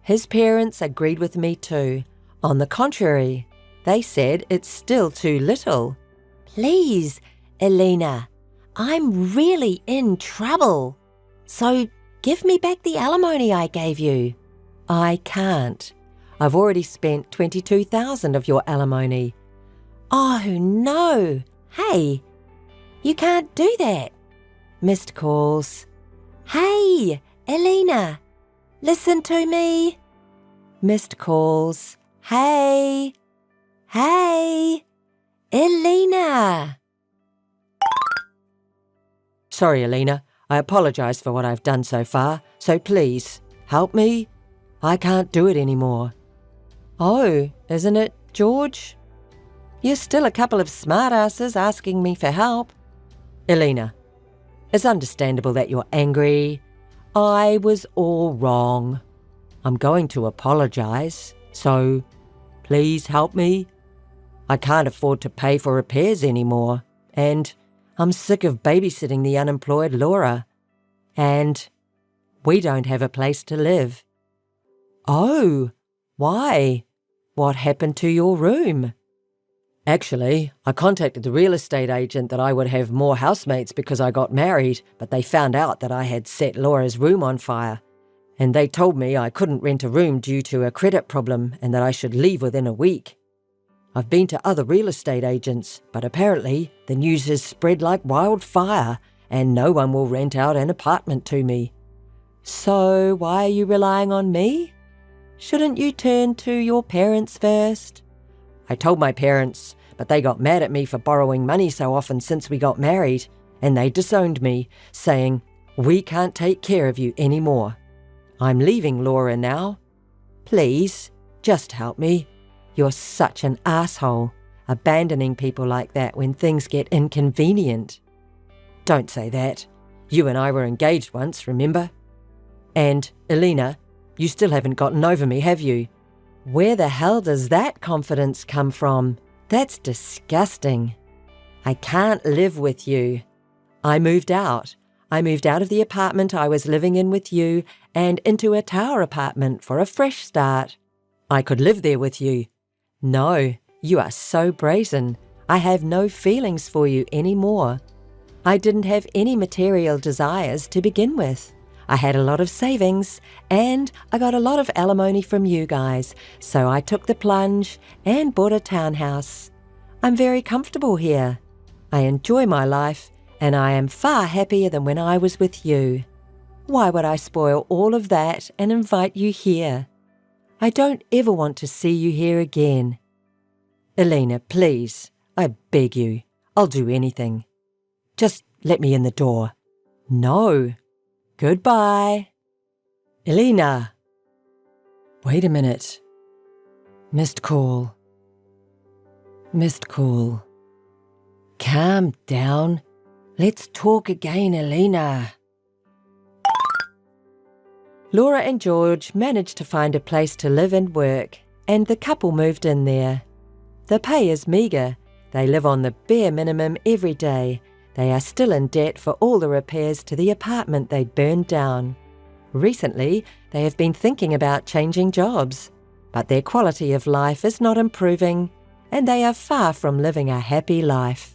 Speaker 1: His parents agreed with me too. On the contrary, they said it's still too little. Please, Elena, I'm really in trouble. So give me back the alimony I gave you. I can't. I've already spent $22,000 of your alimony. Oh, no. Hey, you can't do that. Missed calls. Hey, Elena, listen to me. Missed calls. Hey, Elena. Sorry, Elena. I apologize for what I've done so far, so please, help me. I can't do it anymore. Oh, isn't it, George? You're still a couple of smartasses asking me for help. Elena, it's understandable that you're angry. I was all wrong. I'm going to apologize, so please help me. I can't afford to pay for repairs anymore, and I'm sick of babysitting the unemployed Laura. And we don't have a place to live. Oh, why? What happened to your room? Actually, I contacted the real estate agent that I would have more housemates because I got married, but they found out that I had set Laura's room on fire. And they told me I couldn't rent a room due to a credit problem and that I should leave within a week. I've been to other real estate agents, but apparently the news has spread like wildfire and no one will rent out an apartment to me. So why are you relying on me? Shouldn't you turn to your parents first? I told my parents, but they got mad at me for borrowing money so often since we got married, and they disowned me, saying, "We can't take care of you anymore. I'm leaving Laura now. Please, just help me. You're such an asshole, abandoning people like that when things get inconvenient." Don't say that. You and I were engaged once, remember? And, Elena, you still haven't gotten over me, have you? Where the hell does that confidence come from? That's disgusting. I can't live with you. I moved out. I moved out of the apartment I was living in with you and into a tower apartment for a fresh start. I could live there with you. No, you are so brazen. I have no feelings for you anymore. I didn't have any material desires to begin with. I had a lot of savings and I got a lot of alimony from you guys, so I took the plunge and bought a townhouse. I'm very comfortable here. I enjoy my life and I am far happier than when I was with you. Why would I spoil all of that and invite you here? I don't ever want to see you here again. Elena, please, I beg you, I'll do anything. Just let me in the door. No. Goodbye. Elena. Wait a minute. Missed call. Missed call. Calm down. Let's talk again, Elena. Laura and George managed to find a place to live and work, and the couple moved in there. The pay is meagre. They live on the bare minimum every day. They are still in debt for all the repairs to the apartment they burned down. Recently, they have been thinking about changing jobs, but their quality of life is not improving, and they are far from living a happy life.